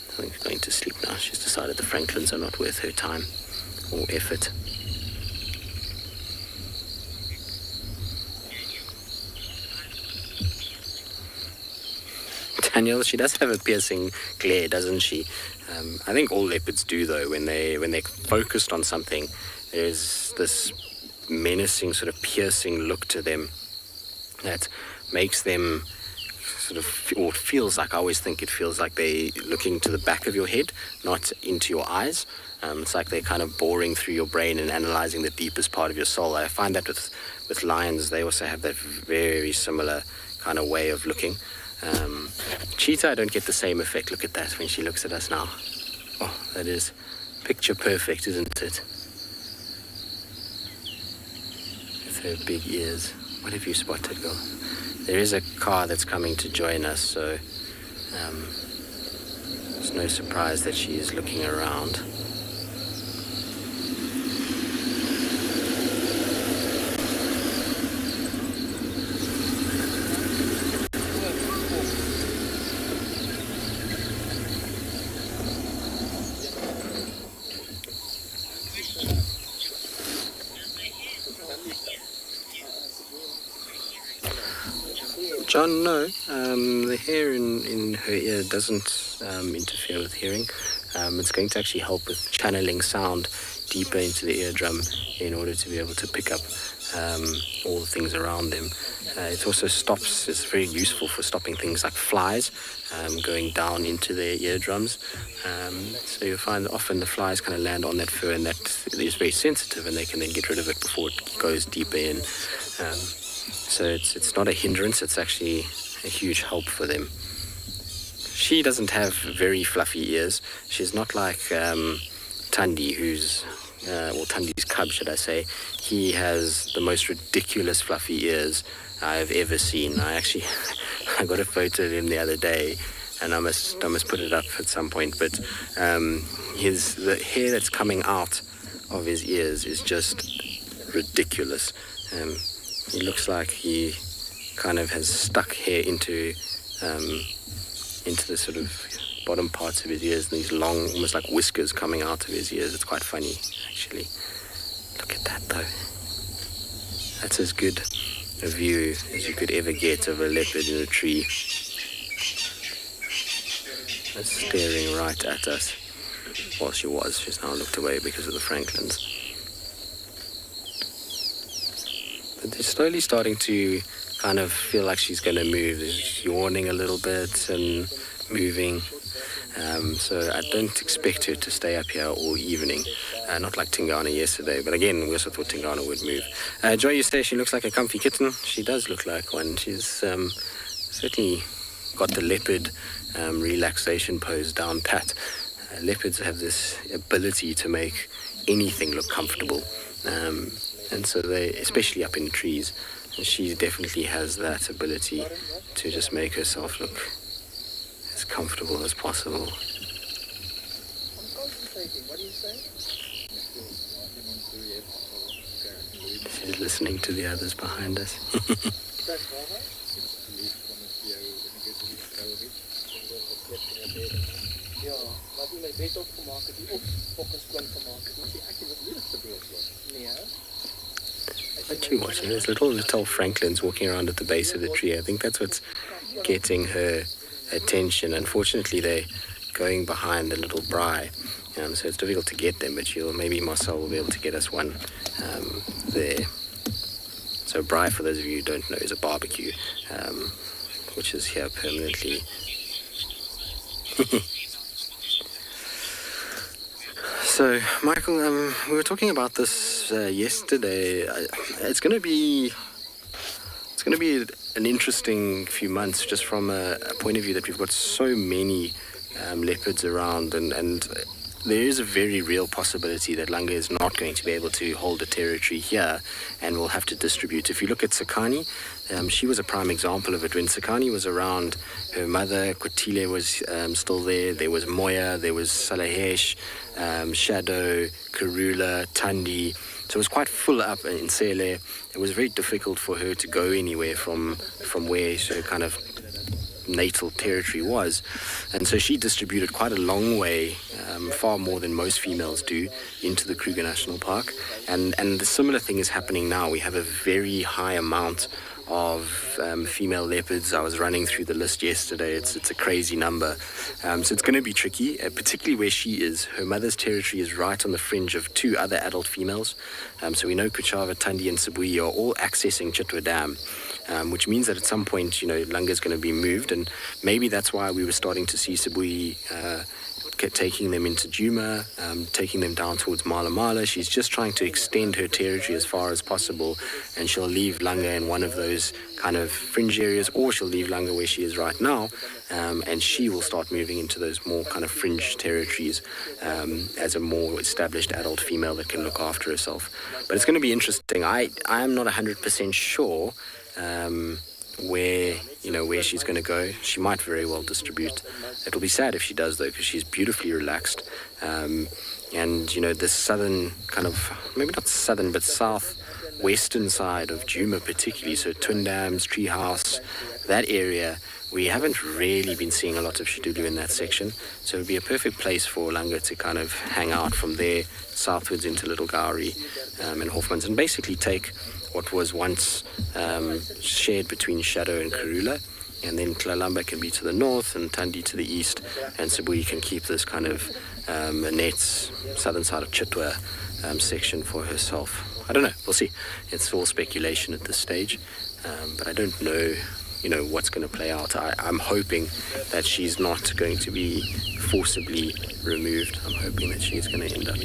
I think she's going to sleep now. She's decided the Franklins are not worth her time or effort. Daniel, she does have a piercing glare, doesn't she? I think all leopards do, though. When they're focused on something, there's this menacing, sort of piercing look to them that makes them or it feels like, I always think it feels like they're looking to the back of your head, not into your eyes. It's like they're kind of boring through your brain and analyzing the deepest part of your soul. I find that with lions, they also have that very similar kind of way of looking. Cheetah, I don't get the same effect. Look at that when she looks at us now. Oh, that is picture perfect, isn't it? With her big ears. What have you spotted, girl? There is a car that's coming to join us, so it's no surprise that she is looking around. John, no. The hair in her ear doesn't interfere with hearing. It's going to actually help with channeling sound deeper into the eardrum in order to be able to pick up all the things around them. It also it's very useful for stopping things like flies going down into their eardrums. So you'll find often the flies kind of land on that fur, and that is very sensitive, and they can then get rid of it before it goes deeper in. So it's not a hindrance, it's actually a huge help for them. She doesn't have very fluffy ears. She's not like Thandi, or Thandi's cub, should I say. He has the most ridiculous fluffy ears I've ever seen. I got a photo of him the other day, and I must put it up at some point. But the hair that's coming out of his ears is just ridiculous. He looks like he kind of has stuck hair into the sort of bottom parts of his ears, and these long, almost like whiskers coming out of his ears. It's quite funny, actually. Look at that, though. That's as good a view as you could ever get of a leopard in a tree. It's staring right at us. Well, she was. She's now looked away because of the Franklins. But they're slowly starting to kind of feel like she's going to move. She's yawning a little bit and moving. So I don't expect her to stay up here all evening. Not like Tingana yesterday, but again, we also thought Tingana would move. Joy, you say she looks like a comfy kitten. She does look like one. She's certainly got the leopard relaxation pose down pat. Leopards have this ability to make anything look comfortable. And so they, especially up in the trees, she definitely has that ability to just make herself look as comfortable as possible. She's listening to the others behind us. What are you watching? There's little Franklins walking around at the base of the tree. I think that's what's getting her attention. Unfortunately, they're going behind the little braai, so it's difficult to get them, but maybe Marcel will be able to get us one there. So braai, for those of you who don't know, is a barbecue, which is here permanently So, Michael, we were talking about this yesterday. It's going to be an interesting few months, just from a point of view that we've got so many leopards around, and there is a very real possibility that Langa is not going to be able to hold a territory here and will have to distribute. If you look at Tsakani, she was a prime example of it. When Tsakani was around, her mother, Kotile, was still there. There was Moya, there was Salahesh, Shadow, Karula, Tandi. So it was quite full up in Sele. It was very difficult for her to go anywhere from where her kind of natal territory was. And so she distributed quite a long way, far more than most females do, into the Kruger National Park. And the similar thing is happening now. We have a very high amount of female leopards. I was running through the list yesterday. It's a crazy number. So it's going to be tricky, particularly where she is. Her mother's territory is right on the fringe of two other adult females. So we know Kuchava, Tandi and Sibui are all accessing Chitwa Dam, which means that at some point, Langa is going to be moved, and maybe that's why we were starting to see Sibui taking them into Djuma, taking them down towards Mala. She's just trying to extend her territory as far as possible, and she'll leave Langa in one of those kind of fringe areas, or she'll leave Langa where she is right now, and she will start moving into those more kind of fringe territories as a more established adult female that can look after herself. But it's going to be interesting. I am not 100% sure where she's going to go. She might very well distribute. It'll be sad if she does, though, because she's beautifully relaxed. And the southern kind of, maybe not southern, but southwestern side of Djuma particularly, so Twin Dams, Treehouse, that area, we haven't really been seeing a lot of Shidulu in that section. So it would be a perfect place for Langa to kind of hang out from there southwards into Little Gowrie and Hoffmans, and basically take what was once shared between Shadow and Karula, and then Tlalamba can be to the north and Tandi to the east, and Sibui can keep this kind of Annette's southern side of Chitwa section for herself. I don't know, we'll see. It's all speculation at this stage, but I don't know what's going to play out. I'm hoping that she's not going to be forcibly removed. I'm hoping that she's going to end up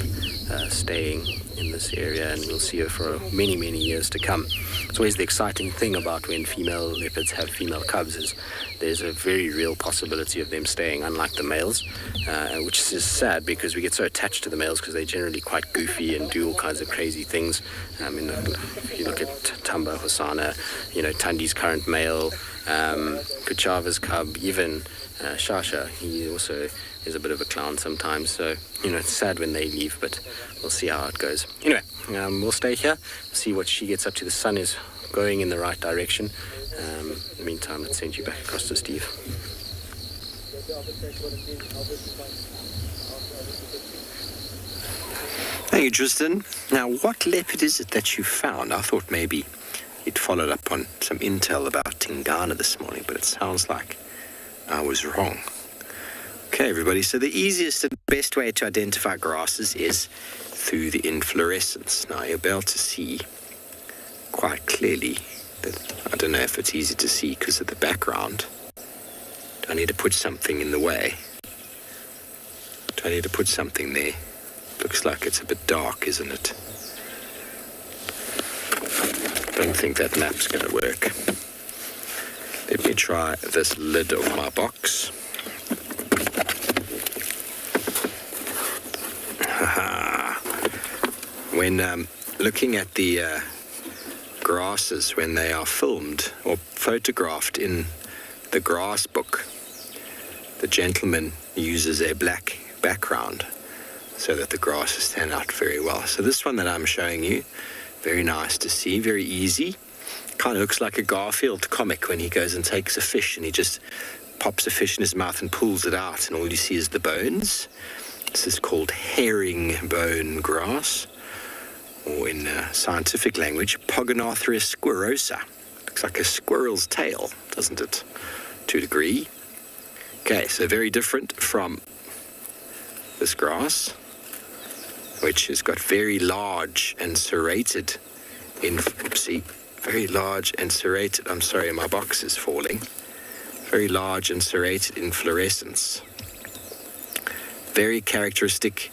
staying in this area, and we'll see her for many, many years to come. It's always the exciting thing about when female leopards have female cubs is there's a very real possibility of them staying, unlike the males, which is sad because we get so attached to the males because they're generally quite goofy and do all kinds of crazy things. If you look at Tamba, Hosanna, Tandi's current male, Kuchava's cub, even Shasha, he also is a bit of a clown sometimes, so it's sad when they leave, but we'll see how it goes. Anyway, we'll stay here, see what she gets up to. The sun is going in the right direction. In the meantime, let's send you back across to Steve. Thank you, Tristan. Now, what leopard is it that you found? I thought maybe you'd followed up on some intel about Tingana this morning, but it sounds like I was wrong. Okay, everybody, so the easiest and best way to identify grasses is through the inflorescence. Now, you'll be able to see quite clearly that, I don't know if it's easy to see because of the background. Do I need to put something in the way? Do I need to put something there? Looks like it's a bit dark, isn't it? Don't think that map's going to work. Let me try this lid of my box. When looking at the grasses when they are filmed or photographed in the grass book, the gentleman uses a black background so that the grasses stand out very well. So this one that I'm showing you, very nice to see, very easy. Kind of looks like a Garfield comic when he goes and takes a fish and he just pops a fish in his mouth and pulls it out and all you see is the bones. This is called herringbone grass, or in scientific language, Pogonathria squirrosa. Looks like a squirrel's tail, doesn't it? To a degree. Okay, so very different from this grass, which has got very large and serrated very large and serrated, I'm sorry, my box is falling. Very large and serrated inflorescence. very characteristic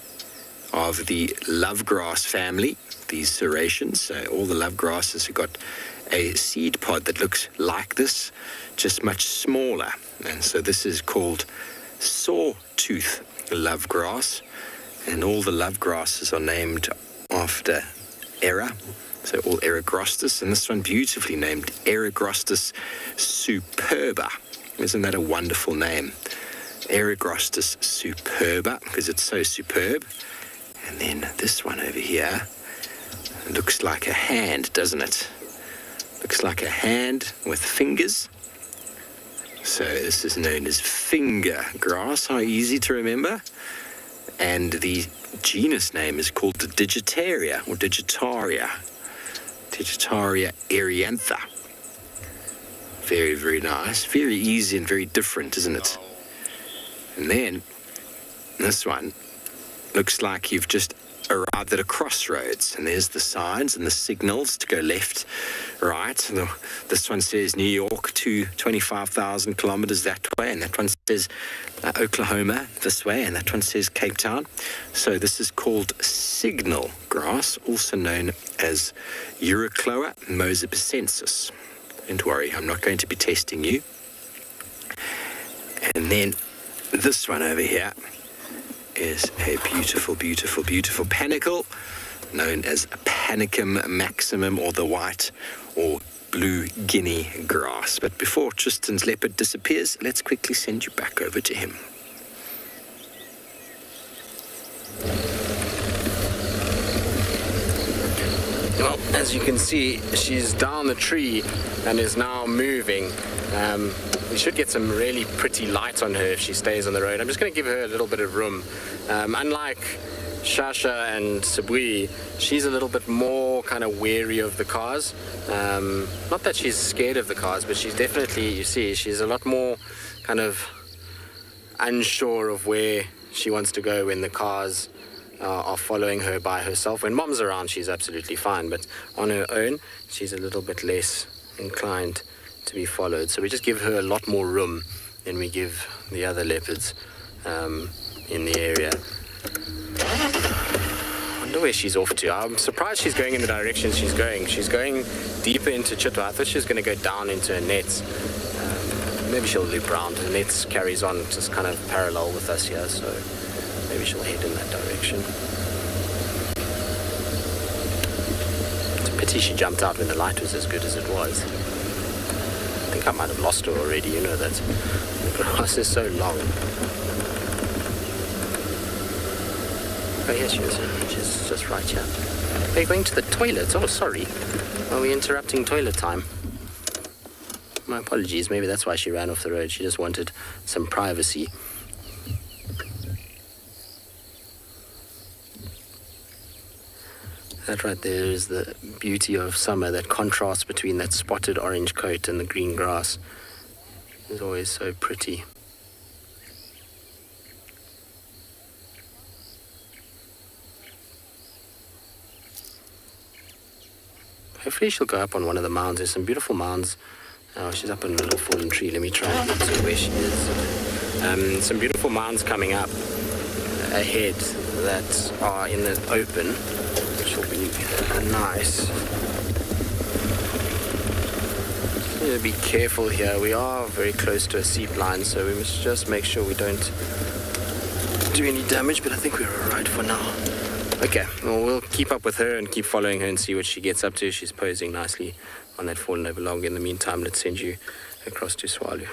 of the lovegrass family, these serrations. So all the lovegrasses have got a seed pod that looks like this, just much smaller. And so this is called sawtooth lovegrass. And all the lovegrasses are named after Era. So all Eragrostis, and this one beautifully named Eragrostis superba. Isn't that a wonderful name? Eragrostis superba, because it's so superb. And then this one over here looks like a hand, doesn't it? Looks like a hand with fingers. So this is known as finger grass. How easy to remember. And the genus name is called the Digitaria, or Digitaria. Digitaria eriantha. Very, very nice. Very easy and very different, isn't it? And then this one looks like you've just arrived at a crossroads, and there's the signs and the signals to go left, right. This one says New York to 25,000 kilometers that way, and that one says Oklahoma this way, and that one says Cape Town. So this is called signal grass, also known as Eurycloa mosabicensis. Don't worry, I'm not going to be testing you. And then this one over here is a beautiful, beautiful, beautiful panicle known as Panicum maximum, or the white or blue Guinea grass. But before Tristan's leopard disappears, let's quickly send you back over to him. Well, as you can see, she's down the tree and is now moving. We should get some really pretty light on her if she stays on the road. I'm just going to give her a little bit of room. Unlike Shasha and Sabui, she's a little bit more kind of wary of the cars. Not that she's scared of the cars, but she's definitely, you see, she's a lot more kind of unsure of where she wants to go when the cars are following her by herself. When mom's around, she's absolutely fine, but on her own, she's a little bit less inclined to be followed. So we just give her a lot more room than we give the other leopards in the area. I wonder where she's off to. I'm surprised she's going in the direction she's going. She's going deeper into Chitwa. I thought she was going to go down into her nets. Maybe she'll loop around. The nets carries on just kind of parallel with us here, so maybe she'll head in that direction. It's a pity she jumped out when the light was as good as it was. I think I might have lost her already, you know that. The grass is so long. Oh, here she is. She's just right here. Are you going to the toilet? Oh, sorry. Are we interrupting toilet time? My apologies. Maybe that's why she ran off the road. She just wanted some privacy. That right there is the beauty of summer, that contrast between that spotted orange coat and the green grass. It's always so pretty. Hopefully she'll go up on one of the mounds. There's some beautiful mounds. Oh, she's up on a little fallen tree. Let me try and see where she is. Some beautiful mounds coming up ahead that are in the open, which will be nice. Need to be careful here. We are very close to a seep line, so we must just make sure we don't do any damage, but I think we're all right for now. Okay, well, we'll keep up with her and keep following her and see what she gets up to. She's posing nicely on that fallen over log. In the meantime, let's send you across to Tswalu.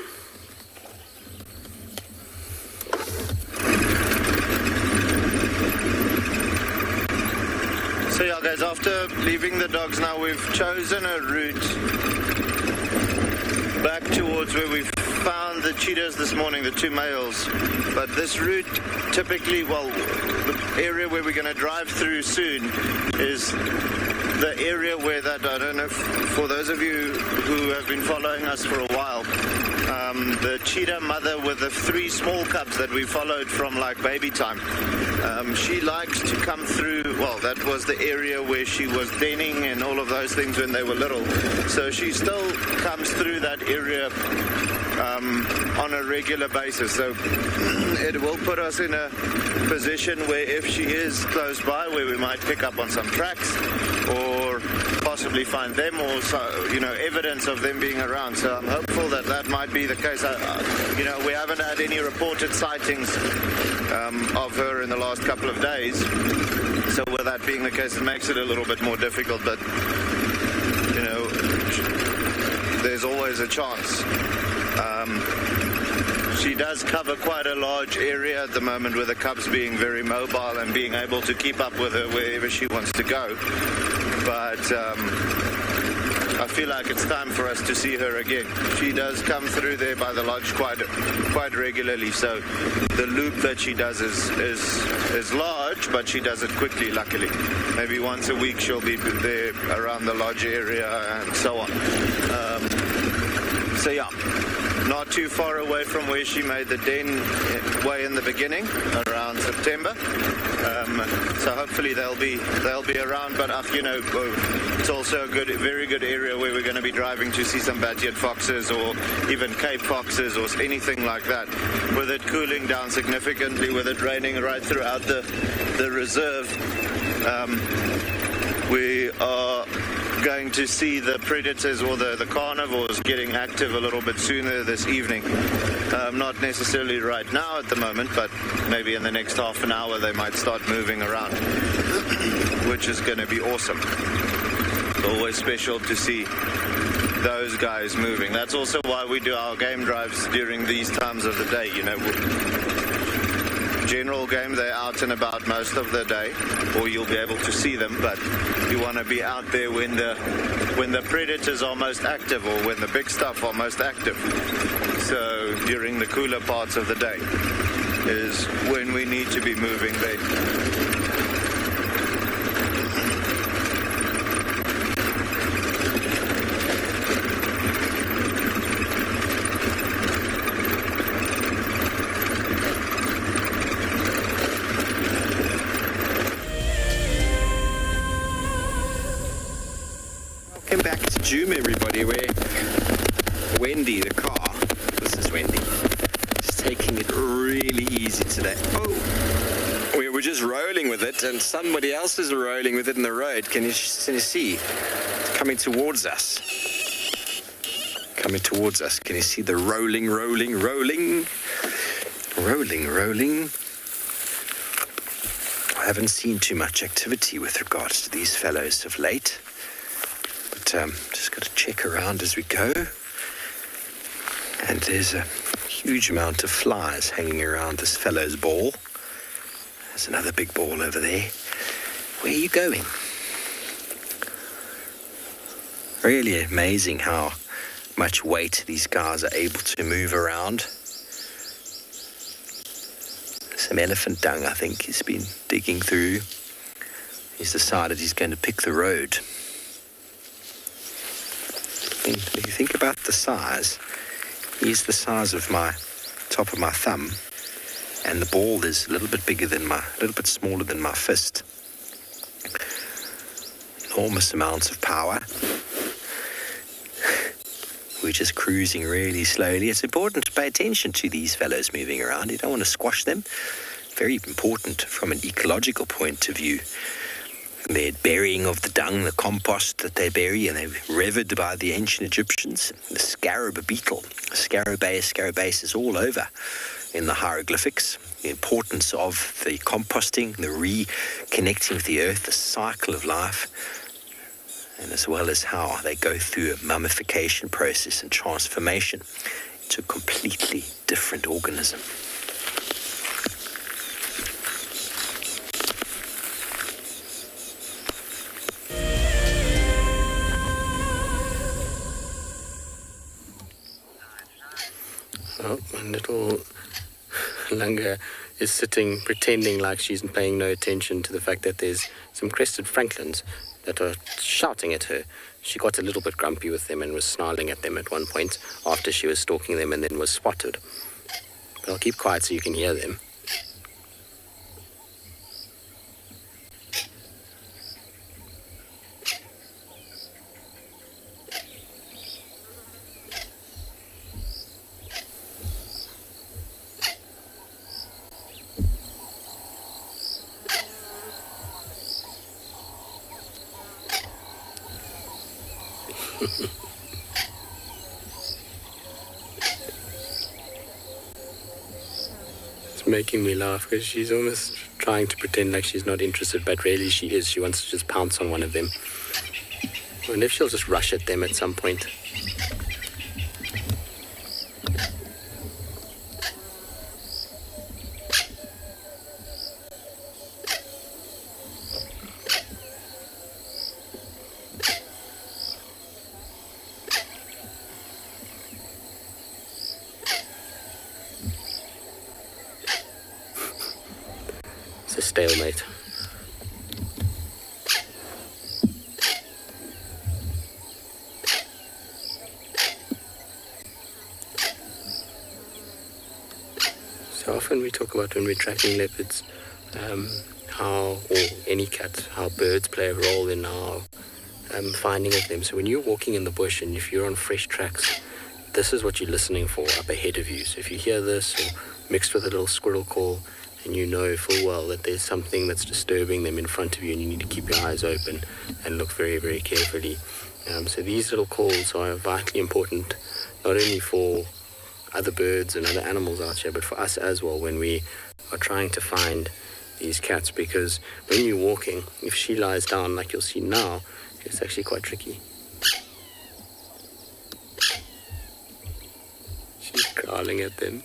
So yeah, guys, after leaving the dogs now, we've chosen a route back towards where we found the cheetahs this morning, the two males. But this route typically, well, the area where we're going to drive through soon is the area where that, I don't know, for those of you who have been following us for a while, the cheetah mother with the 3 small cubs that we followed from like baby time, she likes to come through, well, that was the area where she was denning and all of those things when they were little. So she still comes through that area on a regular basis. So it will put us in a position where if she is close by, where we might pick up on some tracks or possibly find them, or evidence of them being around. So I'm hopeful that that might be the case. We haven't had any reported sightings of her in the last couple of days. So with that being the case, it makes it a little bit more difficult. But there's always a chance. She does cover quite a large area at the moment, with the cubs being very mobile and being able to keep up with her wherever she wants to go. But I feel like it's time for us to see her again. She does come through there by the lodge quite regularly. So the loop that she does is large, but she does it quickly, luckily. Maybe once a week she'll be there around the lodge area and so on. So yeah, not too far away from where she made the den way in the beginning, around September. So hopefully they'll be around. But it's also a very good area where we're going to be driving to see some bat-eared foxes, or even Cape foxes, or anything like that. With it cooling down significantly, with it raining right throughout the reserve, we are going to see the predators, or the carnivores, getting active a little bit sooner this evening. Not necessarily right now at the moment, but maybe in the next half an hour they might start moving around, which is going to be awesome. Always special to see those guys moving. That's also why we do our game drives during these times of the day. General game, they're out and about most of the day, or you'll be able to see them, but you want to be out there when the predators are most active, or when the big stuff are most active. So during the cooler parts of the day is when we need to be moving there. Welcome back to Djuma, everybody, where Wendy, the car, this is Wendy, is taking it really easy today. Oh, we were just rolling with it, and somebody else is rolling with it in the road. Can you see? It's coming towards us. Coming towards us. Can you see the rolling? I haven't seen too much activity with regards to these fellows of late. Just got to check around as we go, and there's a huge amount of flies hanging around this fellow's ball. There's another big ball over there. Where are you going? Really amazing how much weight these guys are able to move around. Some elephant dung, I think, he's been digging through. He's decided he's going to pick the road. If you think about the size, he's the size of my top of my thumb, and the ball is a little bit smaller than my fist. Enormous amounts of power. We're just cruising really slowly. It's important to pay attention to these fellows moving around. You don't want to squash them. Very important from an ecological point of view. Their burying of the dung, the compost that they bury, and they're revered by the ancient Egyptians. The scarab beetle, scarabaeus is all over in the hieroglyphics. The importance of the composting, the reconnecting with the earth, the cycle of life, and as well as how they go through a mummification process and transformation into a completely different organism. Oh, and little Lunga is sitting, pretending like she's paying no attention to the fact that there's some crested francolins that are shouting at her. She got a little bit grumpy with them and was snarling at them at one point after she was stalking them, and then was spotted. But I'll keep quiet so you can hear them. It's making me laugh because she's almost trying to pretend like she's not interested, but really she is. She wants to just pounce on one of them. I wonder if she'll just rush at them at some point. It's a stalemate. So often we talk about when we're tracking leopards, or any cat, how birds play a role in our finding of them. So when you're walking in the bush and if you're on fresh tracks, this is what you're listening for up ahead of you. So if you hear this or mixed with a little squirrel call, and you know full well that there's something that's disturbing them in front of you and you need to keep your eyes open and look very, very carefully. So these little calls are vitally important, not only for other birds and other animals out here, but for us as well when we are trying to find these cats, because when you're walking, if she lies down like you'll see now, it's actually quite tricky. She's growling at them.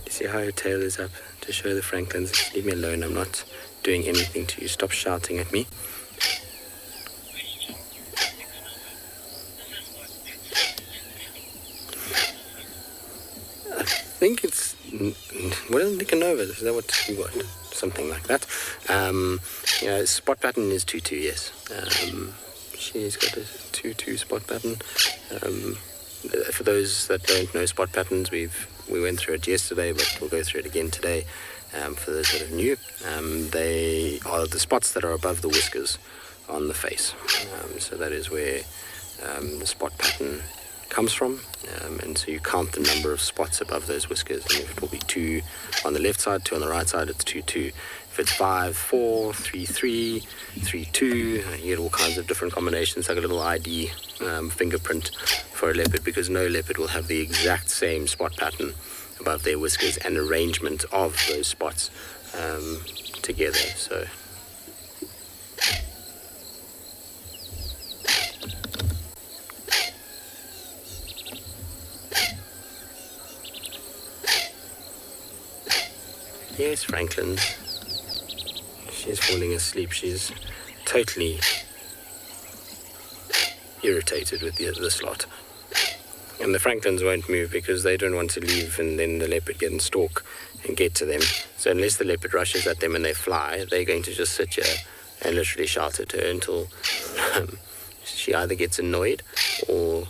See how her tail is up to show the franklins, leave me alone, I'm not doing anything to you, stop shouting at me. I think it's, what is Nicanova? Is that what you want? Something like that. Spot pattern is 2-2, yes. She's got a 2-2 spot pattern. For those that don't know spot patterns, we went through it yesterday, but we'll go through it again today. For those that are new, they are the spots that are above the whiskers on the face. So that is where the spot pattern comes from. And so you count the number of spots above those whiskers, and if it will be 2 on the left side, 2 on the right side, it's 2-2. If it's 5-4, 3-3, 3-2, you get all kinds of different combinations, like a little ID fingerprint for a leopard, because no leopard will have the exact same spot pattern above their whiskers and arrangement of those spots together. So yes, Franklin. She's falling asleep. She's totally irritated with this lot. And the franklins won't move because they don't want to leave and then the leopard get and stalk and get to them. So unless the leopard rushes at them and they fly, they're going to just sit here and literally shout at her until she either gets annoyed or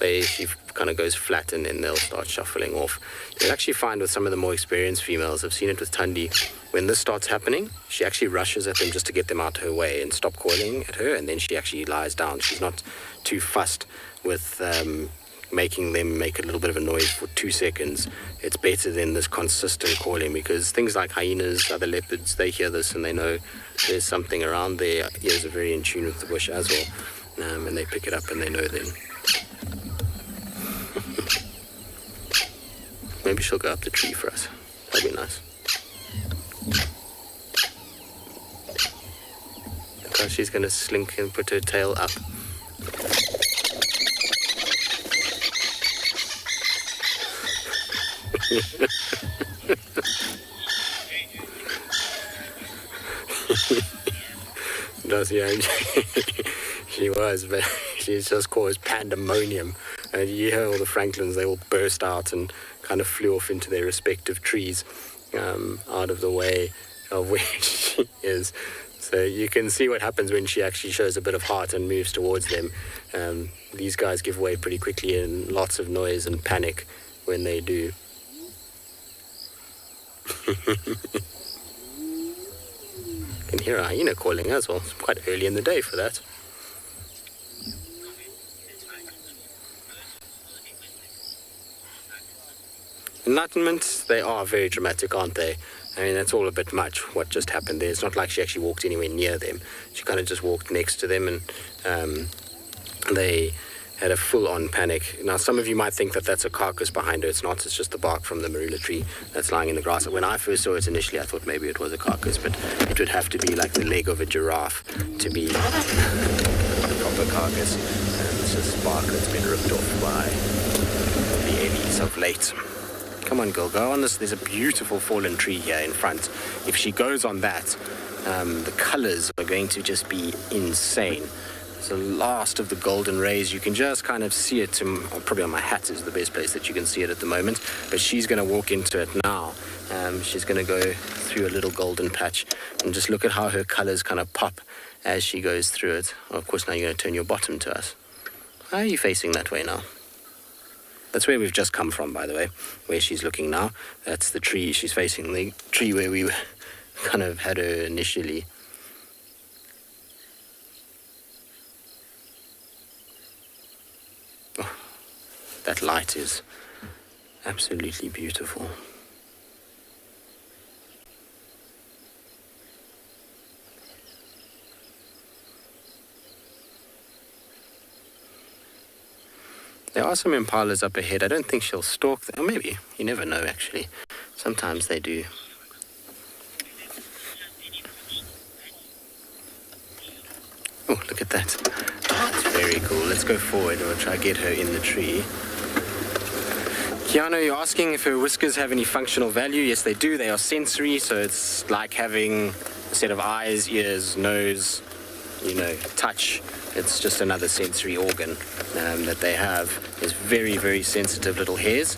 she kind of goes flat, and then they'll start shuffling off. You'll actually find with some of the more experienced females, I've seen it with Tundi, when this starts happening, she actually rushes at them just to get them out of her way and stop calling at her, and then she actually lies down. She's not too fussed with making them make a little bit of a noise for 2 seconds. It's better than this consistent calling, because things like hyenas, other leopards, they hear this and they know there's something around. Their ears are very in tune with the bush as well, and they pick it up and they know then. Maybe she'll go up the tree for us. That'd be nice. Because she's going to slink and put her tail up. Does, yeah. She was, but she's just caused pandemonium. And you hear all the franklins, they all burst out and kind of flew off into their respective trees, out of the way of where she is. So you can see what happens when she actually shows a bit of heart and moves towards them. These guys give way pretty quickly, and lots of noise and panic when they do. You can hear a hyena calling as well. It's quite early in the day for that. Enlightenment, they are very dramatic, aren't they? I mean, that's all a bit much, what just happened there. It's not like she actually walked anywhere near them. She kind of just walked next to them, and they had a full-on panic. Now, some of you might think that that's a carcass behind her. It's not. It's just the bark from the marula tree that's lying in the grass. When I first saw it initially, I thought maybe it was a carcass, but it would have to be like the leg of a giraffe to be a proper carcass. And it's just bark that's been ripped off by the eddies of late. Come on, girl, go on this. There's a beautiful fallen tree here in front. If she goes on that, the colors are going to just be insane. It's the last of the golden rays. You can just kind of see it. Probably on my hat is the best place that you can see it at the moment. But she's going to walk into it now. She's going to go through a little golden patch. And just look at how her colors kind of pop as she goes through it. Oh, of course, now you're going to turn your bottom to us. How are you facing that way now? That's where we've just come from, by the way, where she's looking now. That's the tree. She's facing the tree where we kind of had her initially. Oh, that light is absolutely beautiful. There are some impalas up ahead. I don't think she'll stalk them. Or maybe. You never know, actually. Sometimes they do. Oh, look at that. That's very cool. Let's go forward and we'll try to get her in the tree. Keanu, you're asking if her whiskers have any functional value. Yes, they do. They are sensory, so it's like having a set of eyes, ears, nose, touch. It's just another sensory organ that they have. There's very, very sensitive little hairs.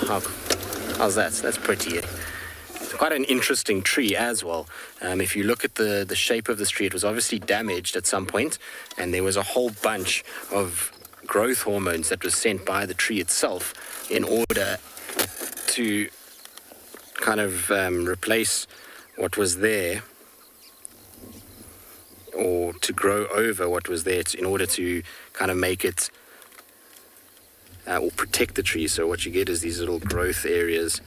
How's that? That's pretty. It's quite an interesting tree as well. If you look at the shape of this tree, it was obviously damaged at some point, and there was a whole bunch of growth hormones that was sent by the tree itself in order to kind of replace what was there, or to grow over what was there in order to kind of make it or protect the tree. So what you get is these little growth areas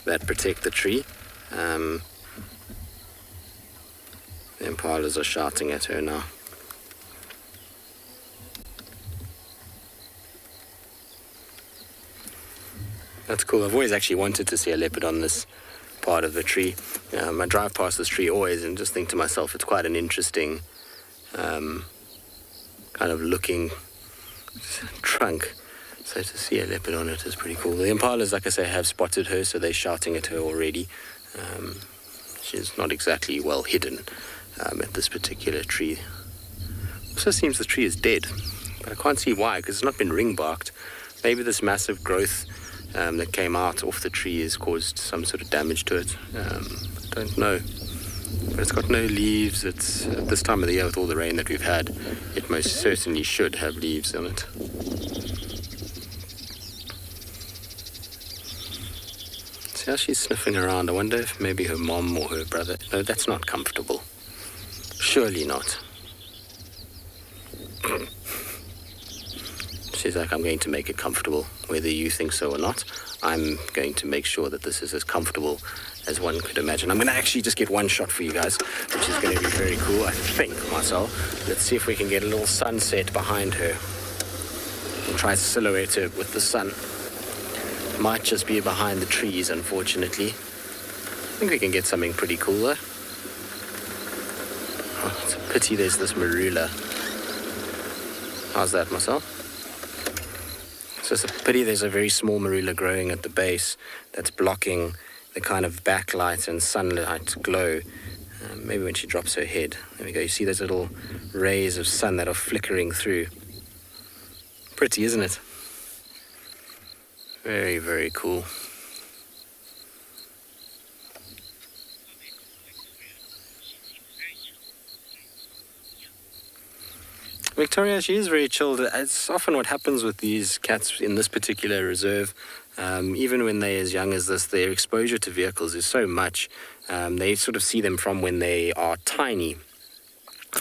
that protect the tree. The impalas are shouting at her now. That's cool. I've always actually wanted to see a leopard on this part of the tree. I drive past this tree always and just think to myself, it's quite an interesting kind of looking trunk. So to see a leopard on it is pretty cool. The impalas, like I say, have spotted her, so they're shouting at her already. She's not exactly well hidden at this particular tree. Also seems the tree is dead, but I can't see why, because it's not been ring barked. Maybe this massive growth that came out off the tree has caused some sort of damage to it. Don't know. But it's got no leaves. It's at this time of the year with all the rain that we've had, it most certainly should have leaves on it. See how she's sniffing around. I wonder if maybe her mom or her brother... No, that's not comfortable. Surely not. She's like, I'm going to make it comfortable. Whether you think so or not, I'm going to make sure that this is as comfortable as one could imagine. I'm going to actually just get one shot for you guys, which is going to be very cool, I think, Marcel. Let's see if we can get a little sunset behind her and try to silhouette her with the sun. Might just be behind the trees, unfortunately. I think we can get something pretty cool, though. Oh, it's a pity there's this marula. How's that, Marcel? So it's a pity there's a very small marula growing at the base that's blocking the kind of backlight and sunlight glow. Maybe when she drops her head. There we go. You see those little rays of sun that are flickering through. Pretty, isn't it? Very, very cool. Victoria, she is very chilled. It's often what happens with these cats in this particular reserve. Even when they're as young as this, their exposure to vehicles is so much. They sort of see them from when they are tiny.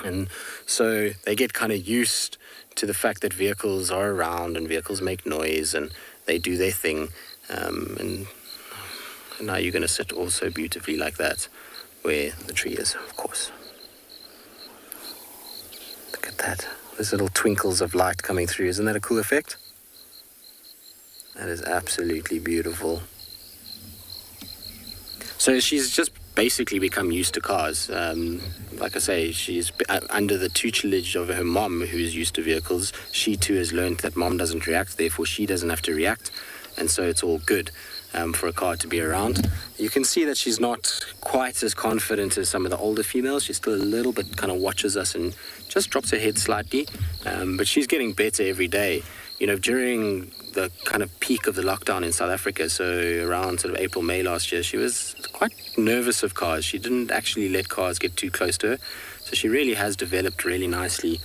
And so they get kind of used to the fact that vehicles are around and vehicles make noise and they do their thing. And now you're going to sit also beautifully like that, where the tree is, of course. Look at that. Those little twinkles of light coming through. Isn't that a cool effect? That is absolutely beautiful. So she's just basically become used to cars. Like I say, she's under the tutelage of her mom, who's used to vehicles. She too has learned that mom doesn't react, therefore she doesn't have to react. And so it's all good for a car to be around. You can see that she's not quite as confident as some of the older females. She's still a little bit kind of watches us and just drops her head slightly. But she's getting better every day. You know, during the kind of peak of the lockdown in South Africa, so around sort of April, May last year, she was quite nervous of cars. She didn't actually let cars get too close to her. So she really has developed really nicely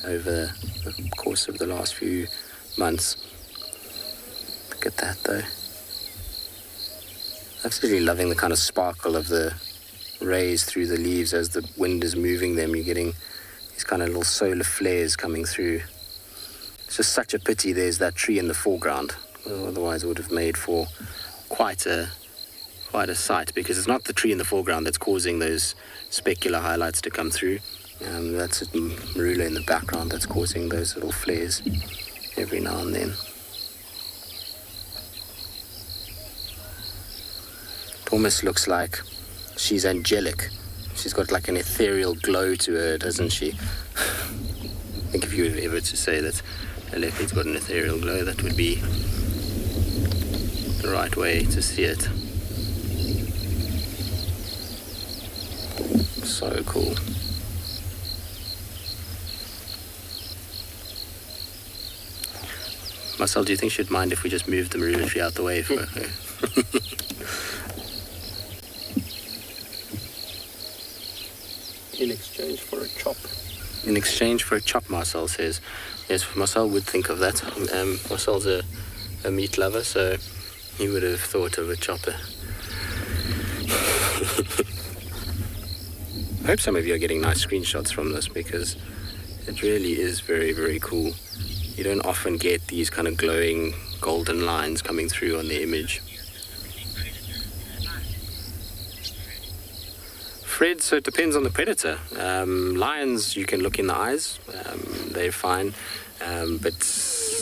over the course of the last few months. Look at that, though. Absolutely loving the kind of sparkle of the rays through the leaves as the wind is moving them. You're getting these kind of little solar flares coming through. It's just such a pity there's that tree in the foreground. Otherwise it would have made for quite a sight, because it's not the tree in the foreground that's causing those specular highlights to come through. That's Marula in the background that's causing those little flares every now and then. It almost looks like she's angelic. She's got like an ethereal glow to her, doesn't she? I think if you were ever to say that a leopard's got an ethereal glow, that would be the right way to see it. So cool. Marcel, do you think she'd mind if we just moved the Marula tree out the way for her? In exchange for a chop. In exchange for a chop, Marcel says. Yes, Marcel would think of that. Marcel's a meat lover, so he would have thought of a chopper. I hope some of you are getting nice screenshots from this, because it really is very, very cool. You don't often get these kind of glowing golden lines coming through on the image. Fred, so it depends on the predator. Lions, you can look in the eyes. They're fine. But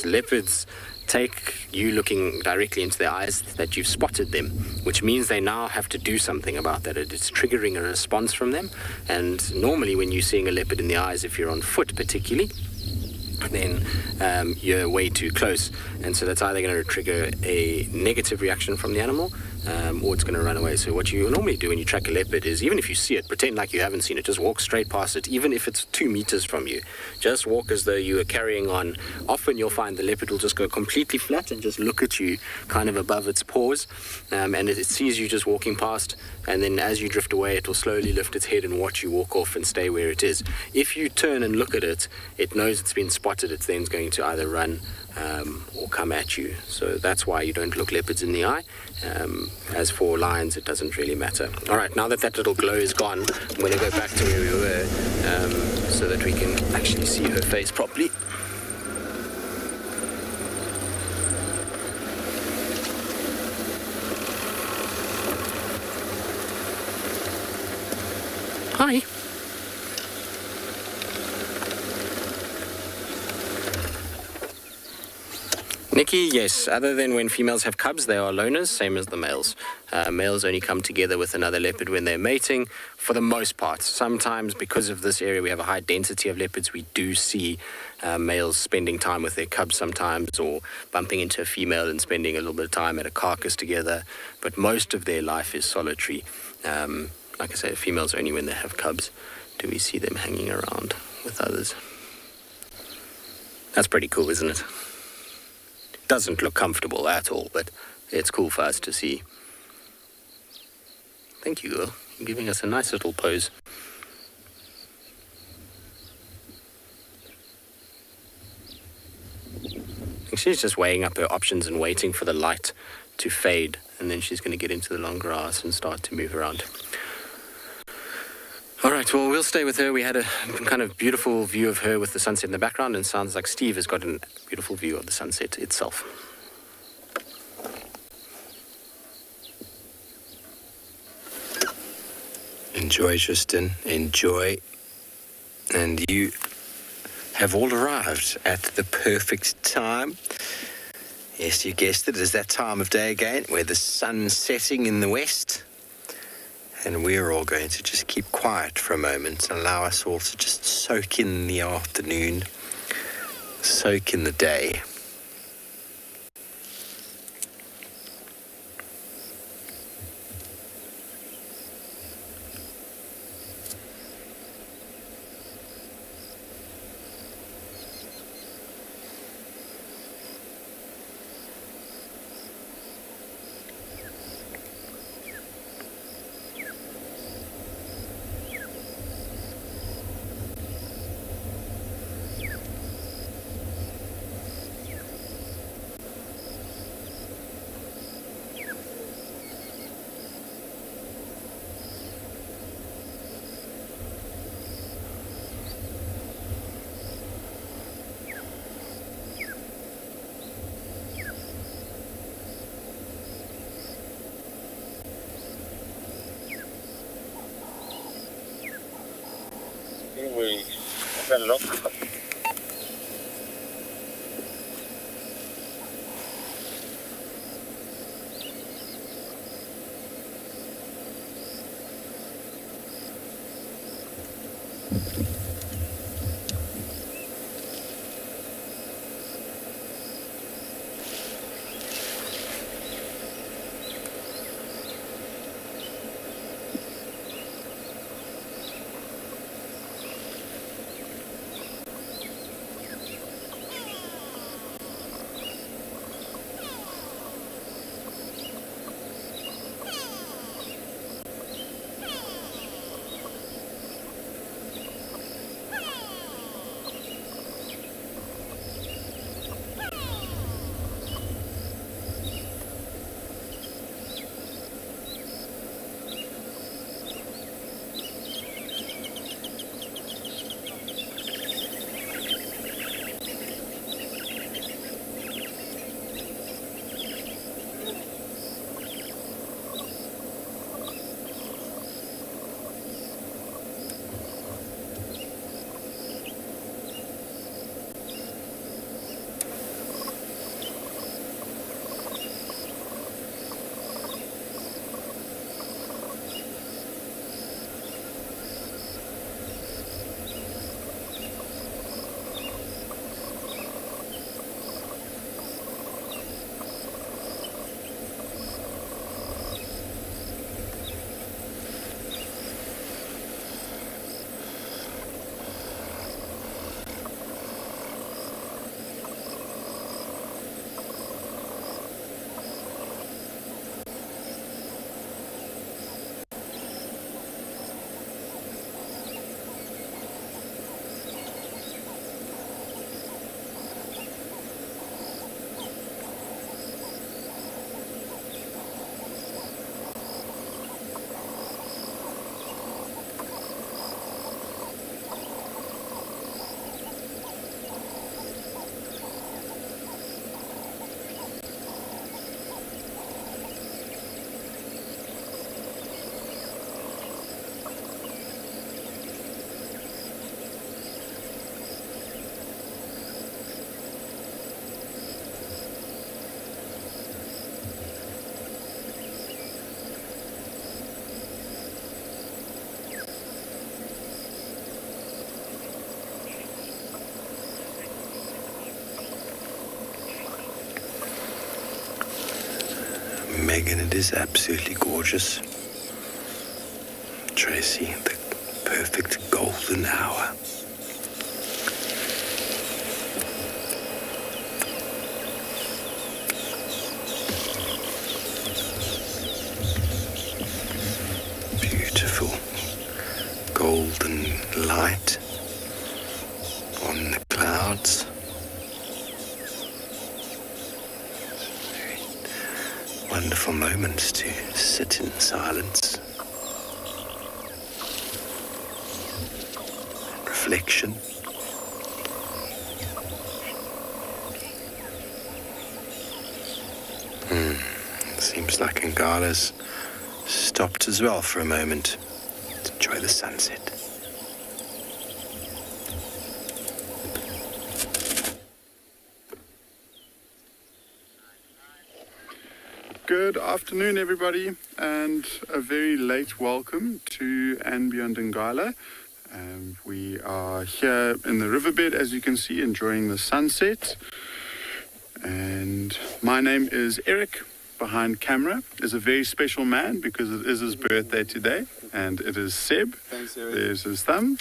leopards take you looking directly into their eyes that you've spotted them, which means they now have to do something about that. It's triggering a response from them. And normally when you're seeing a leopard in the eyes, if you're on foot particularly, then you're way too close. And so that's either going to trigger a negative reaction from the animal, or it's going to run away. So what you normally do when you track a leopard is, even if you see it, pretend like you haven't seen it. Just walk straight past it, even if it's 2 meters from you. Just walk as though you are carrying on. Often you'll find the leopard will just go completely flat and just look at you kind of above its paws, and it sees you just walking past, and then as you drift away, it will slowly lift its head and watch you walk off and stay where it is. If you turn and look at it, it knows it's been spotted. It's then going to either run or come at you. So that's why you don't look leopards in the eye. As for lions, it doesn't really matter. All right, now that little glow is gone, I'm going to go back to where we were so that we can actually see her face properly. Hi. Nikki, yes, other than when females have cubs, they are loners, same as the males. Males only come together with another leopard when they're mating, for the most part. Sometimes, because of this area, we have a high density of leopards, we do see males spending time with their cubs sometimes, or bumping into a female and spending a little bit of time at a carcass together. But most of their life is solitary. Like I say, females only when they have cubs do we see them hanging around with others. That's pretty cool, isn't it? Doesn't look comfortable at all, but it's cool for us to see. Thank you, girl. You're giving us a nice little pose. She's just weighing up her options and waiting for the light to fade, and then she's going to get into the long grass and start to move around. All right, well, we'll stay with her. We had a kind of beautiful view of her with the sunset in the background, and sounds like Steve has got a beautiful view of the sunset itself. Enjoy, Tristan. Enjoy. And you have all arrived at the perfect time. Yes, you guessed it. It's that time of day again where the sun's setting in the west. And we're all going to just keep quiet for a moment and allow us all to just soak in the afternoon, soak in the day. We have a lot. Megan, it is absolutely gorgeous. Tracy, the perfect golden hour. Beautiful golden light on the clouds. Wonderful moments to sit in silence. Reflection. Seems like Ngala's stopped as well for a moment enjoy the sunset. Good afternoon, everybody, and a very late welcome to andBeyond and Ngala. We are here in the riverbed, as you can see, enjoying the sunset. And my name is Eric. Behind camera is a very special man because it is his birthday today, and it is Seb. Thanks, Eric. There's his thumb.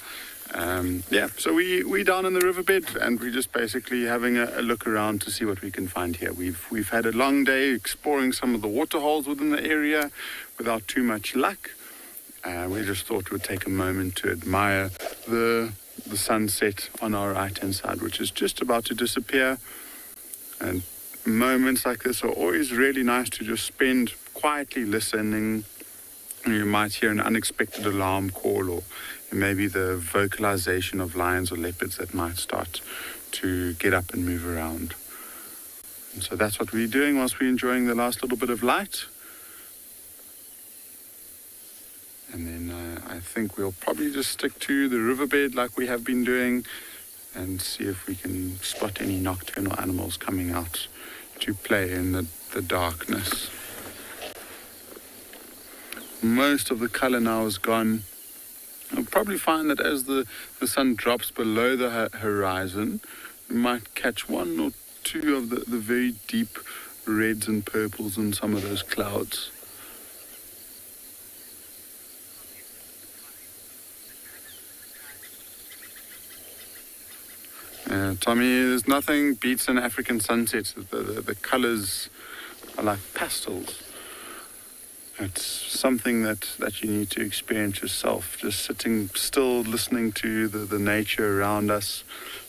So we down in the riverbed, and we're just basically having a look around to see what we can find here. We've had a long day exploring some of the water holes within the area without too much luck. We just thought we'd take a moment to admire the sunset on our right-hand side, which is just about to disappear. And moments like this are always really nice to just spend quietly listening. You might hear an unexpected alarm call, or maybe the vocalization of lions or leopards that might start to get up and move around. And so that's what we're doing whilst we're enjoying the last little bit of light. And then I think we'll probably just stick to the riverbed like we have been doing and see if we can spot any nocturnal animals coming out to play in the darkness. Most of the color now is gone. You'll probably find that as the sun drops below the horizon, you might catch one or two of the very deep reds and purples in some of those clouds. Tommy, there's nothing beats an African sunset. The colors are like pastels. It's something that you need to experience yourself, just sitting still, listening to the nature around us.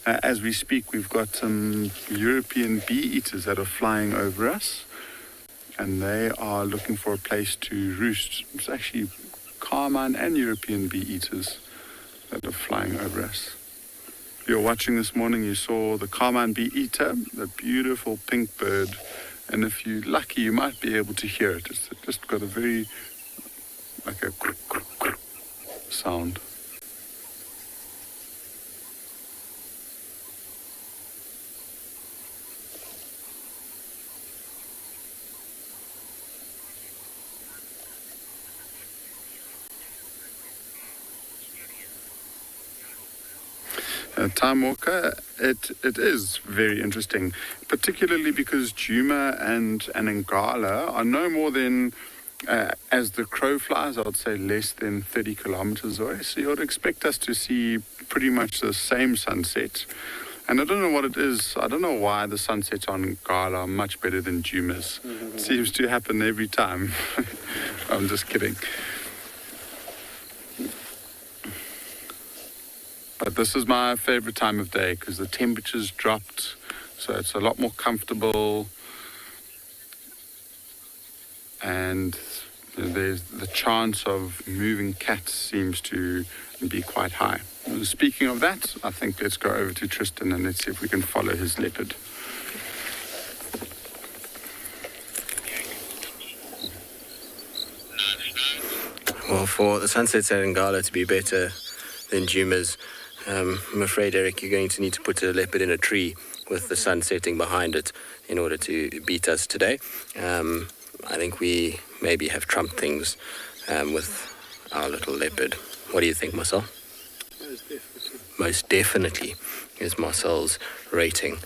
As we speak, we've got some European bee-eaters that are flying over us, and they are looking for a place to roost. It's actually carmine and European bee-eaters that are flying over us. If you were watching this morning, you saw the carmine bee-eater, the beautiful pink bird. And if you're lucky, you might be able to hear it. It's just got a very, like a sound. Time Walker, it is very interesting, particularly because Djuma and Ngala are no more than, as the crow flies, I would say less than 30 kilometers away. So you would expect us to see pretty much the same sunset. And I don't know what it is. I don't know why the sunsets on Ngala are much better than Djuma's. It seems to happen every time. I'm just kidding. But this is my favorite time of day because the temperature's dropped, so it's a lot more comfortable, and there's the chance of moving cats seems to be quite high. Speaking of that, I think let's go over to Tristan and let's see if we can follow his leopard. Well, for the sunsets at Ngala to be better than Djuma's, I'm afraid, Eric, you're going to need to put a leopard in a tree with the sun setting behind it in order to beat us today. I think we maybe have trumped things with our little leopard. What do you think, Marcel? Most definitely is Marcel's rating.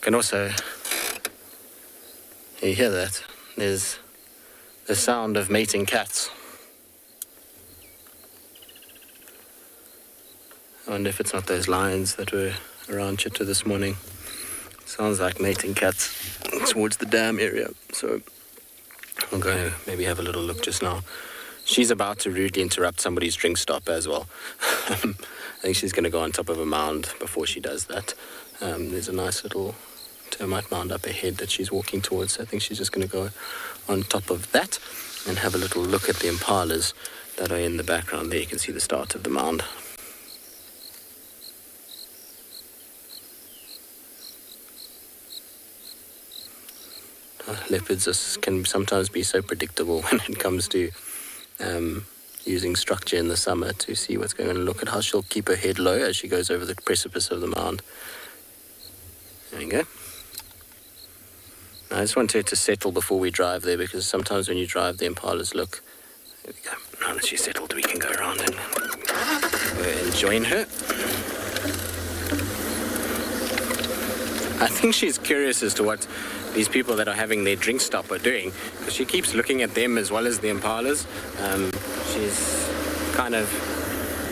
Can also, you hear that? There's the sound of mating cats. I wonder if it's not those lions that were around Chitta this morning. Sounds like mating cats towards the dam area. So I'm going to maybe have a little look just now. She's about to rudely interrupt somebody's drink stop as well. I think she's going to go on top of a mound before she does that. There's a nice little termite mound up ahead that she's walking towards. So I think she's just going to go on top of that and have a little look at the impalas that are in the background there. You can see the start of the mound. Leopards can sometimes be so predictable when it comes to using structure in the summer to see what's going on. Look at how she'll keep her head low as she goes over the precipice of the mound. There you go. I just want her to settle before we drive there, because sometimes when you drive, the impalas look... There we go. Now that she's settled, we can go around and join her. I think she's curious as to what these people that are having their drink stop are doing, because she keeps looking at them as well as the impalas. She's kind of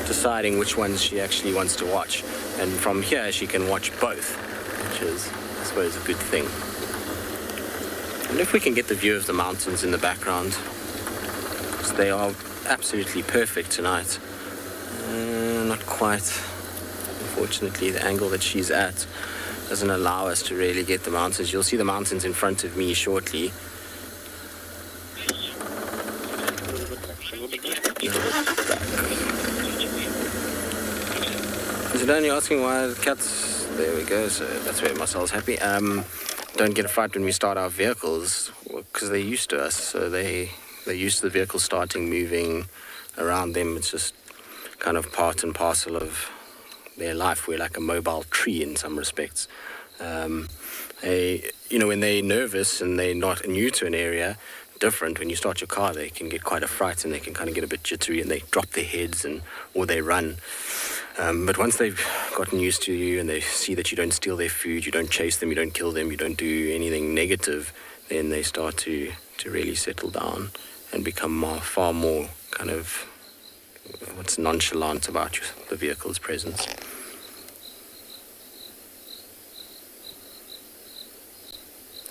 deciding which ones she actually wants to watch. And from here, she can watch both, which is, I suppose, a good thing. And if we can get the view of the mountains in the background, because they are absolutely perfect tonight. Not quite. Unfortunately, the angle that she's at doesn't allow us to really get the mountains. You'll see the mountains in front of me shortly. Is it only asking why the cats... There we go, so that's where Marcel's happy. Don't get a fright when we start our vehicles, because they're used to us, so they're used to the vehicle starting, moving around them. It's just kind of part and parcel of their life. We're like a mobile tree in some respects. When they're nervous and they're not new to an area, different, when you start your car, they can get quite a fright and they can kind of get a bit jittery and they drop their heads or they run. But once they've gotten used to you and they see that you don't steal their food, you don't chase them, you don't kill them, you don't do anything negative, then they start to really settle down and become far more kind of what's nonchalant about the vehicle's presence.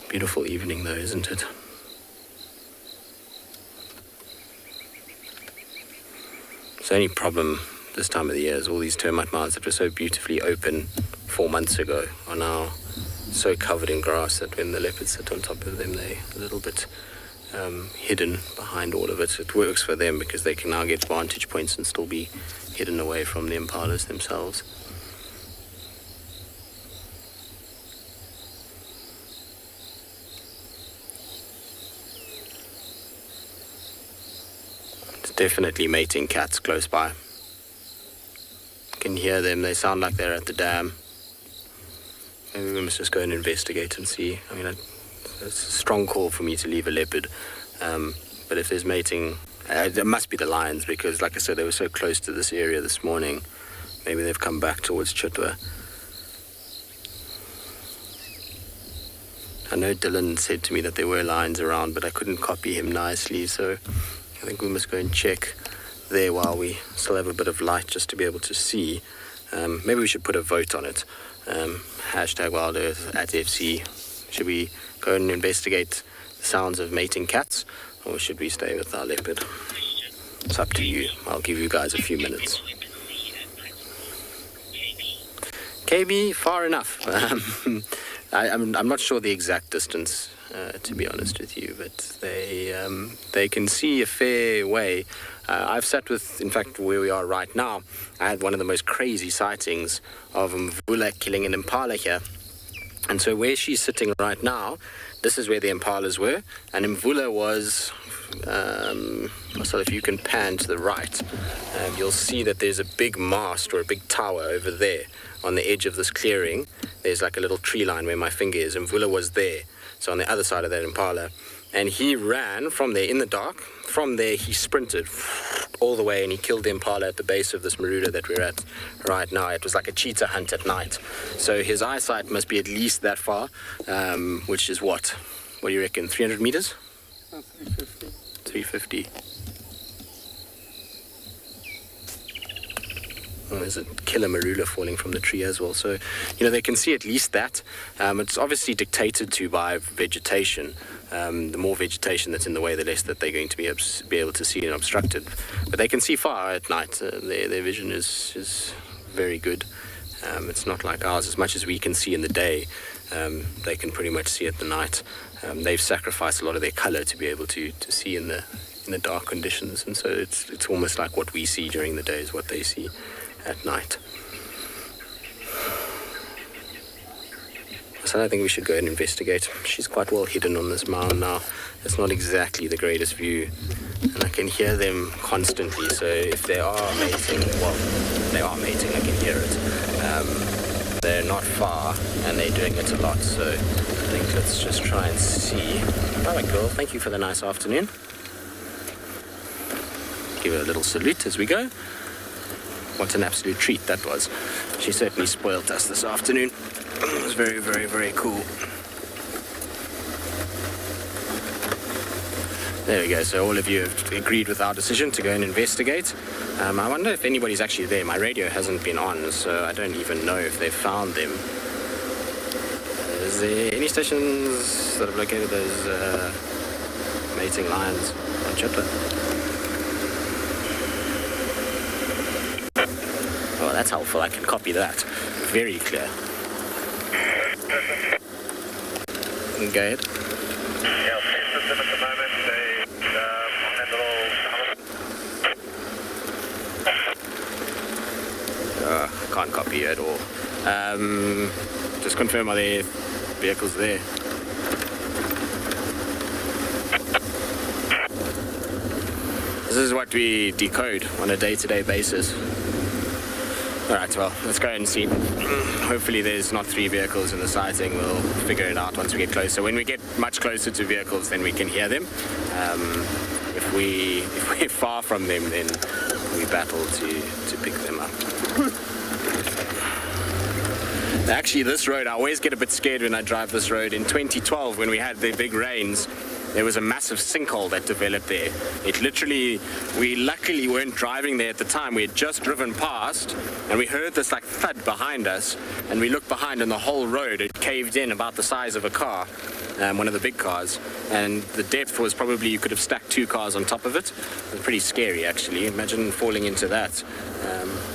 Beautiful evening though, isn't it? The only problem this time of the year is all these termite mounds that were so beautifully open 4 months ago are now so covered in grass that when the leopards sit on top of them, they're a little bit hidden behind all of it. It works for them because they can now get vantage points and still be hidden away from the impalas themselves. It's definitely mating cats close by. You can hear them, they sound like they're at the dam. Maybe we must just go and investigate and see. I mean, it's a strong call for me to leave a leopard, but if there's mating, it must be the lions, because like I said, they were so close to this area this morning. Maybe they've come back towards Chitwa. I know Dylan said to me that there were lions around, but I couldn't copy him nicely, so I think we must go and check there while we still have a bit of light just to be able to see. Maybe we should put a vote on it. Hashtag WildEarth at FC. Should we go and investigate the sounds of mating cats, or should we stay with our leopard? It's up to you. I'll give you guys a few minutes. KB, far enough. I'm not sure the exact distance, to be honest with you, but they can see a fair way. I've sat with, in fact, where we are right now, I had one of the most crazy sightings of Mvula killing an impala here. And so where she's sitting right now, this is where the impalas were, and Mvula was, so if you can pan to the right, you'll see that there's a big mast or a big tower over there on the edge of this clearing. There's like a little tree line where my finger is, and Mvula was there, so on the other side of that impala. And he ran from there in the dark. From there, he sprinted all the way, and he killed the impala at the base of this Marula that we're at right now. It was like a cheetah hunt at night. So his eyesight must be at least that far, which is what? What do you reckon, 300 meters? 350. 350. Oh, there's a killer Marula falling from the tree as well. So, they can see at least that. It's obviously dictated to by vegetation. The more vegetation that's in the way, the less that they're going to be able to see and obstructed. But they can see far at night. Their vision is very good. It's not like ours. As much as we can see in the day, they can pretty much see at the night. They've sacrificed a lot of their color to be able to see in the dark conditions, and so it's almost like what we see during the day is what they see at night. So I think we should go and investigate. She's quite well hidden on this mound now. It's not exactly the greatest view and I can hear them constantly. So if they are mating, I can hear it. They're not far, and they're doing it a lot. So I think let's just try and see. All right, girl. Thank you for the nice afternoon. Give her a little salute as we go. What an absolute treat that was. She certainly spoiled us this afternoon. It was very, very, very cool. There we go. So all of you have agreed with our decision to go and investigate. I wonder if anybody's actually there. My radio hasn't been on, so I don't even know if they've found them. Is there any stations that have located those mating lions on Chipper? Oh, that's helpful. I can copy that. Very clear. Go ahead. Yeah, system at the moment. Can't copy you at all. Just confirm, are there vehicles there? This is what we decode on a day-to-day basis. Alright, well, let's go and see. Hopefully there's not 3 vehicles in the sighting. We'll figure it out once we get closer. When we get much closer to vehicles, then we can hear them. If we're far from them, then we battle to pick them up. Actually, this road, I always get a bit scared when I drive this road. In 2012, when we had the big rains, there was a massive sinkhole that developed there. It literally, we luckily weren't driving there at the time. We had just driven past, and we heard this like thud behind us, and we looked behind, and the whole road, it caved in about the size of a car, one of the big cars, and the depth was probably, you could have stacked 2 cars on top of it. It was pretty scary, actually. Imagine falling into that.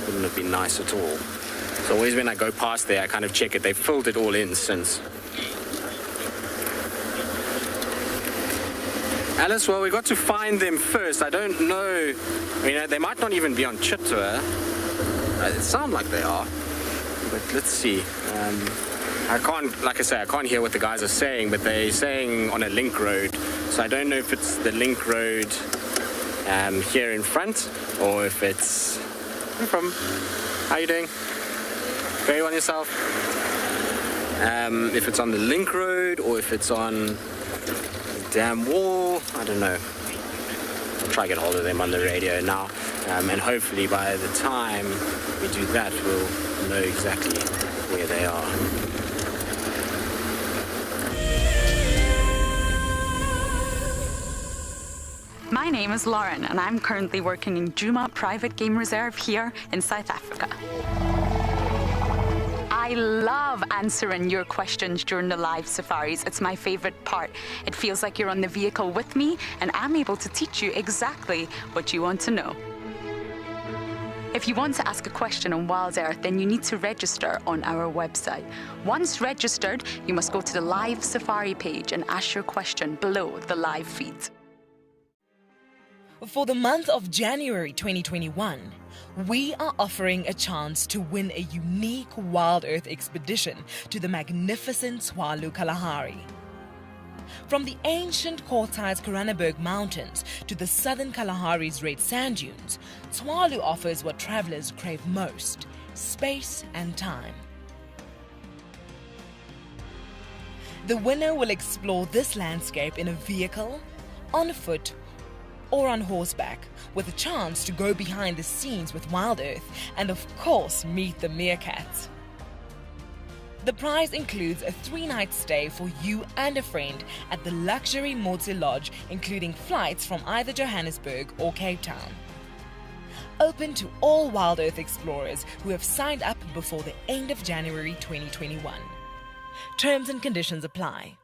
Wouldn't have been nice at all. So always when I go past there, I kind of check it. They've filled it all in since. Alice, well, we got to find them first. I don't know. I mean, they might not even be on Chitwa. It sounds like they are. But let's see. I can't, like I say, I can't hear what the guys are saying, but they're saying on a link road. So I don't know if it's the link road here in front, or if it's... Where from? How are you doing? Very well yourself? If it's on the link road, or if it's on the damn wall, I don't know. I'll try to get hold of them on the radio now, and hopefully by the time we do that, we'll know exactly where they are. My name is Lauren, and I'm currently working in Djuma Private Game Reserve here in South Africa. I love answering your questions during the live safaris. It's my favorite part. It feels like you're on the vehicle with me, and I'm able to teach you exactly what you want to know. If you want to ask a question on WildEarth, then you need to register on our website. Once registered, you must go to the live safari page and ask your question below the live feed. For the month of January 2021, we are offering a chance to win a unique WildEarth expedition to the magnificent Tswalu Kalahari. From the ancient Kortai's Koranenberg Mountains to the southern Kalahari's red sand dunes, Tswalu offers what travelers crave most: space and time. The winner will explore this landscape in a vehicle, on foot, or on horseback, with a chance to go behind the scenes with WildEarth and of course meet the meerkats. The prize includes a 3-night stay for you and a friend at the luxury Motse Lodge, including flights from either Johannesburg or Cape Town. Open to all WildEarth explorers who have signed up before the end of January 2021. Terms and conditions apply.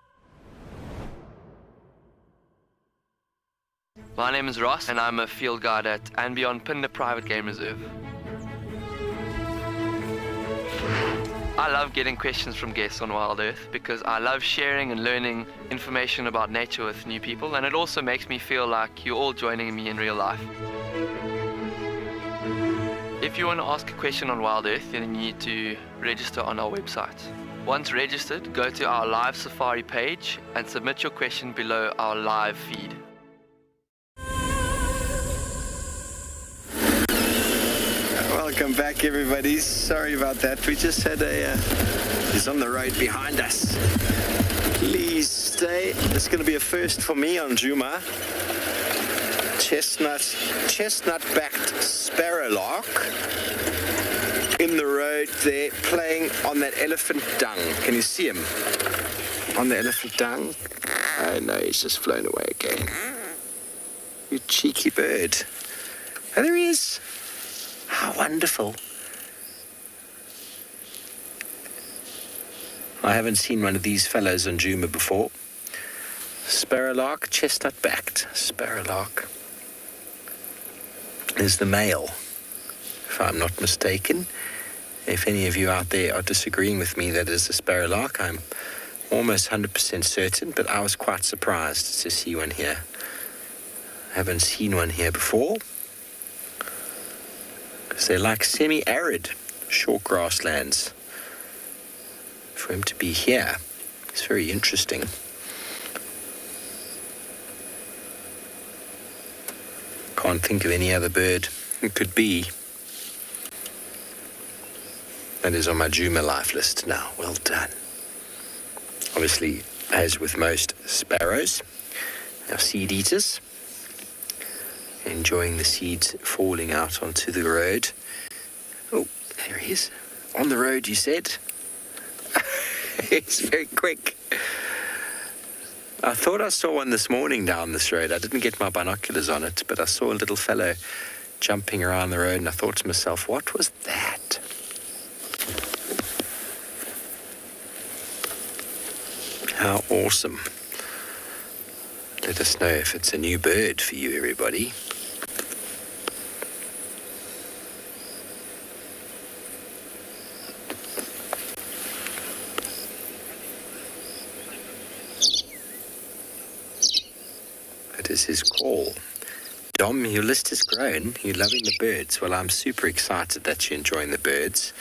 My name is Ross, and I'm a field guide at andBeyond Phinda Private Game Reserve. I love getting questions from guests on WildEarth because I love sharing and learning information about nature with new people, and it also makes me feel like you're all joining me in real life. If you want to ask a question on WildEarth, then you need to register on our website. Once registered, go to our live safari page and submit your question below our live feed. Welcome back, everybody. Sorry about that. We just had he's on the road behind us. Please stay. It's going to be a first for me on Djuma. Chestnut-backed sparrowlark in the road there, playing on that elephant dung. Can you see him on the elephant dung? Oh no, he's just flown away again. You cheeky bird. Oh, there he is. How wonderful. I haven't seen one of these fellows on Djuma before. Sparrowlark, chestnut-backed sparrowlark is the male, if I'm not mistaken. If any of you out there are disagreeing with me that it is a sparrowlark, I'm almost 100% certain, but I was quite surprised to see one here. I haven't seen one here before, because they're like semi-arid short grasslands. For him to be here, it's very interesting. Can't think of any other bird it could be. That is on my Djuma life list now. Well done. Obviously, as with most sparrows, our seed eaters, enjoying the seeds falling out onto the road. Oh, there he is. On the road, you said? It's very quick. I thought I saw one this morning down this road. I didn't get my binoculars on it, but I saw a little fellow jumping around the road, and I thought to myself, what was that? How awesome. Let us know if it's a new bird for you, everybody. That is his call. Dom, your list has grown. You're loving the birds. Well, I'm super excited that you're enjoying the birds.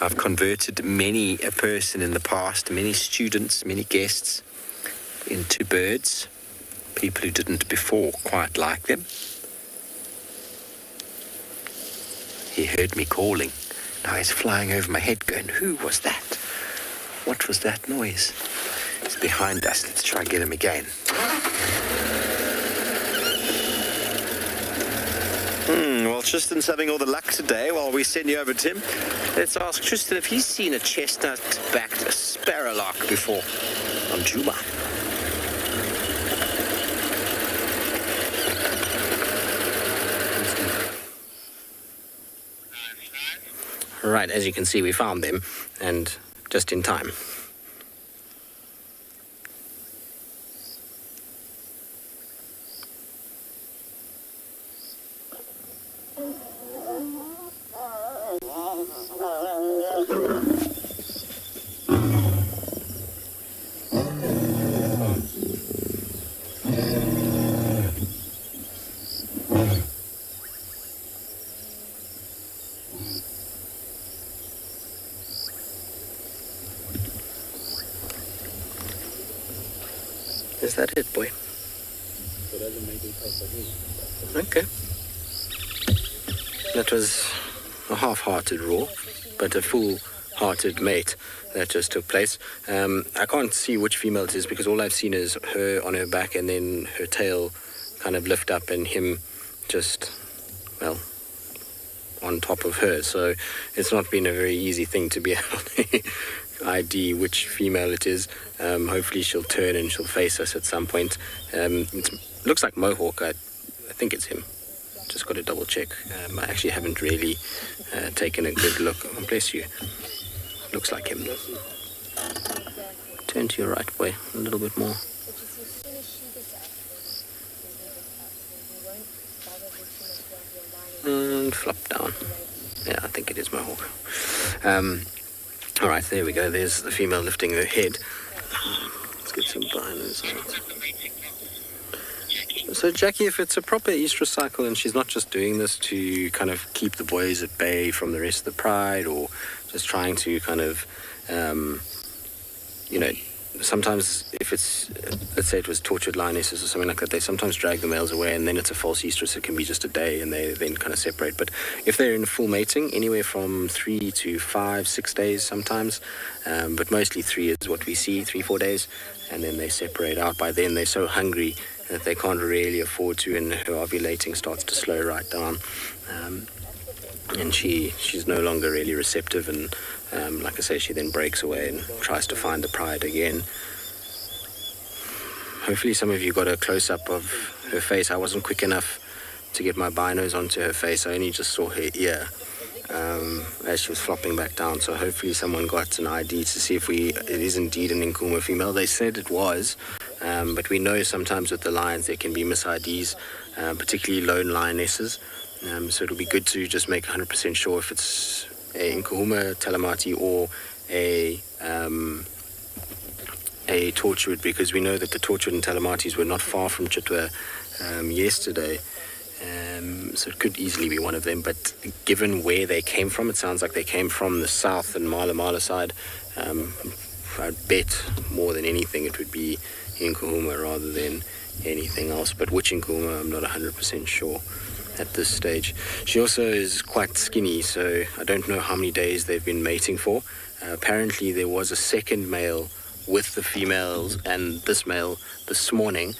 I've converted many a person in the past, many students, many guests, into birds. People who didn't before quite like them. He heard me calling. Now he's flying over my head going, who was that? What was that noise? He's behind us. Let's try and get him again. Well, Tristan's having all the luck today while we send you over to him. Let's ask Tristan if he's seen a chestnut-backed sparrowlark before on Djuma. Right, as you can see, we found them, and just in time. Is that it, boy? Okay. That was a half-hearted roar, but a full-hearted mate that just took place. I can't see which female it is because all I've seen is her on her back and then her tail kind of lift up and him just, well, on top of her. So it's not been a very easy thing to be able to ID which female it is. Hopefully she'll turn and she'll face us at some point. It looks like Mohawk. I think it's him. Just got to double check. I actually haven't really taken a good look. Oh, bless you. Looks like him. Turn to your right, boy. A little bit more. And flop down. Yeah, I think it is Mohawk. All right, there we go. There's the female lifting her head. Let's get some binders on it. So, Jackie, if it's a proper estrus cycle and she's not just doing this to kind of keep the boys at bay from the rest of the pride or just trying to kind of, sometimes if it's, let's say it was tortured lionesses or something like that, they sometimes drag the males away, and then it's a false estrus. It can be just a day, and they then kind of separate. But if they're in full mating, anywhere from 3 to 5, 6 days sometimes, but mostly 3 is what we see, 3-4 days, and then they separate out. By then they're so hungry that they can't really afford to, and her ovulating starts to slow right down. And she's no longer really receptive, and like I say, she then breaks away and tries to find the pride again. Hopefully some of you got a close-up of her face. I wasn't quick enough to get my binos onto her face. I only just saw her ear as she was flopping back down. So hopefully someone got an ID to see if it is indeed an Nkuhuma female. They said it was, but we know sometimes with the lions there can be mis-IDs, particularly lone lionesses. So it'll be good to just make 100% sure if it's a Nkuhuma Talamati or a tortured, because we know that the tortured and Talamatis were not far from Chitwa yesterday. So it could easily be one of them, but given where they came from, it sounds like they came from the south and Mala side. I'd bet more than anything it would be Nkuhuma rather than anything else. But which Nkuhuma, I'm not 100% sure at this stage. She also is quite skinny, so I don't know how many days they've been mating for. Apparently there was a second male with the females and this male this morning.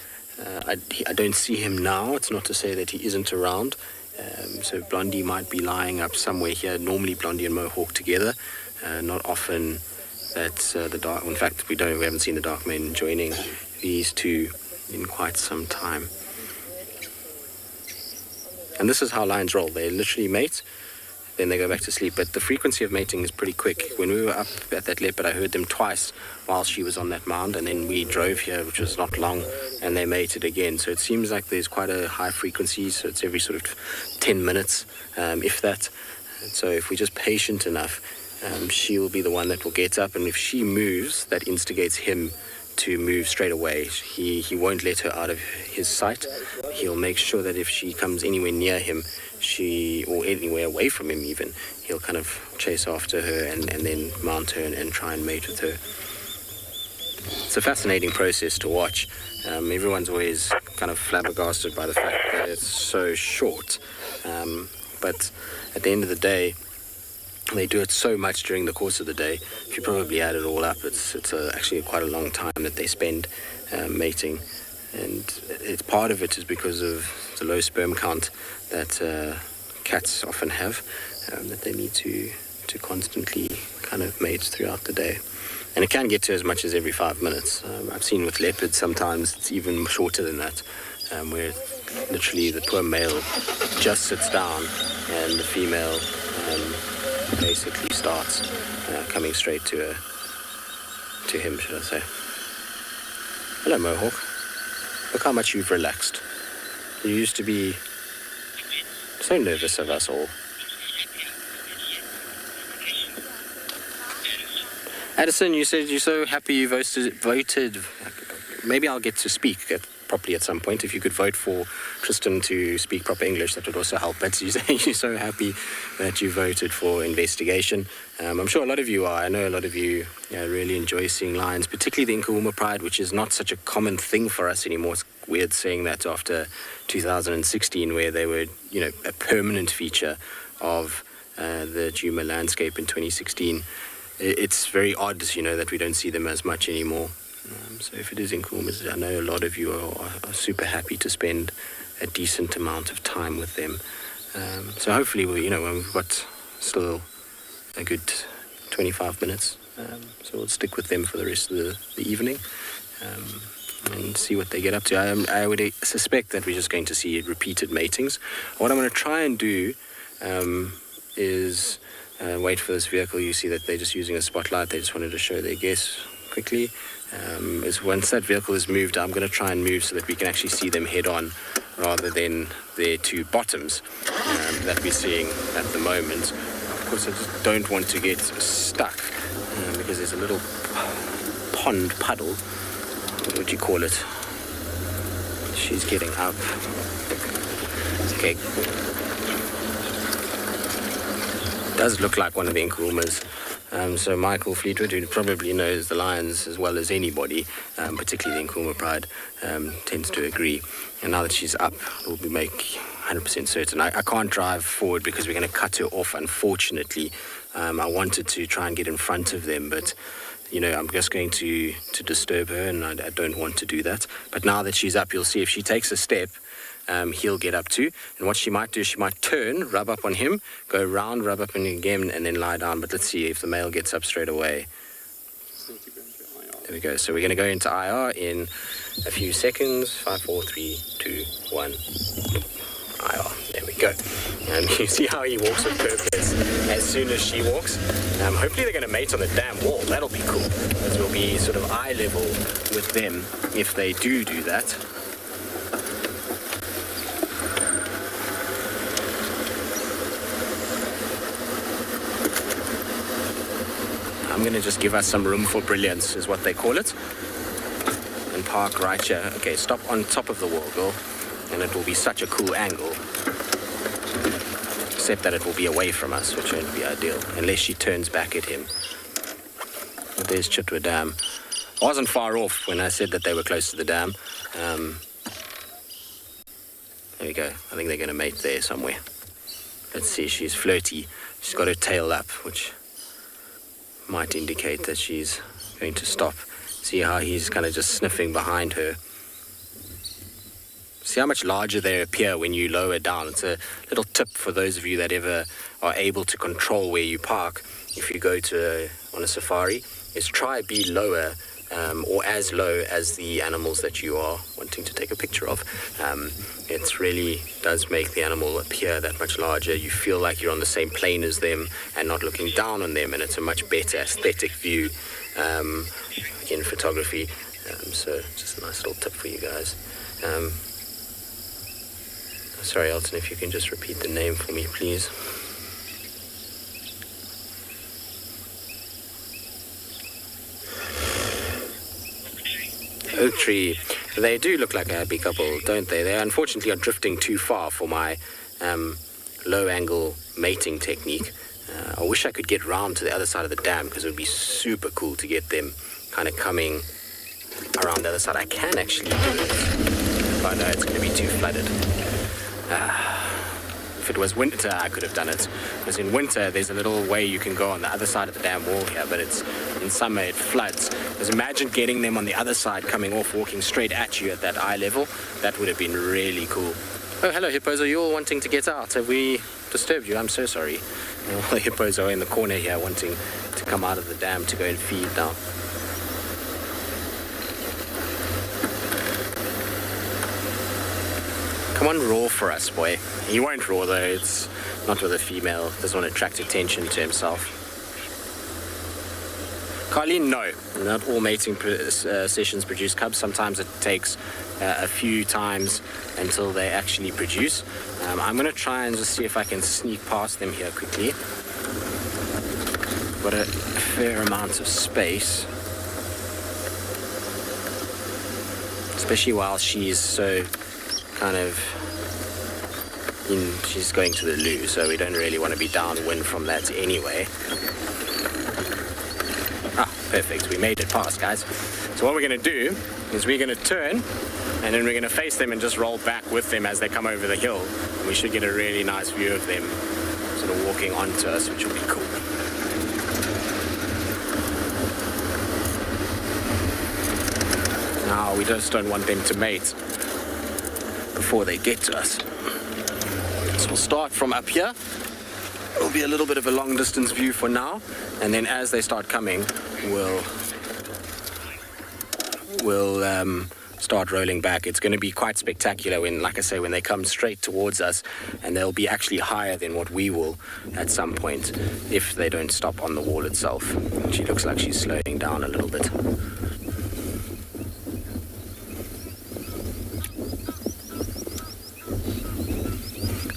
I don't see him now. It's not to say that he isn't around. So Blondie might be lying up somewhere here. Normally Blondie and Mohawk together. Not often that the dark. In fact, we haven't seen the dark mane joining these two in quite some time. And this is how lions roll. They literally mate, then they go back to sleep. But the frequency of mating is pretty quick. When we were up at that leopard, I heard them twice while she was on that mound, and then we drove here, which was not long, and they mated again. So it seems like there's quite a high frequency, so it's every sort of 10 minutes, if that. And so if we're just patient enough, she will be the one that will get up, and if she moves, that instigates him to move straight away. He won't let her out of his sight. He'll make sure that if she comes anywhere near him, or anywhere away from him even, he'll kind of chase after her and then mount her and try and mate with her. It's a fascinating process to watch. Everyone's always kind of flabbergasted by the fact that it's so short. But at the end of the day, they do it so much during the course of the day. If you probably add it all up, it's actually quite a long time that they spend mating. And it's part of it is because of the low sperm count that cats often have, that they need to constantly kind of mate throughout the day. And it can get to as much as every 5 minutes. I've seen with leopards sometimes it's even shorter than that, where literally the poor male just sits down and the female basically starts coming straight to him, should I say. Hello, Mohawk. Look how much you've relaxed. You used to be so nervous of us all. Addison, you said you're so happy you voted. Maybe I'll get to speak properly at some point. If you could vote for Tristan to speak proper English, that would also help. But you say you're so happy that you voted for investigation. I'm sure a lot of you are. I know a lot of you really enjoy seeing lions, particularly the Nkuhuma Pride, which is not such a common thing for us anymore. It's weird saying that after 2016, where they were, a permanent feature of the Djuma landscape in 2016. It's very odd, that we don't see them as much anymore. So if it is Nkuhumas, I know a lot of you are super happy to spend a decent amount of time with them. So hopefully, we've got still a good 25 minutes. So we'll stick with them for the rest of the evening and see what they get up to. I would suspect that we're just going to see repeated matings. What I'm going to try and do is wait for this vehicle. You see that they're just using a spotlight. They just wanted to show their guess quickly. Is once that vehicle is moved, I'm going to try and move so that we can actually see them head on rather than their two bottoms that we're seeing at the moment. Of course, I just don't want to get stuck because there's a little puddle. What would you call it? She's getting up. Okay. Does look like one of the Nkuhumas. So Michael Fleetwood, who probably knows the lions as well as anybody, particularly the Djuma Pride, tends to agree. And now that she's up, we'll make 100% certain. I can't drive forward because we're going to cut her off, unfortunately. I wanted to try and get in front of them, but I'm just going to disturb her, and I don't want to do that. But now that she's up, you'll see if she takes a step, he'll get up too. And what she might do is she might turn, rub up on him, go round, rub up on him again, and then lie down. But let's see if the male gets up straight away. There we go. So we're going to go into IR in a few seconds. 5, 4, 3, 2, 1. IR. There we go. And you see how he walks with purpose as soon as she walks. Hopefully they're going to mate on the damn wall. That'll be cool. Because we'll be sort of eye level with them if they do that. I'm going to just give us some room for brilliance, is what they call it. And park right here. Okay, stop on top of the wall, girl. And it will be such a cool angle. Except that it will be away from us, which won't be ideal. Unless she turns back at him. But there's Chitwa Dam. I wasn't far off when I said that they were close to the dam. There we go. I think they're going to mate there somewhere. Let's see, she's flirty. She's got her tail up, which might indicate that she's going to stop. See how he's kind of just sniffing behind her. See how much larger they appear when you lower down. It's a little tip for those of you that ever are able to control where you park. If you go on a safari, is try be lower or as low as the animals that you are wanting to take a picture of. It really does make the animal appear that much larger. You feel like you're on the same plane as them and not looking down on them, and it's a much better aesthetic view in photography. So just a nice little tip for you guys. Sorry, Elton, if you can just repeat the name for me, please. Oak Tree. They do look like a happy couple, don't they? They unfortunately are drifting too far for my low-angle mating technique. I wish I could get round to the other side of the dam, because it would be super cool to get them kind of coming around the other side. I can actually do it, but no, it's going to be too flooded. If it was winter, I could have done it. Because in winter, there's a little way you can go on the other side of the dam wall here, but in summer, it floods. Because imagine getting them on the other side, coming off, walking straight at you at that eye level. That would have been really cool. Oh, hello, hippos. Are you all wanting to get out? Have we disturbed you? I'm so sorry. All the hippos are in the corner here wanting to come out of the dam to go and feed now. Come on, roar for us, boy. He won't roar, though. It's not with a female. Doesn't want to attract attention to himself. Carlene, no. Not all mating sessions produce cubs. Sometimes it takes a few times until they actually produce. I'm going to try and just see if I can sneak past them here quickly. Got a fair amount of space. Especially while she's so kind of she's going to the loo, so we don't really want to be downwind from that anyway. Perfect, we made it past, guys. So what we're going to do is we're going to turn, and then we're going to face them and just roll back with them as they come over the hill. And we should get a really nice view of them sort of walking onto us, which will be cool. Now, we just don't want them to mate before they get to us. So we'll start from up here. It'll be a little bit of a long distance view for now, and then as they start coming, we'll start rolling back. It's going to be quite spectacular when, like I say, when they come straight towards us, and they'll be actually higher than what we will at some point if they don't stop on the wall itself. She looks like she's slowing down a little bit.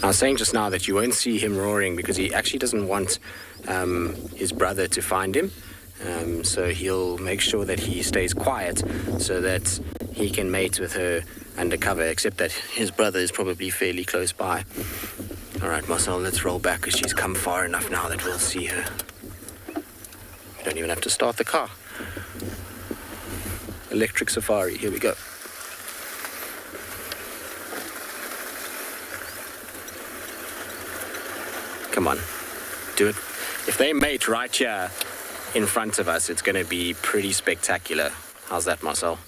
I was saying just now that you won't see him roaring because he actually doesn't want his brother to find him. So he'll make sure that he stays quiet so that he can mate with her undercover, except that his brother is probably fairly close by. All right, Marcel, let's roll back because she's come far enough now that we'll see her. don't even have to start the car. Electric safari, here we go. Come on, do it. If they mate right here in front of us, it's going to be pretty spectacular. How's that, Marcel?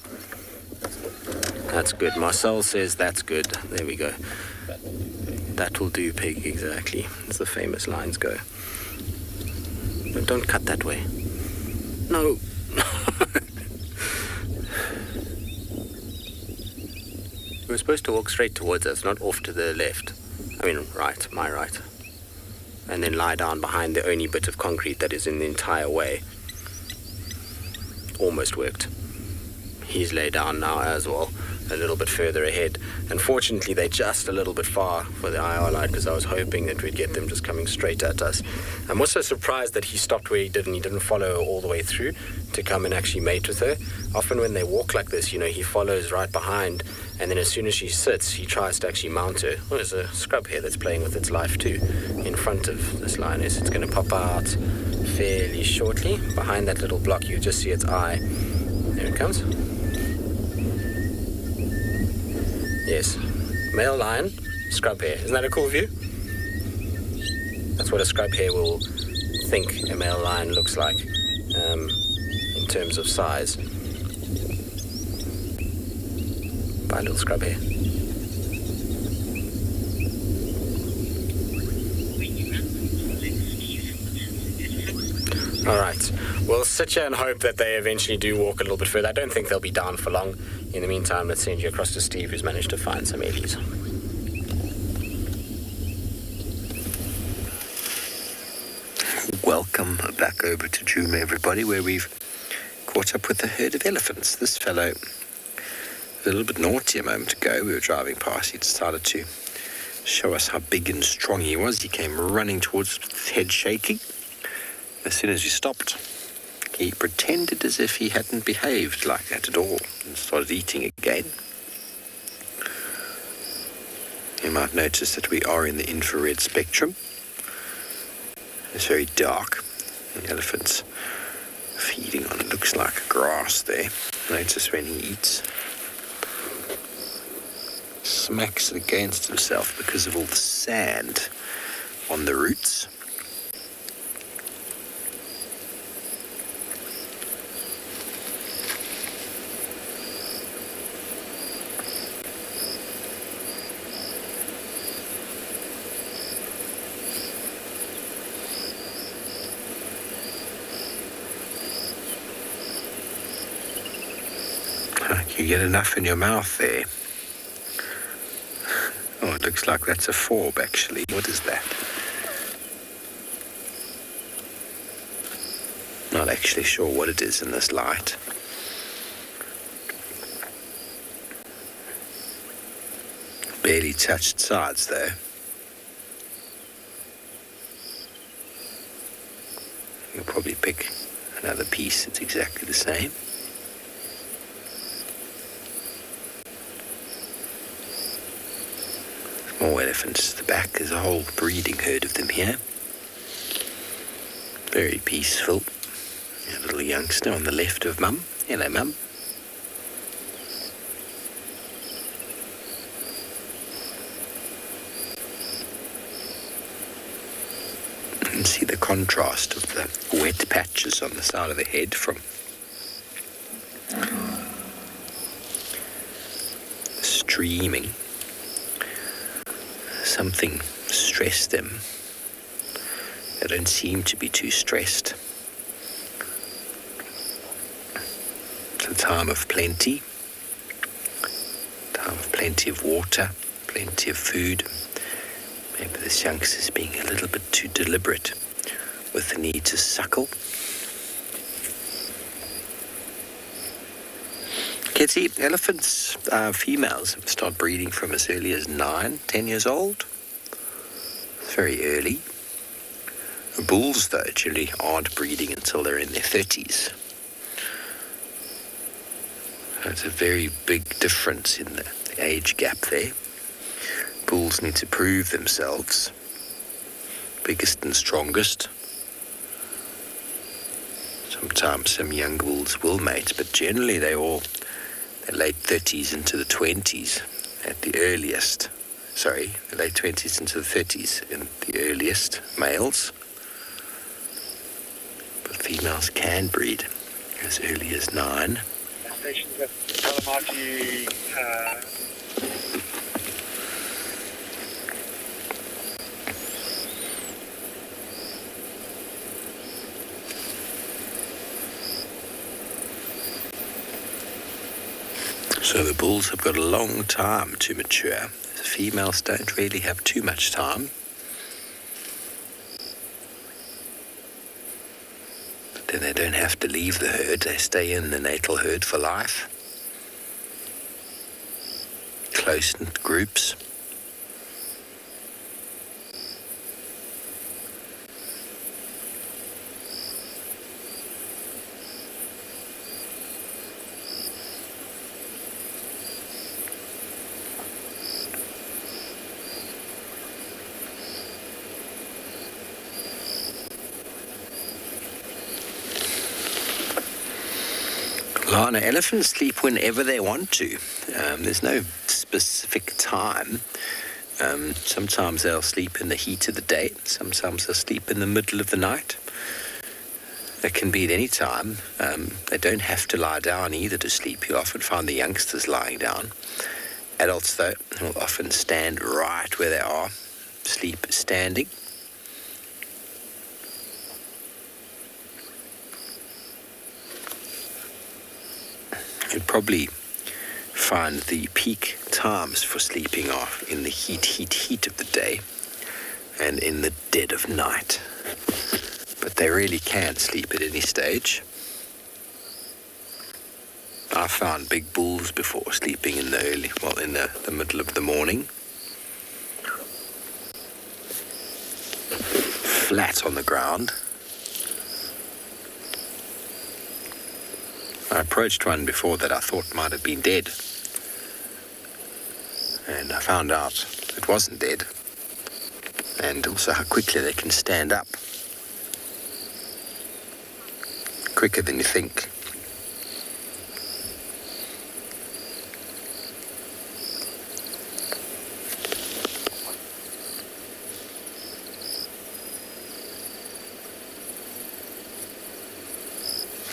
That's good. Marcel says that's good. There we go. That will do, pig, exactly. As the famous lines go. No, don't cut that way. No. We're supposed to walk straight towards us, not off to the left. I mean, right, my right. And then lie down behind the only bit of concrete that is in the entire way. Almost worked. He's laid down now as well, a little bit further ahead. Unfortunately, they're just a little bit far for the IR light, because I was hoping that we'd get them just coming straight at us. I'm also surprised that he stopped where he did, and he didn't follow her all the way through to come and actually mate with her. Often when they walk like this, he follows right behind, and then as soon as she sits, he tries to actually mount her. Oh, there's a scrub here that's playing with its life too, in front of this lioness. It's going to pop out fairly shortly. Behind that little block, you just see its eye. There it comes. Yes, male lion, scrub hair. Isn't that a cool view? That's what a scrub hair will think a male lion looks like in terms of size. By a little scrub hair. All right, we'll sit here and hope that they eventually do walk a little bit further. I don't think they'll be down for long. In the meantime, let's send you across to Steve, who's managed to find some ellies. Welcome back over to Djuma, everybody, where we've caught up with a herd of elephants. This fellow was a little bit naughty a moment ago. We were driving past. He decided to show us how big and strong he was. He came running towards us with his head shaking. As soon as we stopped, he pretended as if he hadn't behaved like that at all and started eating again. You might notice that we are in the infrared spectrum. It's very dark. The elephant's feeding on, it looks like grass there. Notice when he eats, smacks it against himself because of all the sand on the roots. You get enough in your mouth there. Oh, it looks like that's a forb, actually. What is that? Not actually sure what it is in this light. Barely touched sides, though. You'll probably pick another piece that's exactly the same. More elephants at the back. There's a whole breeding herd of them here. Very peaceful. A little youngster on the left of Mum. Hello, Mum. You can see the contrast of the wet patches on the side of the head from streaming. Something stressed them. They don't seem to be too stressed. It's a time of plenty. Time of plenty of water, plenty of food. Maybe this youngster's being a little bit too deliberate with the need to suckle. Kitty, elephants, females start breeding from as early as 9-10 years old. It's very early. Bulls, though, generally aren't breeding until they're in their 30s. So it's a very big difference in the age gap there. Bulls need to prove themselves. Biggest and strongest. So Sometimes some young bulls will mate, but generally they're late 30s into the 20s at the earliest. Sorry, the late 20s into the 30s in the earliest males. But females can breed as early as 9. Stations at Kalahari, So the bulls have got a long time to mature. The females don't really have too much time. But then they don't have to leave the herd. They stay in the natal herd for life. Close-knit groups. Lana, elephants sleep whenever they want to. There's no specific time. Sometimes they'll sleep in the heat of the day. Sometimes they'll sleep in the middle of the night. It can be at any time. They don't have to lie down either to sleep. You often find the youngsters lying down. Adults, though, will often stand right where they are, sleep standing. You'd probably find the peak times for sleeping are in the heat of the day and in the dead of night. But they really can sleep at any stage. I found big bulls before sleeping in the middle of the morning. Flat on the ground. I approached one before that I thought might have been dead. And I found out it wasn't dead. And also how quickly they can stand up. Quicker than you think.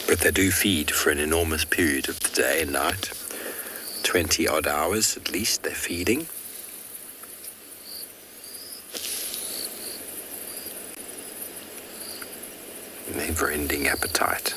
But they do feed for an enormous period of the day and night. 20 odd hours at least they're feeding. Never-ending appetite.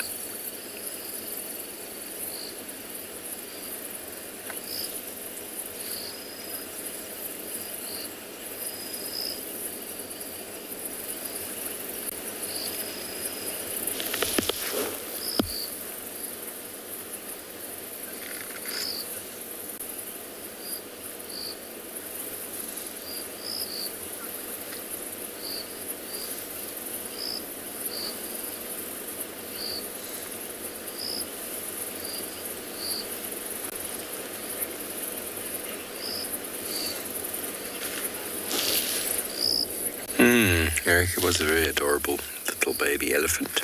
Erica was a very adorable little baby elephant.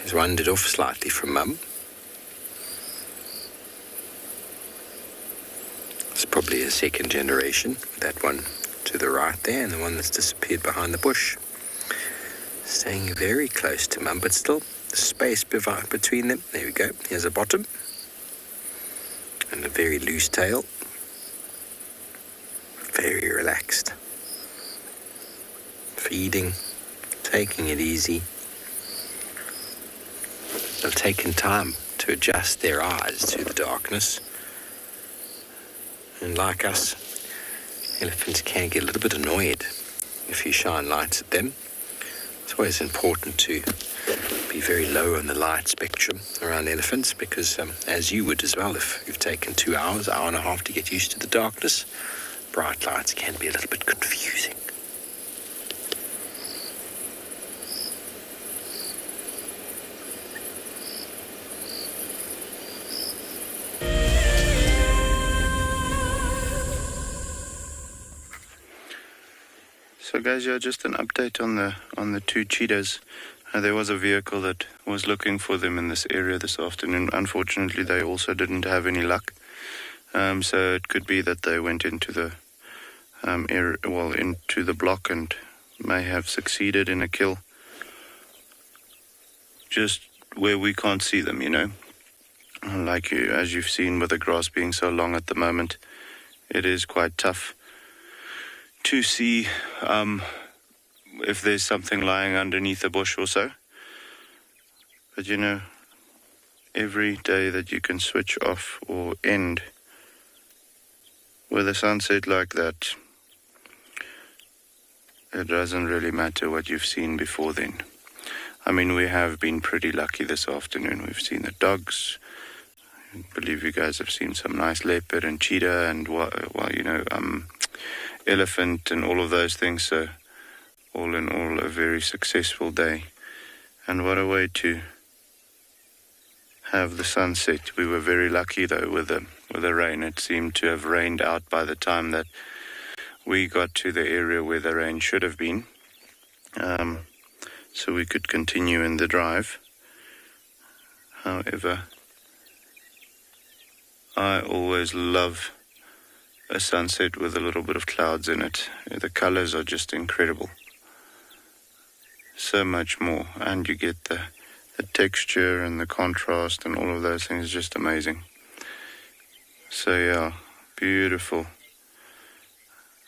He's wandered off slightly from mum. It's probably a second generation, that one to the right there, and the one that's disappeared behind the bush. Staying very close to mum, but still the space between them. There we go. Here's a bottom. And a very loose tail. Very relaxed. Feeding, taking it easy. They've taken time to adjust their eyes to the darkness. And like us, elephants can get a little bit annoyed if you shine lights at them. It's always important to be very low on the light spectrum around elephants because, as you would as well, if you've taken 2 hours, hour and a half to get used to the darkness, bright lights can be a little bit confusing. So guys, yeah, just an update on the two cheetahs. There was a vehicle that was looking for them in this area this afternoon. Unfortunately, they also didn't have any luck. So it could be that they went into the area, into the block, and may have succeeded in a kill. Just where we can't see them, Like as you've seen with the grass being so long at the moment, it is quite tough to see if there's something lying underneath a bush or so. But every day that you can switch off or end with a sunset like that, it doesn't really matter what you've seen before then. I mean, we have been pretty lucky this afternoon. We've seen the dogs. I believe you guys have seen some nice leopard and cheetah and, elephant and all of those things. So all in all, a very successful day. And what a way to have the sunset. We were very lucky, though, with the rain. It seemed to have rained out by the time that we got to the area where the rain should have been. So we could continue in the drive. However, I always love a sunset with a little bit of clouds in it. The colors are just incredible. So much more. And you get the texture and the contrast and all of those things, just amazing. So yeah, beautiful.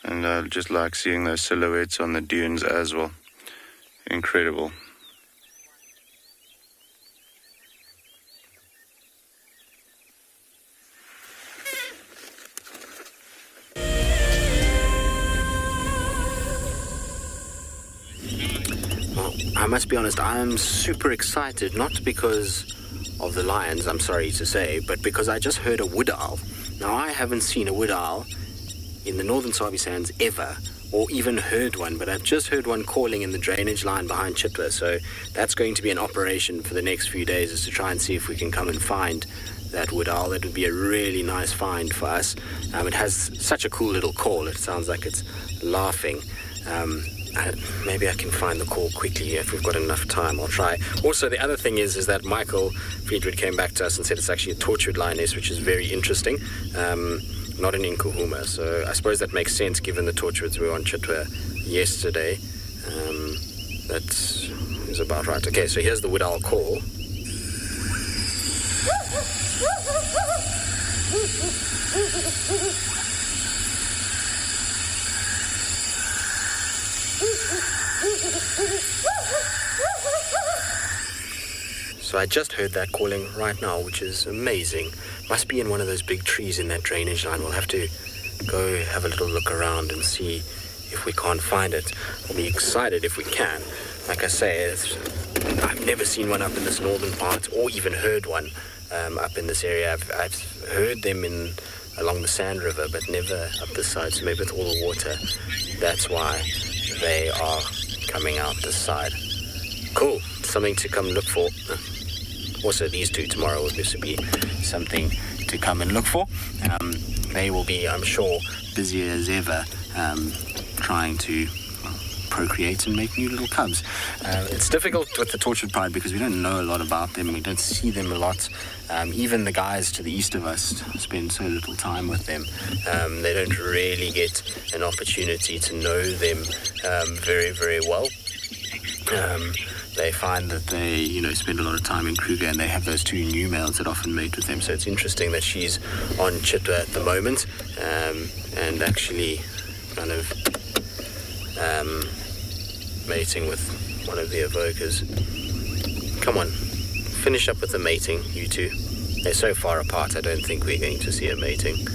And I just like seeing those silhouettes on the dunes as well. Incredible. Well, I must be honest, I'm super excited, not because of the lions, I'm sorry to say, but because I just heard a wood owl. Now, I haven't seen a wood owl in the northern Sabi Sands ever, or even heard one, but I've just heard one calling in the drainage line behind Chitwa, so that's going to be an operation for the next few days, is to try and see if we can come and find that wood owl. That would be a really nice find for us. It has such a cool little call. It sounds like it's laughing. Maybe I can find the call quickly if we've got enough time. I'll try. Also, the other thing is that Michael Friedrich came back to us and said it's actually a tortured lioness, which is very interesting. Not an Inkuhuma, so I suppose that makes sense given the tortureds we were on Chitwa yesterday. That is about right. Okay, so here's the wood owl call. So I just heard that calling right now, which is amazing. Must be in one of those big trees in that drainage line. We'll have to go have a little look around and see if we can't find it. I'll be excited if we can. Like I say, I've never seen one up in this northern part, or even heard one up in this area. I've heard them along the Sand River, but never up this side. So maybe with all the water, that's why they are coming out this side. Cool, something to come look for. Also, these two tomorrow will just be something to come and look for. They will be, I'm sure, busier as ever, trying to procreate and make new little cubs. It's difficult with the tortured pride because we don't know a lot about them. We don't see them a lot. Even the guys to the east of us spend so little time with them. They don't really get an opportunity to know them very, very well. They find that they, spend a lot of time in Kruger, and they have those two new males that often mate with them. So it's interesting that she's on Chitwa at the moment, and actually kind of mating with one of the evokers. Come on, finish up with the mating, you two. They're so far apart, I don't think we're going to see a mating.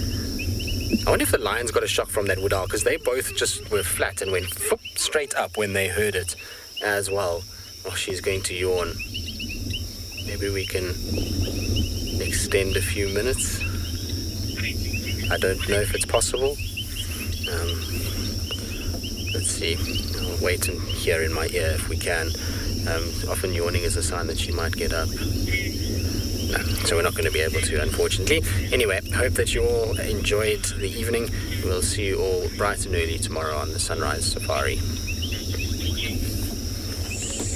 I wonder if the lions got a shock from that wood owl, because they both just were flat and went straight up when they heard it as well. Oh, she's going to yawn. Maybe we can extend a few minutes. I don't know if it's possible. Let's see. I'll wait and hear in my ear if we can. Often yawning is a sign that she might get up. No, so we're not going to be able to, unfortunately. Anyway, hope that you all enjoyed the evening. We'll see you all bright and early tomorrow on the Sunrise Safari.